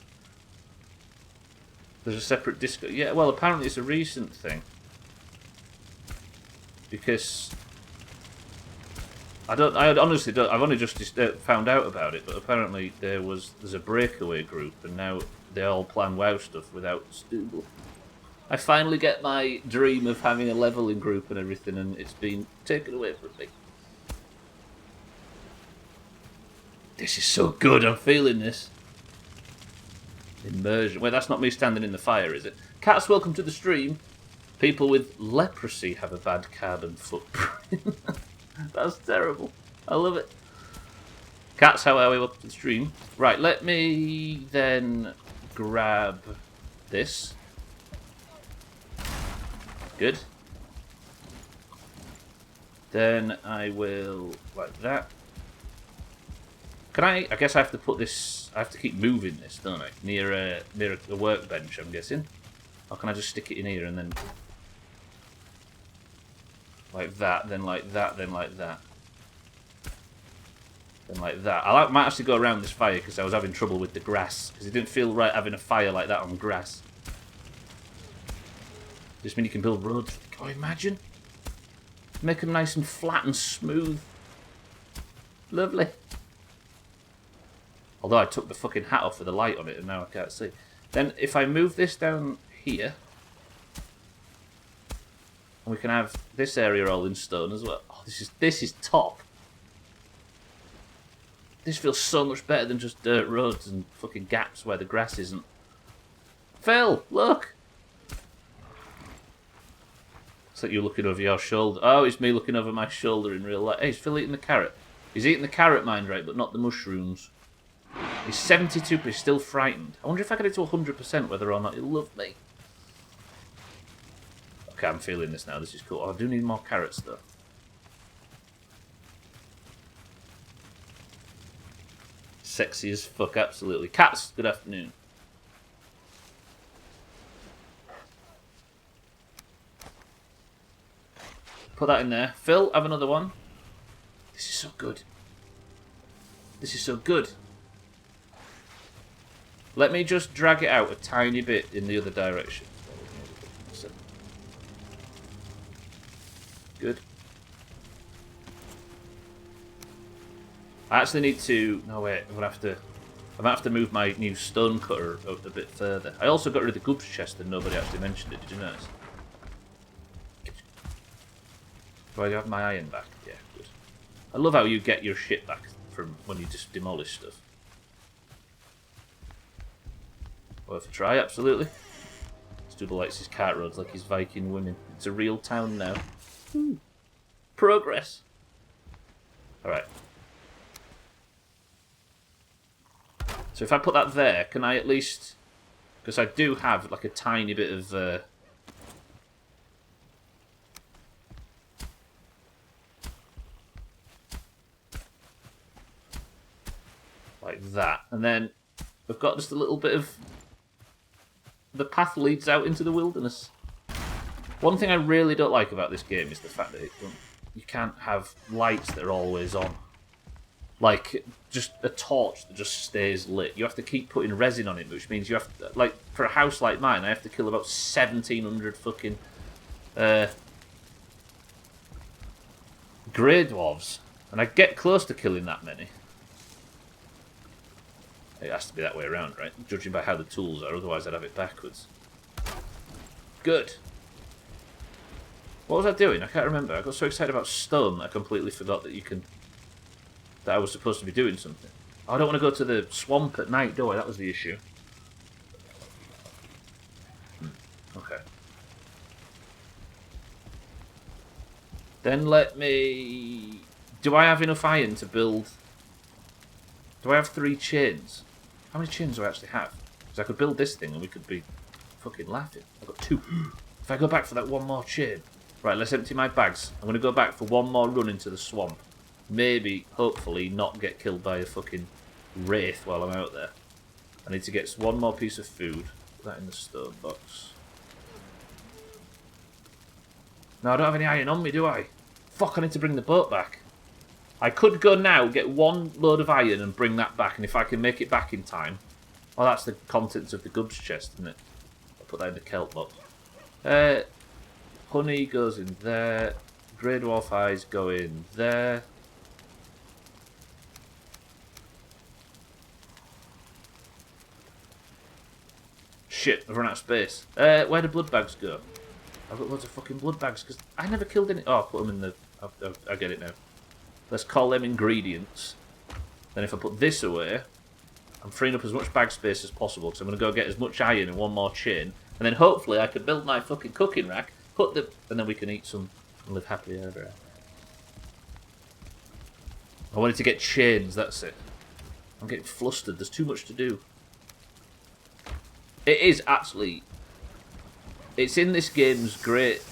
There's a separate disco. Yeah, well, apparently it's a recent thing. Because I honestly don't. I've only just found out about it, but apparently there's a breakaway group, and now they all plan WoW stuff without Stubbler. I finally get my dream of having a leveling group and everything, and it's been taken away from me. This is so good. I'm feeling this. Immersion. Wait, that's not me standing in the fire, is it? Cats, welcome to the stream. People with leprosy have a bad carbon footprint. That's terrible. I love it. Cats, how are we? Welcome to the stream. Right, let me then grab this. Good. Then I will, like that. Can I guess I have to put this, I have to keep moving this, don't I? Near a workbench, I'm guessing. Or can I just stick it in here and then... like that, then like that, then like that. Then like that. I might actually go around this fire because I was having trouble with the grass. Because it didn't feel right having a fire like that on grass. Just mean you can build roads. Can you imagine? Make them nice and flat and smooth. Lovely. Although I took the fucking hat off with the light on it and now I can't see. Then if I move this down here, and we can have this area all in stone as well. Oh, this is top. This feels so much better than just dirt roads and fucking gaps where the grass isn't. Phil, look! It's like you're looking over your shoulder. Oh, it's me looking over my shoulder in real life. Hey, is Phil eating the carrot? He's eating the carrot, mind right, but not the mushrooms. He's 72, but he's still frightened. I wonder if I get it to 100% whether or not he'll love me. Okay, I'm feeling this now. This is cool. Oh, I do need more carrots, though. Sexy as fuck, absolutely. Cats, good afternoon. Put that in there. Phil, have another one. This is so good. This is so good. Let me just drag it out a tiny bit in the other direction. Good. I actually need to... no, wait. I might have to move my new stone cutter a bit further. I also got rid of the goods chest and nobody actually mentioned it. Did you notice? Do I have my iron back? Yeah, good. I love how you get your shit back from when you just demolish stuff. Worth a try, absolutely. Stubbler likes his cart roads like his Viking women. It's a real town now. Progress. Alright. So if I put that there, can I at least... because I do have like a tiny bit of... like that. And then we've got just a little bit of... the path leads out into the wilderness. One thing I really don't like about this game is the fact that you can't have lights that are always on. Like, just a torch that just stays lit. You have to keep putting resin on it, which means you have to, like, for a house like mine, I have to kill about 1,700 fucking grey dwarves. And I get close to killing that many. It has to be that way around, right? Judging by how the tools are, otherwise I'd have it backwards. Good. What was I doing? I can't remember. I got so excited about stone that I completely forgot that you can... that I was supposed to be doing something. Oh, I don't want to go to the swamp at night, do I? That was the issue. Okay. Then let me... do I have enough iron to build... do I have 3 chains? How many chains do I actually have? Because I could build this thing and we could be fucking laughing. I've got 2. If I go back for that 1 more chain... right, let's empty my bags. I'm going to go back for 1 more run into the swamp. Maybe, hopefully, not get killed by a fucking wraith while I'm out there. I need to get 1 more piece of food. Put that in the stone box. No, I don't have any iron on me, do I? Fuck, I need to bring the boat back. I could go now, get 1 load of iron and bring that back, and if I can make it back in time... well, that's the contents of the goods chest, isn't it? I'll put that in the kelp box. Honey goes in there. Grey dwarf eyes go in there. Shit, I've run out of space. Where do blood bags go? I've got loads of fucking blood bags, because I never killed any... oh, put them in the... I get it now. Let's call them ingredients. Then if I put this away, I'm freeing up as much bag space as possible, because I'm going to go get as much iron and 1 more chain, and then hopefully I can build my fucking cooking rack, put the... and then we can eat some and live happily ever after. I wanted to get chains, that's it. I'm getting flustered, there's too much to do. It is actually... It's in this game's great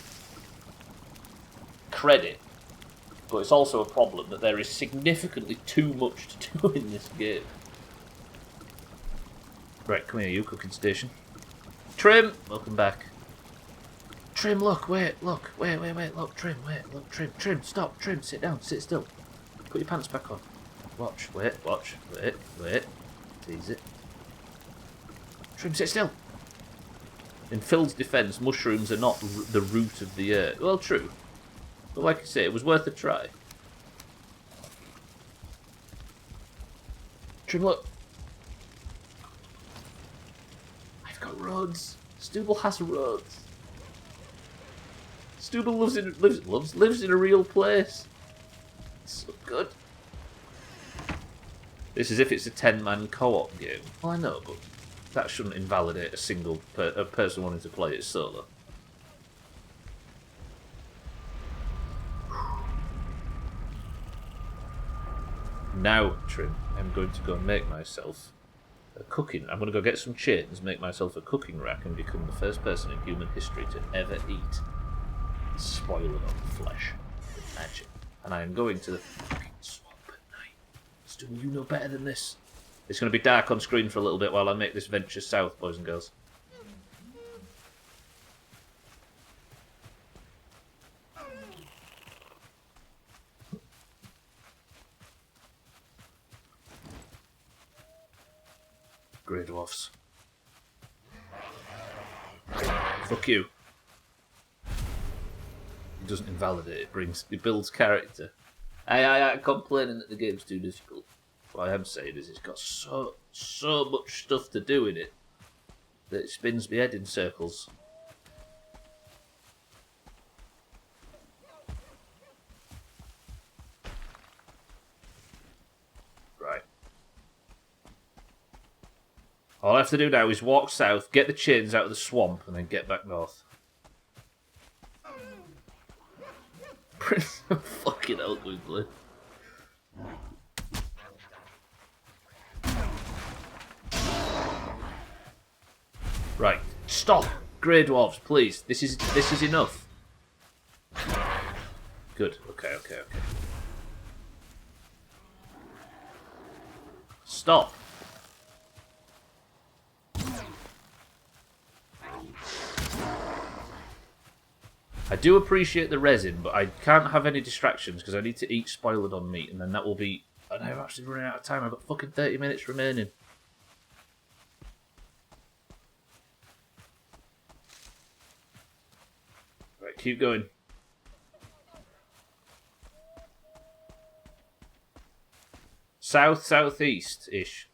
credit, but it's also a problem that there is significantly too much to do in this game. Right, come here, you cooking station. Trim! Welcome back. Trim, look, wait, look, wait, look, Trim, wait, look, Trim, stop, Trim, sit down, sit still. Put your pants back on. Watch, wait, tease it. Trim, sit still. In Phil's defence, mushrooms are not the root of the earth. Well, true. But like I say, it was worth a try. Trim, look. I've got roads. Stubbler has roads. Stubbler lives in a real place. It's so good. This is if it's a 10-man co-op game. Well, I know, but that shouldn't invalidate a single a person wanting to play it solo. Now, Trim, I'm going to go and make myself a cooking. I'm going to go get some chains, make myself a cooking rack, and become the first person in human history to ever eat spoiled on flesh with magic. And I am going to the fucking swamp at night. Stu, you know better than this. It's going to be dark on screen for a little bit while I make this venture south, boys and girls. Grey dwarfs. Fuck you. It doesn't invalidate, it builds character. I'm complaining that the game's too difficult. What I am saying is it's got so much stuff to do in it that it spins my head in circles. Right. All I have to do now is walk south, get the chains out of the swamp, and then get back north. Fucking hell, quickly. Right, stop, Grey Dwarves, please. This is enough. Good. Okay. Stop. I do appreciate the resin, but I can't have any distractions because I need to eat spoiled on meat, and then that will be... And I'm actually running out of time. I've got fucking 30 minutes remaining. Right, keep going. Southeast-ish.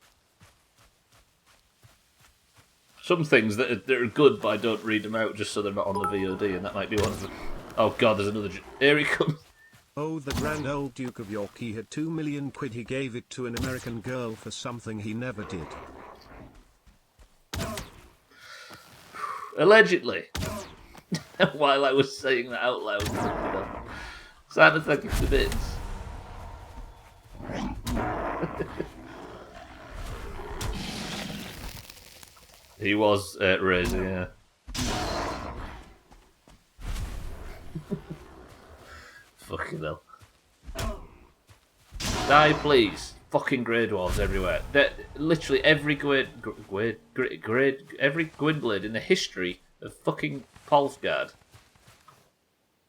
Some things that are good, but I don't read them out just so they're not on the VOD, and that might be one of them. Oh god, there's another... Here he comes. Oh, the grand old Duke of York, he had 2 million quid, he gave it to an American girl for something he never did. Allegedly. While I was saying that out loud. Santa, thank you for the bits. He was Razor, yeah. Fucking hell. Die, please. Fucking Grey Dwarves everywhere. Literally every every Gwynblade in the history of fucking Polfgard.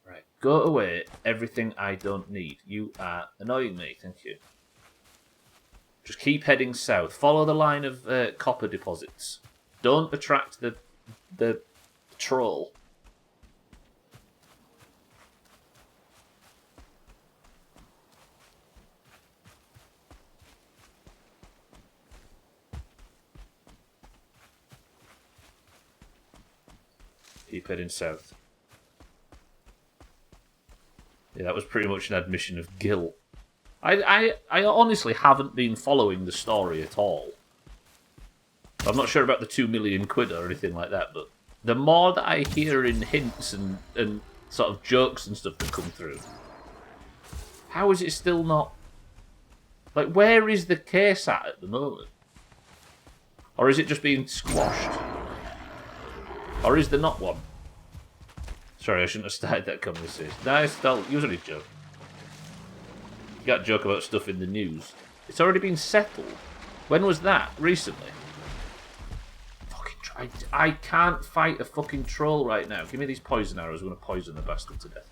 Right, go away. Everything I don't need. You are annoying me. Thank you. Just keep heading south. Follow the line of copper deposits. Don't attract the troll. Keep heading south. Yeah, that was pretty much an admission of guilt. I honestly haven't been following the story at all. I'm not sure about the 2 million quid or anything like that, but the more that I hear in hints and sort of jokes and stuff that come through, how is it still not Like, where is the case at the moment? Or is it just being squashed? Or is there not one? Sorry, I shouldn't have started that conversation. Nice, you was only joking. You got a joke about stuff in the news. It's already been settled. When was that? Recently? Fucking I can't fight a fucking troll right now. Give me these poison arrows. I'm going to poison the bastard to death.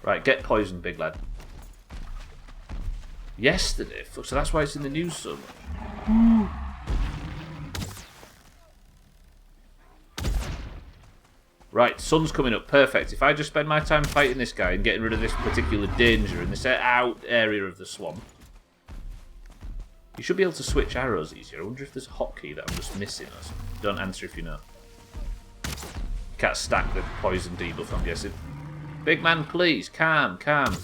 Right, get poisoned, big lad. Yesterday? Fuck, so that's why it's in the news so much. Right, sun's coming up. Perfect. If I just spend my time fighting this guy and getting rid of this particular danger in this out area of the swamp, you should be able to switch arrows easier. I wonder if there's a hotkey that I'm just missing or something. Don't answer if you know. Can't stack the poison debuff, I'm guessing. Big man, please. Calm, calm.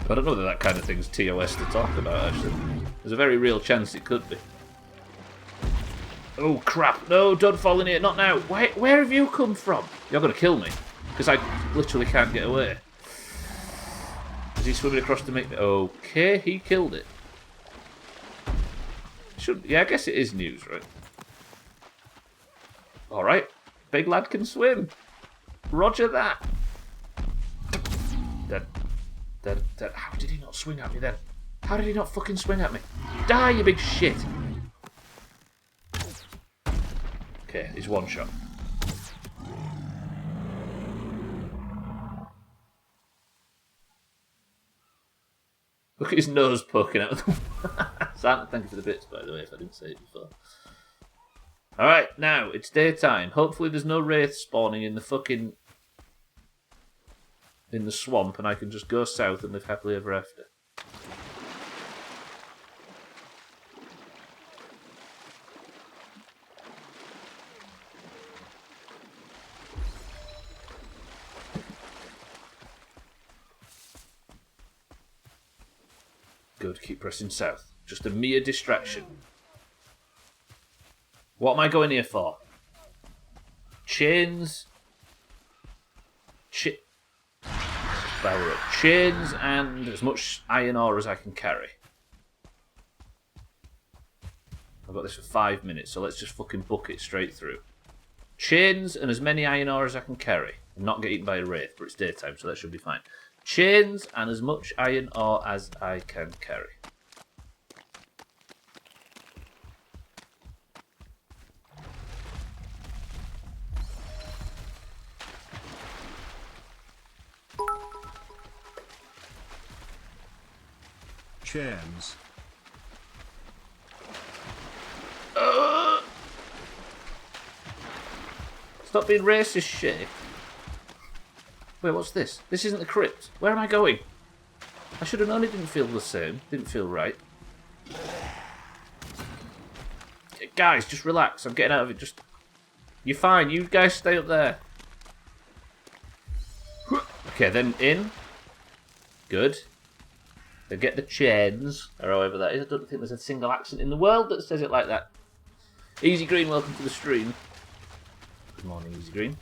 I don't know whether that kind of thing's TOS to talk about, actually. There's a very real chance it could be. Oh, crap. No, don't fall in here. Not now. Where have you come from? You're going to kill me. Because I literally can't get away. Is he swimming across to make me... Okay, he killed it. Yeah, I guess it is news, right? Alright. Big lad can swim. Roger that. Dead. How did he not swing at me then? How did he not fucking swing at me? Die, you big shit. Okay, he's one shot. Look at his nose poking out. Sam, thank you for the bits, by the way, if I didn't say it before. Alright, now, it's daytime. Hopefully there's no wraiths spawning in the fucking... in the swamp, and I can just go south and live happily ever after. Good, keep pressing south. Just a mere distraction. What am I going here for? Chains. Power up. Chains and as much iron ore as I can carry. I've got this for 5 minutes, so let's just fucking book it straight through. Chains and as many iron ore as I can carry. And not get eaten by a wraith, but it's daytime, so that should be fine. Chains and as much iron ore as I can carry. Chains. Stop being racist, shit. Wait, what's this? This isn't the crypt. Where am I going? I should have known it didn't feel the same. Didn't feel right. Guys, just relax. I'm getting out of it. Just... You're fine. You guys stay up there. Okay, then in. Good. Then get the chains, or however that is. I don't think there's a single accent in the world that says it like that. Easy Green, welcome to the stream. Good morning, Easy Green.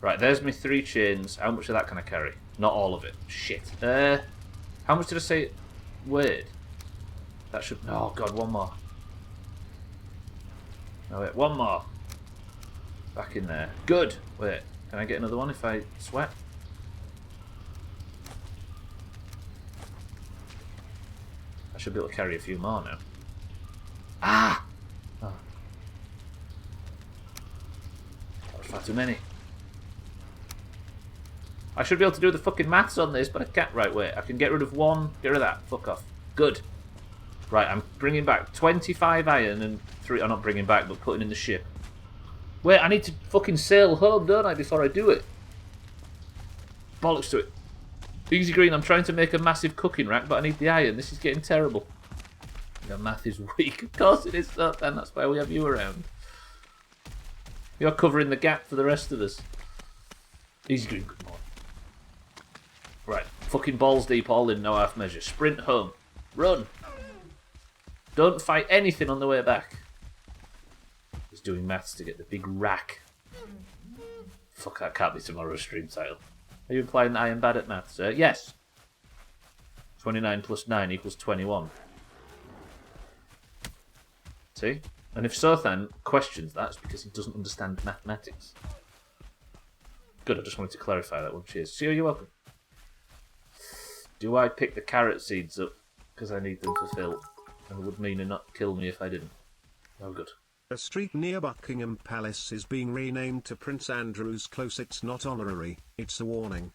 Right, there's my 3 chains. How much of that can I carry? Not all of it. Shit. How much did I say it weighed? That should... Oh, God, one more. Oh, wait, one more. Back in there. Good. Wait, can I get another one if I sweat? I should be able to carry a few more now. Ah! Oh. That was far too many. I should be able to do the fucking maths on this, but I can't. Right, wait. I can get rid of 1. Get rid of that. Fuck off. Good. Right, I'm bringing back 25 iron and 3... I'm not bringing back, but putting in the ship. Wait, I need to fucking sail home, don't I, before I do it? Bollocks to it. Easy Green, I'm trying to make a massive cooking rack, but I need the iron. This is getting terrible. Your math is weak. Of course it is, though, and that's why we have you around. You're covering the gap for the rest of us. Easy Green, good morning. Right, fucking balls deep, all in, no half measure. Sprint home. Run. Don't fight anything on the way back. doing maths to get the big rack. Fuck, that can't be tomorrow's stream title. Are you implying that I am bad at maths? Yes. 29 plus 9 equals 21. See? And if Sothan questions that, it's because he doesn't understand mathematics. Good, I just wanted to clarify that one. Cheers. See you, you're welcome. Do I pick the carrot seeds up because I need them for Phil? And would Mina not kill me if I didn't? Oh, good. A street near Buckingham Palace is being renamed to Prince Andrew's Close. It's not honorary, it's a warning.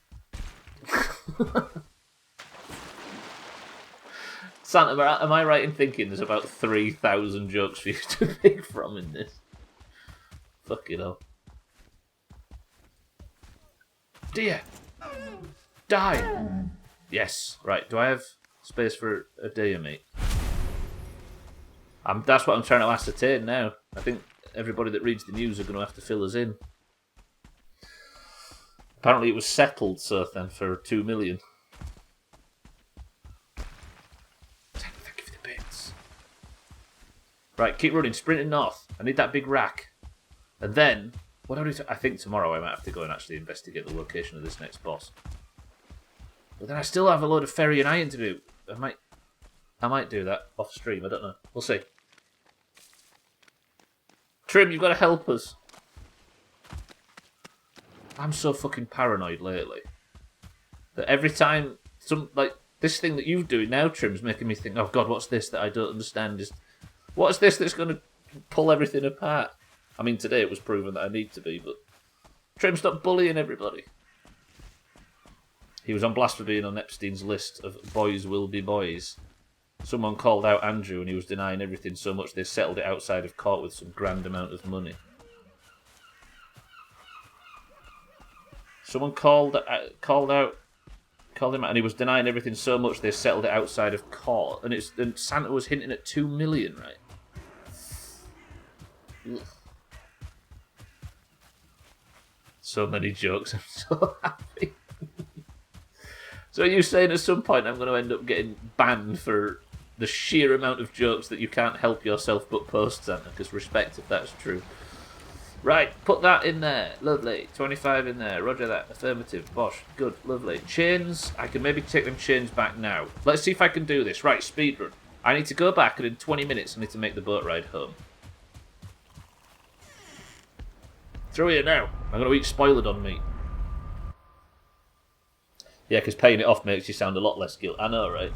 Santa, am I right in thinking there's about 3,000 jokes for you to pick from in this? Fucking hell. Dear! Die! Yes, right. Do I have space for a deer, mate? That's what I'm trying to ascertain now. I think everybody that reads the news are going to have to fill us in. Apparently it was settled, Sothan, for 2 million. Thank you for the bits. Right, keep running, sprinting north. I need that big rack. And then, what do I do? I think tomorrow I might have to go and actually investigate the location of this next boss. But then I still have a load of ferry and iron to do. I might do that off stream, I don't know. We'll see. Trim, you've got to help us. I'm so fucking paranoid lately that every time this thing that you're doing now, Trim's making me think, oh God, what's this that I don't understand? What's this that's going to pull everything apart? I mean, today it was proven that I need to be, but Trim, stop bullying everybody. He was on blast for being on Epstein's list of boys will be boys. Someone called out Andrew and he was denying everything so much they settled it outside of court with some grand amount of money. Someone called him out and he was denying everything so much they settled it outside of court. And Santa was hinting at 2 million, right? Ugh. So many jokes, I'm so happy. So are you saying at some point I'm going to end up getting banned for the sheer amount of jokes that you can't help yourself but post, Santa? Because respect if that's true. Right, put that in there. Lovely. 25 in there. Roger that. Affirmative. Bosh. Good. Lovely. Chains. I can maybe take them chains back now. Let's see if I can do this. Right, speedrun. I need to go back and in 20 minutes I need to make the boat ride home. Through here now. I'm going to eat spoiled on meat. Yeah, because paying it off makes you sound a lot less guilty. I know, right?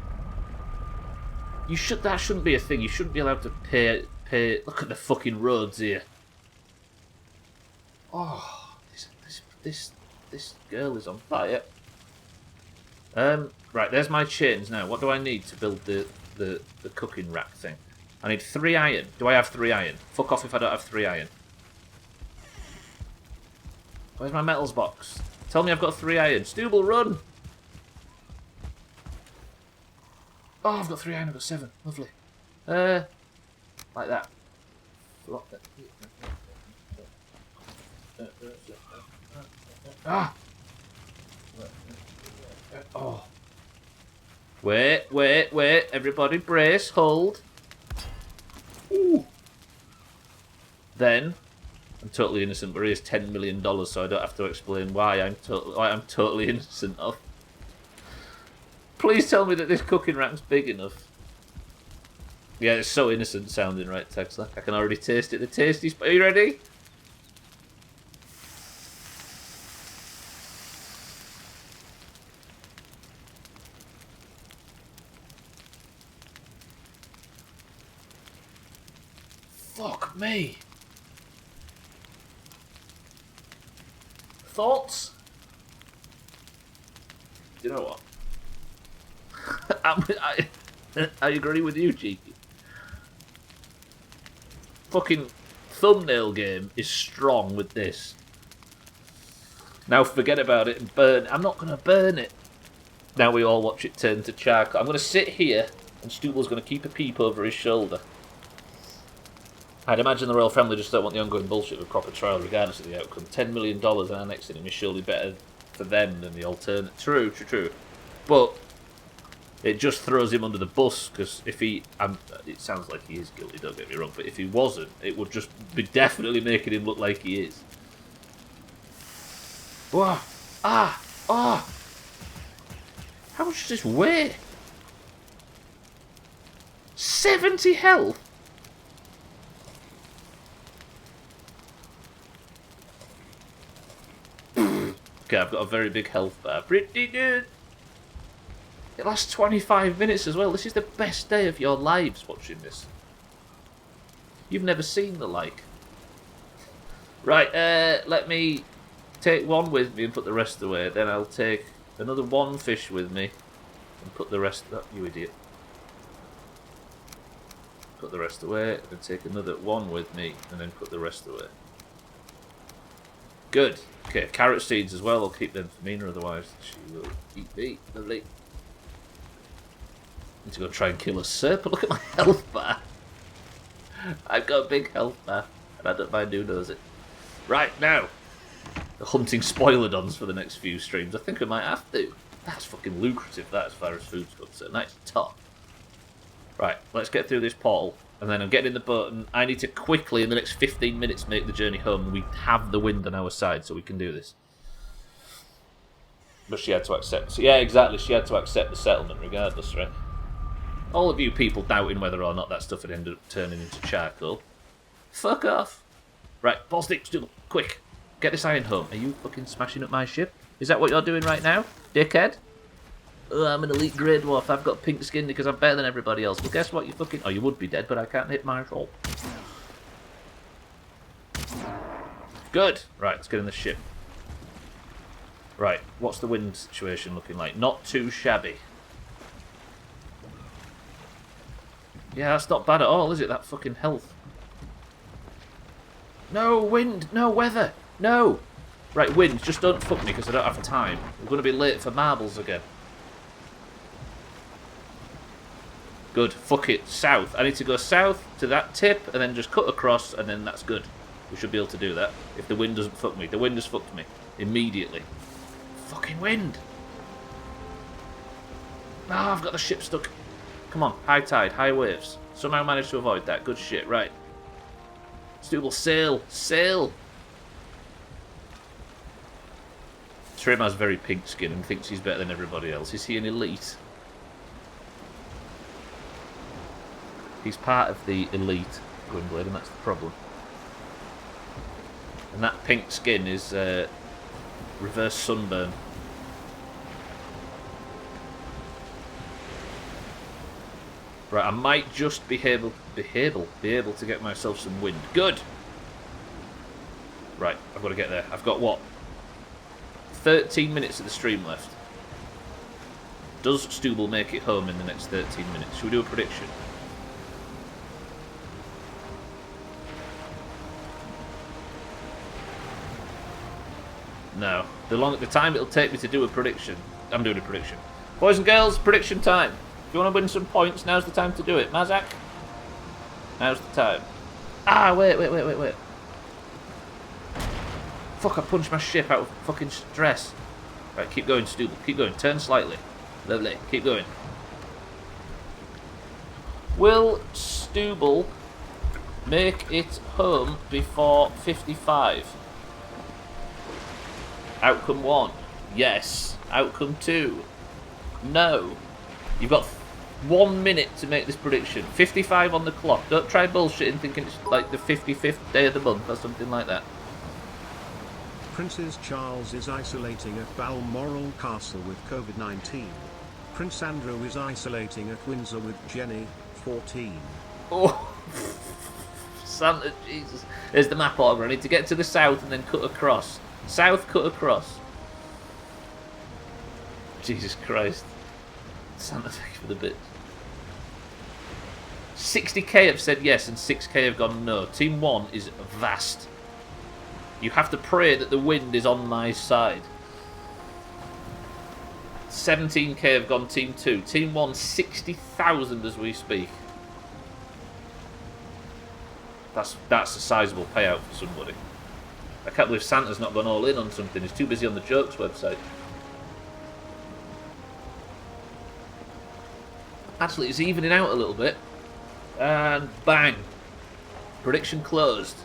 That shouldn't be a thing. You shouldn't be allowed to pay. Look at the fucking roads here. Oh, this girl is on fire. Right, there's my chains now. What do I need to build the cooking rack thing? I need 3 iron. Do I have 3 iron? Fuck off if I don't have 3 iron. Where's my metals box? Tell me I've got 3 iron. Stubbler, run! Oh, I've got 3 iron. I've got 7. Lovely. Like that. Ah! Oh. Wait. Everybody brace, hold. Ooh. Then, I'm totally innocent, but here's $10 million, so I don't have to explain why I'm totally innocent of. Please tell me that this cooking rack's big enough. Yeah, it's so innocent sounding, right, Texla? I can already taste it. The tasty. Are you ready? Fuck me. Thoughts? Do you know what? I agree with you, Cheeky. Fucking thumbnail game is strong with this. Now forget about it and burn. I'm not going to burn it. Now we all watch it turn to charcoal. I'm going to sit here and Stubbler's going to keep a peep over his shoulder. I'd imagine the royal family just don't want the ongoing bullshit of a proper trial regardless of the outcome. $10 million annexing him is surely better for them than the alternate. True. But It just throws him under the bus, because if he... it sounds like he is guilty, don't get me wrong, but if he wasn't, it would just be definitely making him look like he is. Whoa! Ah! Ah! How much does this weigh? 70 health? Okay, I've got a very big health bar. Pretty good. It lasts 25 minutes as well. This is the best day of your lives watching this. You've never seen the like. Right, let me take one with me and put the rest away. Then I'll take another one fish with me and put the rest... Oh, you idiot. Put the rest away, and then take another one with me and then put the rest away. Good. Okay, carrot seeds as well. I'll keep them for Mina, otherwise she will eat me. Lovely. Need to go try and kill a serpent. Look at my health bar. I've got a big health bar, and I don't mind who knows it. Right, now. The hunting spoilerdons for the next few streams. I think I might have to. That's fucking lucrative, that, as far as food's concerned. That's top. Right, let's get through this portal. And then I'm getting in the boat, and I need to quickly, in the next 15 minutes, make the journey home. We have the wind on our side, so we can do this. But she had to accept... So yeah, exactly. She had to accept the settlement regardless, right? All of you people doubting whether or not that stuff had ended up turning into charcoal. Fuck off. Right, ball sticks, quick. Get this iron home. Are you fucking smashing up my ship? Is that what you're doing right now, dickhead? Oh, I'm an elite grey dwarf. I've got pink skin because I'm better than everybody else. Well, guess what? You fucking... Oh, you would be dead, but I can't hit my roll. Good. Right, let's get in the ship. Right, what's the wind situation looking like? Not too shabby. Yeah, that's not bad at all, is it? That fucking health. No, wind. No, weather. No. Right, wind. Just don't fuck me because I don't have time. We're going to be late for marbles again. Good. Fuck it. South. I need to go south to that tip and then just cut across and then that's good. We should be able to do that. If the wind doesn't fuck me. The wind has fucked me. Immediately. Fucking wind. Ah, I've got the ship stuck. Come on. High tide. High waves. Somehow managed to avoid that. Good shit. Right. Stubbler, sail. Sail. Trim has very pink skin and thinks he's better than everybody else. Is he an elite? He's part of the elite, Gwynblade, and that's the problem. And that pink skin is reverse sunburn. Right, I might just be able to get myself some wind. Good! Right, I've got to get there. I've got what? 13 minutes of the stream left. Does Stubbler make it home in the next 13 minutes? Should we do a prediction? No. The time it'll take me to do a prediction. I'm doing a prediction. Boys and girls, prediction time. If you want to win some points, now's the time to do it. Mazak? Now's the time. Ah, wait. Fuck, I punched my ship out of fucking stress. Right, keep going, Stubbler. Keep going. Turn slightly. Lovely. Keep going. Will Stubbler make it home before 55? Outcome 1. Yes. Outcome 2. No. You've got 1 minute to make this prediction. 55 on the clock. Don't try bullshitting thinking it's like the 55th day of the month or something like that. Princess Charles is isolating at Balmoral Castle with COVID-19. Prince Andrew is isolating at Windsor with Jenny, 14. Oh. Santa Jesus. There's the map order. I need to get to the south and then cut across. South, cut across. Jesus Christ. Santa, thank you for the bit. 60k have said yes and 6k have gone no. Team 1 is vast. You have to pray that the wind is on my side. 17k have gone Team 2. Team 1, 60,000 as we speak. That's a sizable payout for somebody. I can't believe Santa's not gone all in on something. He's too busy on the jokes website. Actually, it's evening out a little bit. And bang. Prediction closed.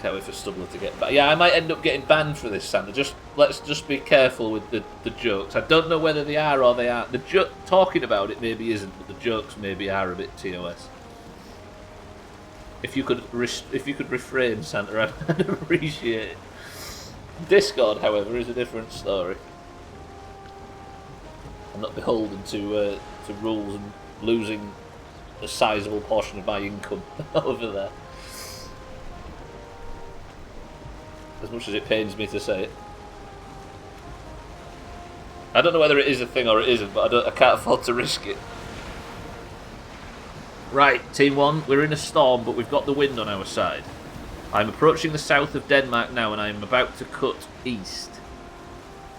Can't wait for Stubbler to get back. Yeah, I might end up getting banned for this, Santa. Let's just be careful with the jokes. I don't know whether they are or they aren't. Talking about it maybe isn't, but the jokes maybe are a bit TOS. If you could refrain, Santa, I'd appreciate it. Discord, however, is a different story. I'm not beholden to rules and losing a sizable portion of my income over there. As much as it pains me to say it. I don't know whether it is a thing or it isn't, but I can't afford to risk it. Right, Team 1, we're in a storm, but we've got the wind on our side. I'm approaching the south of Denmark now, and I'm about to cut east.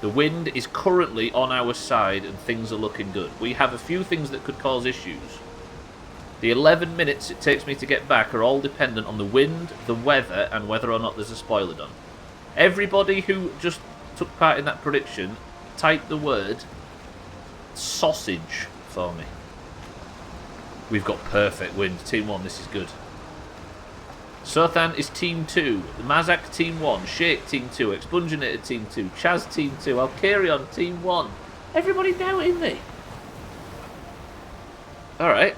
The wind is currently on our side, and things are looking good. We have a few things that could cause issues. The 11 minutes it takes me to get back are all dependent on the wind, the weather, and whether or not there's a spoiler done. Everybody who just took part in that prediction, type the word sausage for me. We've got perfect wind. Team 1, this is good. Sothan is Team 2. Mazak Team 1. Shake Team 2. Expunginator Team 2. Chaz Team 2. Alkarion Team 1. Everybody doubting me. Alright.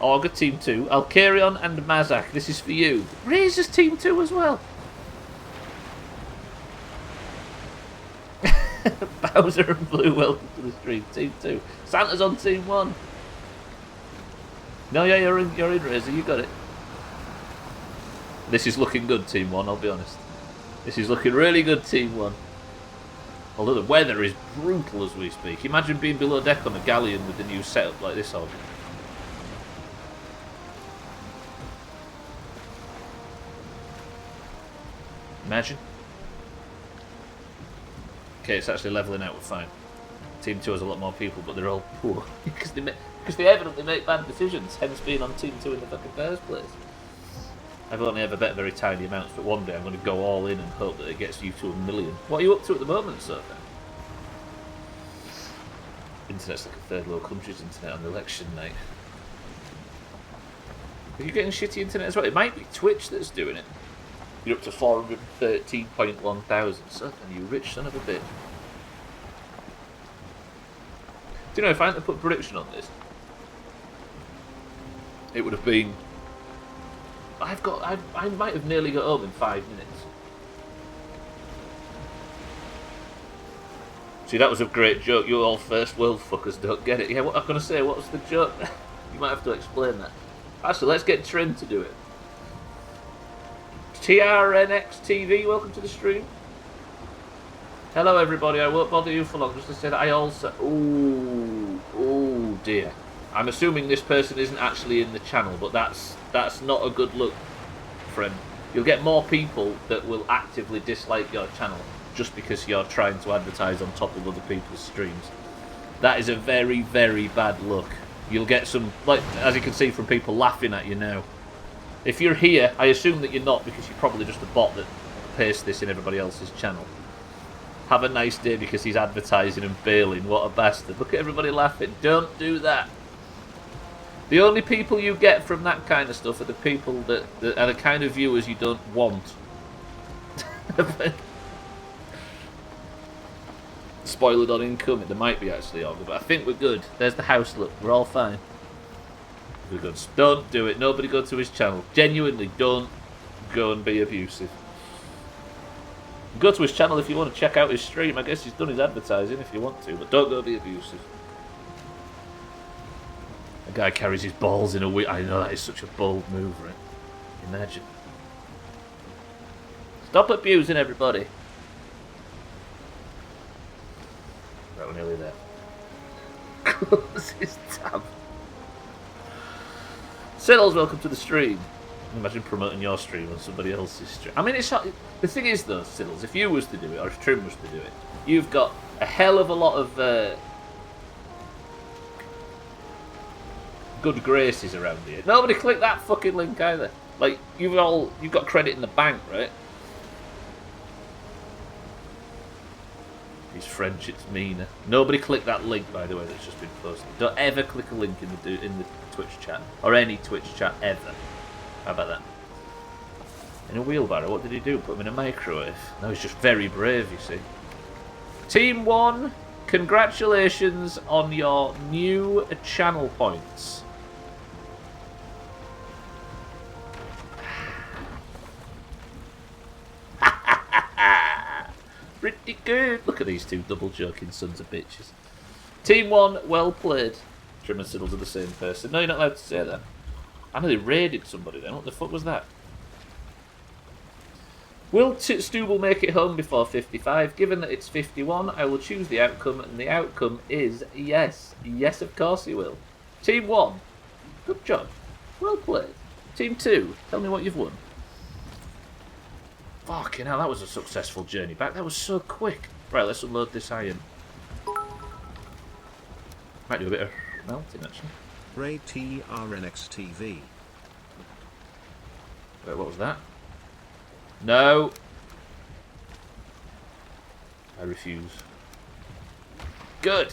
Augur Team 2. Alkarion and Mazak. This is for you. Razor's Team 2 as well. Bowser and Blue, welcome to the stream. Team 2. Santa's on Team 1. No, yeah, you're in Razor. You got it. This is looking good, Team 1, I'll be honest. This is looking really good, Team 1. Although the weather is brutal as we speak. Imagine being below deck on a galleon with the new setup like this on. Imagine. Okay, it's actually levelling out, we're fine. Team 2 has a lot more people, but they're all poor. because they evidently make bad decisions, hence being on Team 2 in the fucking first place. I've only ever bet very tiny amounts, but one day I'm going to go all in and hope that it gets you to 1 million. What are you up to at the moment, sir? Internet's like a third world country's internet on election night. Are you getting shitty internet as well? It might be Twitch that's doing it. You're up to 413.1 thousand. Something, you rich son of a bitch. Do you know, if I had to put a prediction on this, it would have been... I might have nearly got home in 5 minutes. See, that was a great joke. You all first world fuckers don't get it. Yeah, what I'm going to say, what's the joke? You might have to explain that. Actually, let's get Trim to do it. TRNX TV, welcome to the stream. Hello everybody, I won't bother you for long, just to say that I also... Ooh dear. I'm assuming this person isn't actually in the channel, but that's not a good look, friend. You'll get more people that will actively dislike your channel just because you're trying to advertise on top of other people's streams. That is a very, very bad look. You'll get some, like, as you can see from people laughing at you now. If you're here, I assume that you're not, because you're probably just a bot that pastes this in everybody else's channel. Have a nice day because he's advertising and bailing. What a bastard. Look at everybody laughing. Don't do that. The only people you get from that kind of stuff are the people that are the kind of viewers you don't want. Spoilered on incoming. There might be actually, but I think we're good. There's the house look. We're all fine. We're good. Don't do it. Nobody go to his channel. Genuinely, don't go and be abusive. Go to his channel if you want to check out his stream. I guess he's done his advertising if you want to, but don't go be abusive. A guy carries his balls in a wheel. I know, that is such a bold move, right? Imagine. Stop abusing everybody. Right, we're nearly there. Close his tab. Siddles, welcome to the stream. Imagine promoting your stream on somebody else's stream. I mean, it's not, the thing is though, Siddles, if you was to do it, or if Trim was to do it, you've got a hell of a lot of good graces around here. Nobody click that fucking link either. Like, you've got credit in the bank, right? He's French, it's meaner. Nobody click that link, by the way, that's just been posted. Don't ever click a link in the Twitch chat. Or any Twitch chat, ever. How about that? In a wheelbarrow, what did he do? Put him in a microwave? No, he's just very brave, you see. Team 1, congratulations on your new channel points. Pretty good. Look at these two double joking sons of bitches. Team 1, well played. Trim and Siddles are the same person. No, you're not allowed to say that. I know they raided somebody then. What the fuck was that? Will Stubbler make it home before 55? Given that it's 51, I will choose the outcome, and the outcome is yes. Yes, of course he will. Team 1, good job. Well played. Team 2, tell me what you've won. Fucking hell, that was a successful journey back. That was so quick. Right, let's unload this iron. Might do a bit of melting, actually. Ray TRNXTV. Wait, what was that? No. I refuse. Good.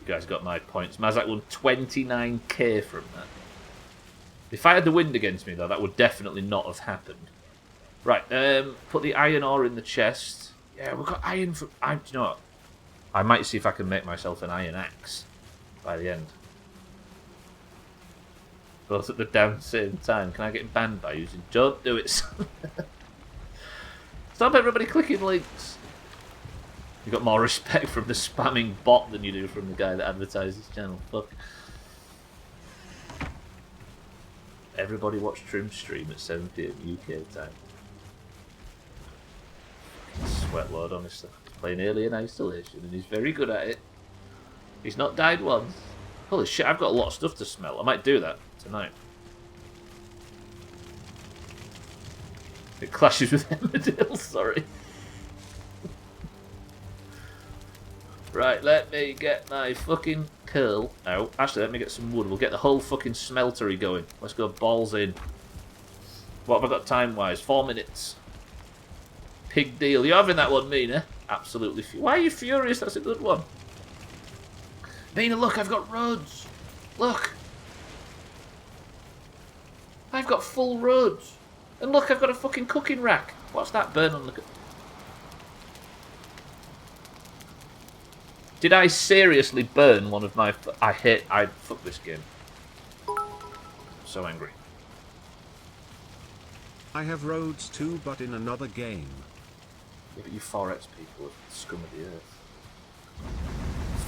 You guys got my points. Mazak won 29k from that. If I had the wind against me, though, that would definitely not have happened. Right, put the iron ore in the chest. Yeah, we've got iron for... do you know what? I might see if I can make myself an iron axe by the end. Both at the damn same time. Can I get banned by using... Don't do it, son. Stop everybody clicking links. You got more respect from the spamming bot than you do from the guy that advertises his channel. Fuck. Everybody watch Trim stream at 7 PM UK time. Sweat load, honestly. He's playing Alien Isolation and he's very good at it. He's not died once. Holy shit, I've got a lot of stuff to smell. I might do that tonight. It clashes with Emmerdale, sorry. Right, let me get my fucking curl out. Actually, let me get some wood. We'll get the whole fucking smeltery going. Let's go balls in. What have I got time-wise? 4 minutes. Pig deal. You're having that one, Mina? Absolutely. Why are you furious? That's a good one. Mina, look, I've got roads. Look. I've got full roads. And look, I've got a fucking cooking rack. What's that burn on the... Did I seriously burn one of my... fuck this game. I'm so angry. I have roads too, but in another game. Yeah, but you 4X people are the scum of the earth.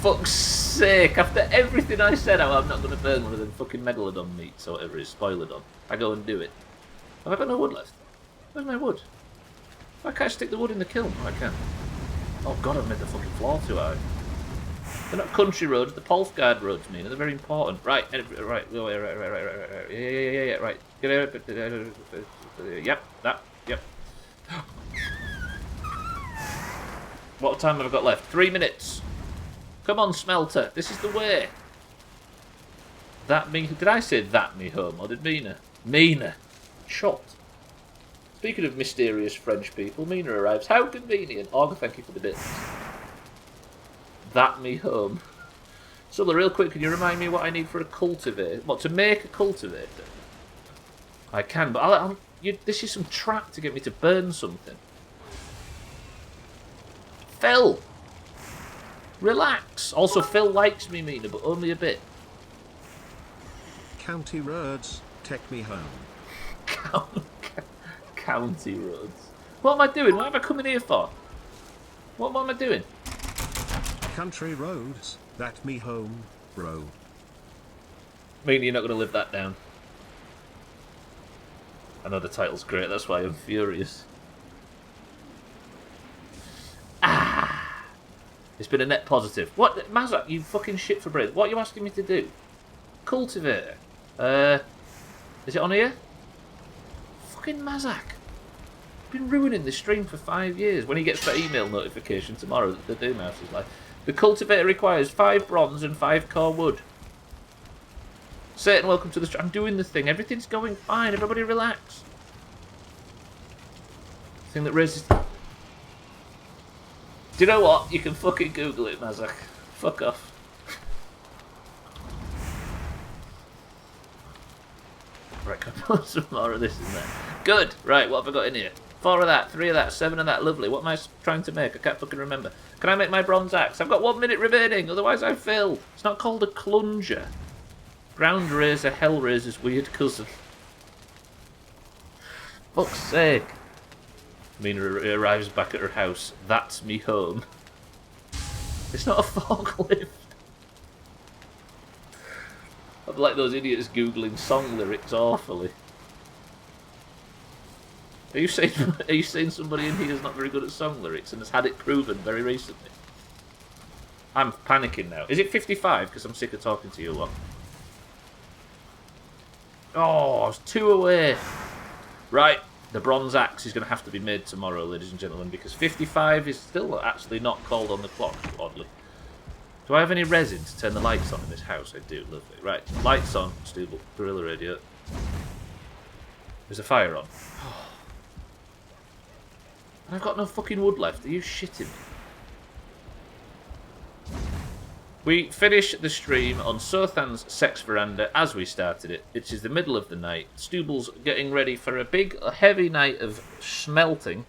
Fuck's sake, after everything I said, I'm not going to burn one of them fucking Megalodon meats or whatever it is, Spoilodon. I go and do it. Have I got no wood left? Where's my wood? Why can't I stick the wood in the kiln? Oh, I can. Oh god, I've made the fucking floor too high. They're not country roads, the Polfgard roads, mean. They're very important. Right, right, yeah, right. Yep, that, yep. What time have I got left? 3 minutes. Come on, smelter. This is the way. That me... Did I say that me home, or did Mina? Mina. Shot. Speaking of mysterious French people, Mina arrives. How convenient. Orga, thank you for the bits. That me home. So, real quick, can you remind me what I need for a cultivator? What, to make a cultivator? I can, but this is some trap to get me to burn something. Phil! Relax! Also, Phil likes me, Mina, but only a bit. County roads, take me home. County roads. What am I doing? What am I coming here for? What am I doing? Country roads, that me home, bro. Mina, you're not going to live that down. I know the title's great, that's why I'm furious. Ah! It's been a net positive. What? Mazak, you fucking shit for bread. What are you asking me to do? Cultivator. Is it on here? Fucking Mazak. Been ruining the stream for 5 years. When he gets that email notification tomorrow that the Doomhaus is like, the cultivator requires 5 bronze and 5 core wood. Satan, welcome to the stream. I'm doing the thing. Everything's going fine. Everybody relax. Thing that raises... Do you know what? You can fucking Google it, Mazak. Fuck off. Right, can I put some more of this in there? Good! Right, what have I got in here? 4 of that, 3 of that, 7 of that, lovely. What am I trying to make? I can't fucking remember. Can I make my bronze axe? I've got 1 minute remaining, otherwise I fail. It's not called a clunger. Ground razor, Hellraiser's weird cousin. Fuck's sake. Mina arrives back at her house. That's me home. It's not a forklift. I'm like those idiots googling song lyrics awfully. Are you saying somebody in here is not very good at song lyrics and has had it proven very recently? I'm panicking now. Is it 55? Because I'm sick of talking to you lot. Oh, I was 2 away. Right, the bronze axe is going to have to be made tomorrow, ladies and gentlemen, because 55 is still actually not called on the clock, oddly. Do I have any resin to turn the lights on in this house? I do, lovely. Right, lights on, Stubbler, gorilla radio. There's a fire on. And I've got no fucking wood left. Are you shitting me? We finish the stream on Sothan's sex veranda as we started it. It is the middle of the night. Stubble's getting ready for a big, heavy night of smelting.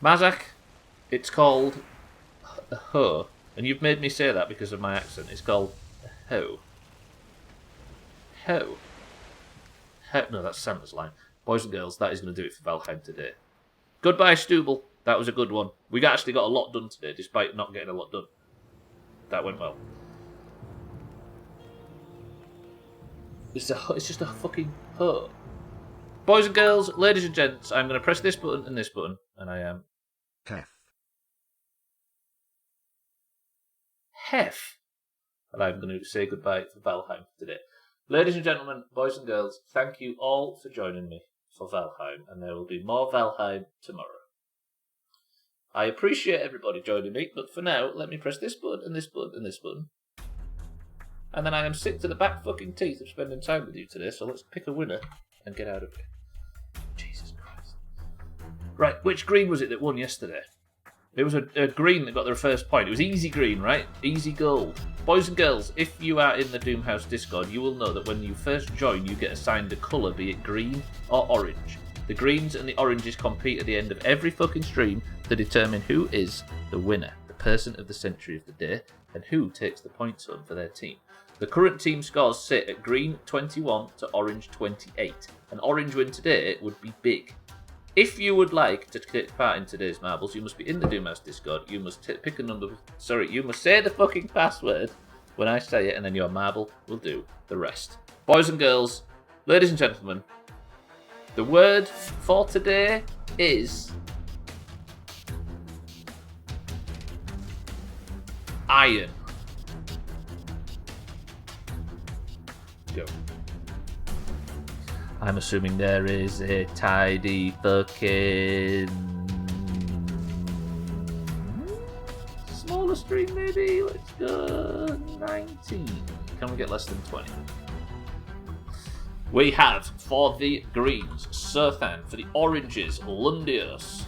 Mazak, it's called a hoe. And you've made me say that because of my accent. It's called a hoe. Hoe. No, that's Santa's line. Boys and girls, that is going to do it for Valheim today. Goodbye, Stubbler. That was a good one. We actually got a lot done today, despite not getting a lot done. That went well. It's just a fucking hoe. Boys and girls, ladies and gents, I'm going to press this button, and I am... Hef. And I'm going to say goodbye for Valheim today. Ladies and gentlemen, boys and girls, thank you all for joining me for Valheim, and there will be more Valheim tomorrow. I appreciate everybody joining me, but for now, let me press this button, and this button, and this button. And then I am sick to the back fucking teeth of spending time with you today, so let's pick a winner and get out of here. Jesus Christ. Right, which green was it that won yesterday? It was a green that got their first point. It was easy green, right? Easy gold. Boys and girls, if you are in the Doomhaus Discord, you will know that when you first join, you get assigned a colour, be it green or orange. The greens and the oranges compete at the end of every fucking stream to determine who is the winner, the person of the century of the day, and who takes the points home for their team. The current team scores sit at green 21 to orange 28. An orange win today would be big. If you would like to take part in today's marbles, you must be in the Doomhaus Discord. You must pick a number. Sorry, you must say the fucking password when I say it, and then your marble will do the rest. Boys and girls, ladies and gentlemen, the word for today is iron. Go. I'm assuming there is a tidy fucking smaller stream maybe. Let's go 19. Can we get less than 20? We have for the greens Sothan, for the oranges Lundios.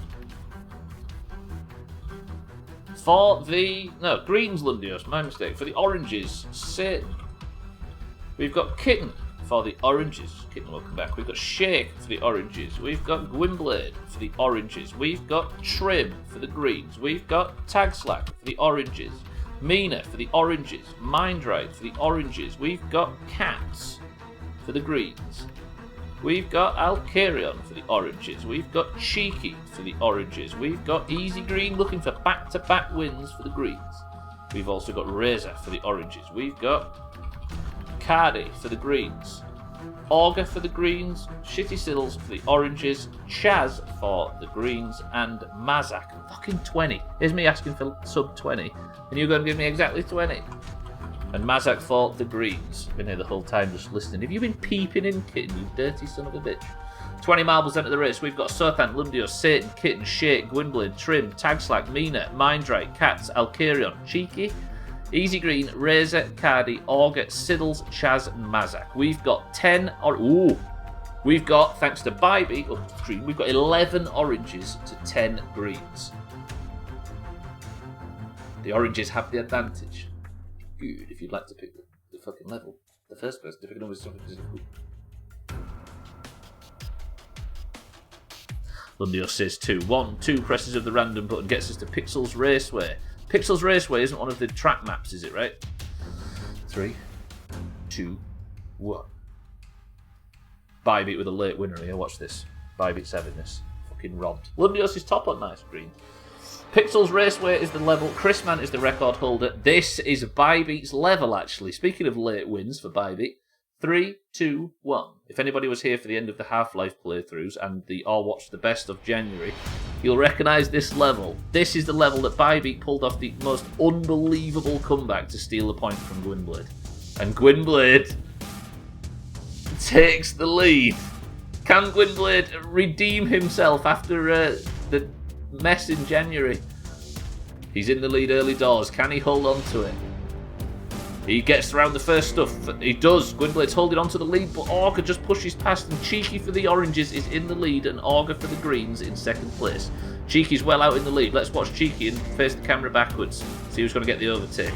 For the greens Lundios, my mistake. For the oranges Satan. We've got Kitten for the oranges. Kitten, welcome back. We've got Shake for the oranges. We've got Gwynblade for the oranges. We've got Trim for the greens. We've got Tagslack for the oranges. Mina for the oranges. Mindride for the oranges. We've got Cats for the greens. We've got Alcarion for the oranges. We've got Cheeky for the oranges. We've got Easy Green looking for back-to-back wins for the greens. We've also got Razor for the oranges. We've got Cardi for the greens, Augur for the greens, Shitty Sills for the oranges, Chaz for the greens, and Mazak. Fucking 20. Here's me asking for sub 20, and you're going to give me exactly 20. And Mazak for the greens. Been here the whole time just listening. Have you been peeping in, Kitten, you dirty son of a bitch? 20 marbles enter the race. We've got Sothan, Lundio, Satan, Kitten, Shake, Gwynblade, Trim, Tagslack, Mina, Mindrite, Cats, Alcarion, Cheeky, Easy Green, Razor, Cardi, Augur, Siddles, Chaz, and Mazak. We've got 10 we've got, thanks to Bybee up the stream, we've got 11 oranges to 10 greens. The oranges have the advantage. Good, if you'd like to pick the fucking level. The first person to pick a number is something difficult. Lundios says 2. 1, 2 presses of the random button gets us to Pixels Raceway. Pixels Raceway isn't one of the track maps, is it, right? 3, 2, 1. Bybeat with a late winner here, watch this. Bybeat's having this. Fucking robbed. Lundios is top on my screen. Pixels Raceway is the level. Chrisman is the record holder. This is Bybeat's level, actually. Speaking of late wins for Bybeat. 3, 2, 1. If anybody was here for the end of the Half-Life playthroughs and or watched the best of January, you'll recognise this level. This is the level that Bybeat pulled off the most unbelievable comeback to steal a point from Gwynblade. And Gwynblade takes the lead. Can Gwynblade redeem himself after the mess in January? He's in the lead early doors. Can he hold on to it? He gets around the first stuff. He does. Gwynblade's holding on to the lead, but Augur just pushes past, and Cheeky for the oranges is in the lead, and Augur for the greens in second place. Cheeky's well out in the lead. Let's watch Cheeky and face the camera backwards. See who's going to get the overtake.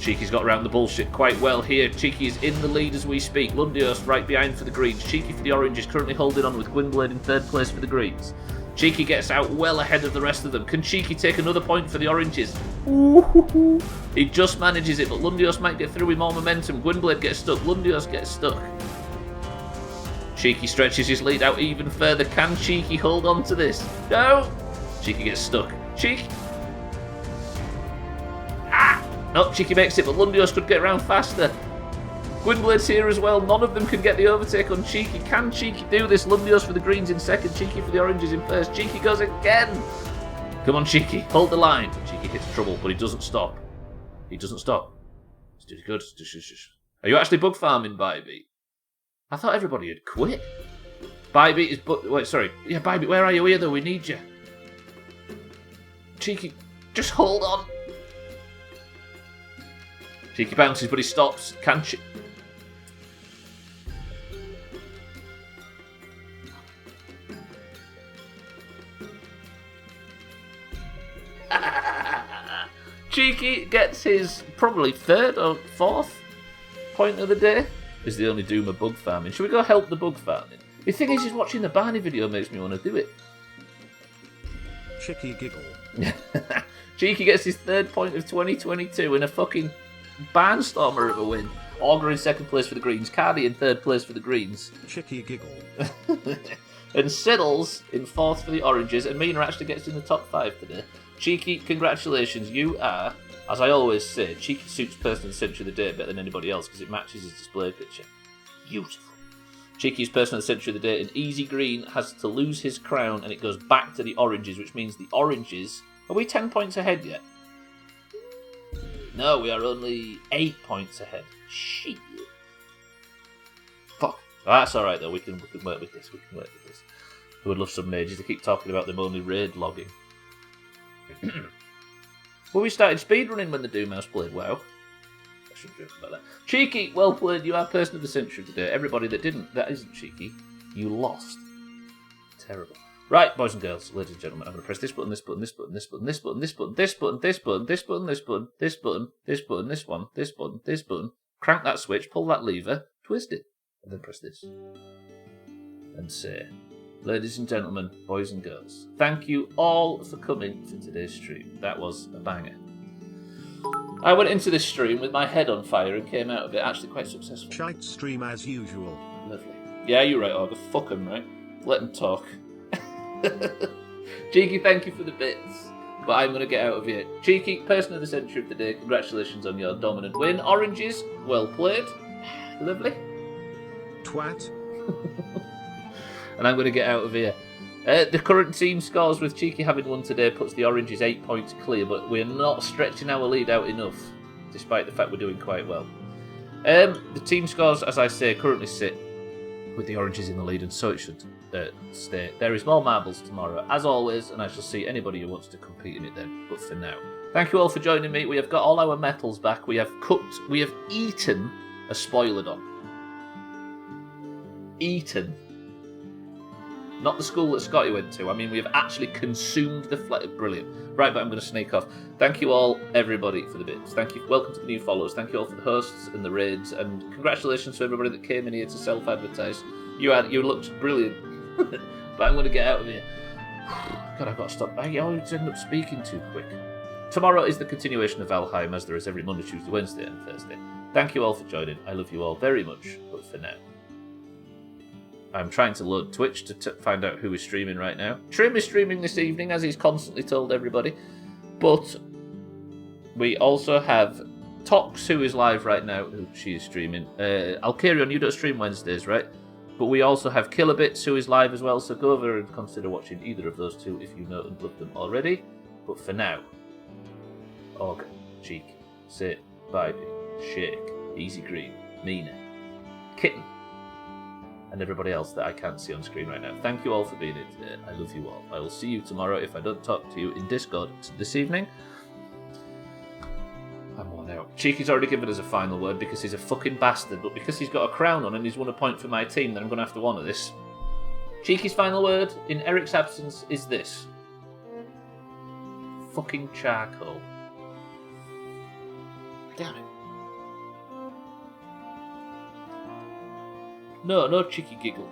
Cheeky's got around the bullshit quite well here. Cheeky is in the lead as we speak. Lundios right behind for the greens. Cheeky for the oranges currently holding on with Gwynblade in third place for the greens. Cheeky gets out well ahead of the rest of them. Can Cheeky take another point for the oranges? Ooh, he just manages it, but Lundios might get through with more momentum. Gwynblade gets stuck. Lundios gets stuck. Cheeky stretches his lead out even further. Can Cheeky hold on to this? No! Cheeky gets stuck. Cheeky! No, Cheeky makes it, but Lundios could get around faster. Gwynblade's here as well. None of them can get the overtake on Cheeky. Can Cheeky do this? Lundios for the greens in second. Cheeky for the oranges in first. Cheeky goes again. Come on, Cheeky. Hold the line. Cheeky hits trouble, but he doesn't stop. He doesn't stop. He's doing good. Are you actually bug farming, Bybeat? I thought everybody had quit. Bybeat is... Wait, sorry. Yeah, Bybeat, where are you here, though? We need you. Cheeky, just hold on. Cheeky bounces, but he stops. Can Cheeky... Cheeky gets his probably third or fourth point of the day. Is the only doom of bug farming. Should we go help the bug farming? The thing is watching the Barney video makes me want to do it. Cheeky giggle. Cheeky gets his third point of 2022 in a fucking barnstormer of a win. Augur in second place for the greens. Cardi in third place for the greens. Cheeky giggle. And Siddles in fourth for the oranges. And Mina actually gets in the top 5 today. Cheeky, congratulations. You are, as I always say, Cheeky suits person of the century of the day better than anybody else because it matches his display picture. Beautiful. Cheeky's person of the century of the day in easy green has to lose his crown and it goes back to the oranges, which means the oranges... Are we 10 points ahead yet? No, we are only 8 points ahead. Shit. Fuck. Oh, that's alright though, we can work with this, I would love some mages to keep talking about them only raid logging. Well, we started speedrunning when the Doomhaus played WoW. I shouldn't joke about that. Cheeky, well played. You are person of the century today. Everybody that didn't, that isn't Cheeky. You lost. Terrible. Right, boys and girls, ladies and gentlemen, I'm going to press this button, this button, this button, this button, this button, this button, this button, this button, this button, this button, this button, this button, this one, this button, this button. Crank that switch, pull that lever, twist it, and then press this. And say, ladies and gentlemen, boys and girls, thank you all for coming to today's stream. That was a banger. I went into this stream with my head on fire and came out of it actually quite successful. Shite stream as usual. Lovely. Yeah, you're right, Augur. Fuck him, right? Let him talk. Cheeky, thank you for the bits. But I'm going to get out of here. Cheeky, person of the century of the day, congratulations on your dominant win. Oranges, well played. Lovely. Twat. And I'm going to get out of here. The current team scores with Cheeky having won today puts the oranges 8 points clear, but we're not stretching our lead out enough, despite the fact we're doing quite well. The team scores, as I say, currently sit with the oranges in the lead, and so it should stay. There is more marbles tomorrow, as always, and I shall see anybody who wants to compete in it then. But for now, thank you all for joining me. We have got all our metals back. We have eaten a Spoilodon. Eaten. Not the school that Scotty went to. I mean, we have actually consumed the flesh. Brilliant. Right, but I'm going to sneak off. Thank you all, everybody, for the bits. Thank you. Welcome to the new followers. Thank you all for the hosts and the raids. And congratulations to everybody that came in here to self-advertise. You looked brilliant. But I'm going to get out of here. God, I've got to stop. I always end up speaking too quick. Tomorrow is the continuation of Valheim, as there is every Monday, Tuesday, Wednesday, and Thursday. Thank you all for joining. I love you all very much. But for now, I'm trying to load Twitch to find out who is streaming right now. Trim is streaming this evening, as he's constantly told everybody. But we also have Tox, who is live right now. She is streaming. Alkarion, you don't stream Wednesdays, right? But we also have Kilobits, who is live as well. So go over and consider watching either of those two if you know and love them already. But for now, Og, Cheek, Sit, Vibey, Shake, Easy Green, Mina, Kitten, and everybody else that I can't see on screen right now. Thank you all for being here today. I love you all. I will see you tomorrow if I don't talk to you in Discord this evening. I'm worn out. Cheeky's already given us a final word because he's a fucking bastard, but because he's got a crown on and he's won a point for my team, then I'm going to have to honour this. Cheeky's final word in Eric's absence is this. Fucking charcoal. Damn it. No cheeky giggle.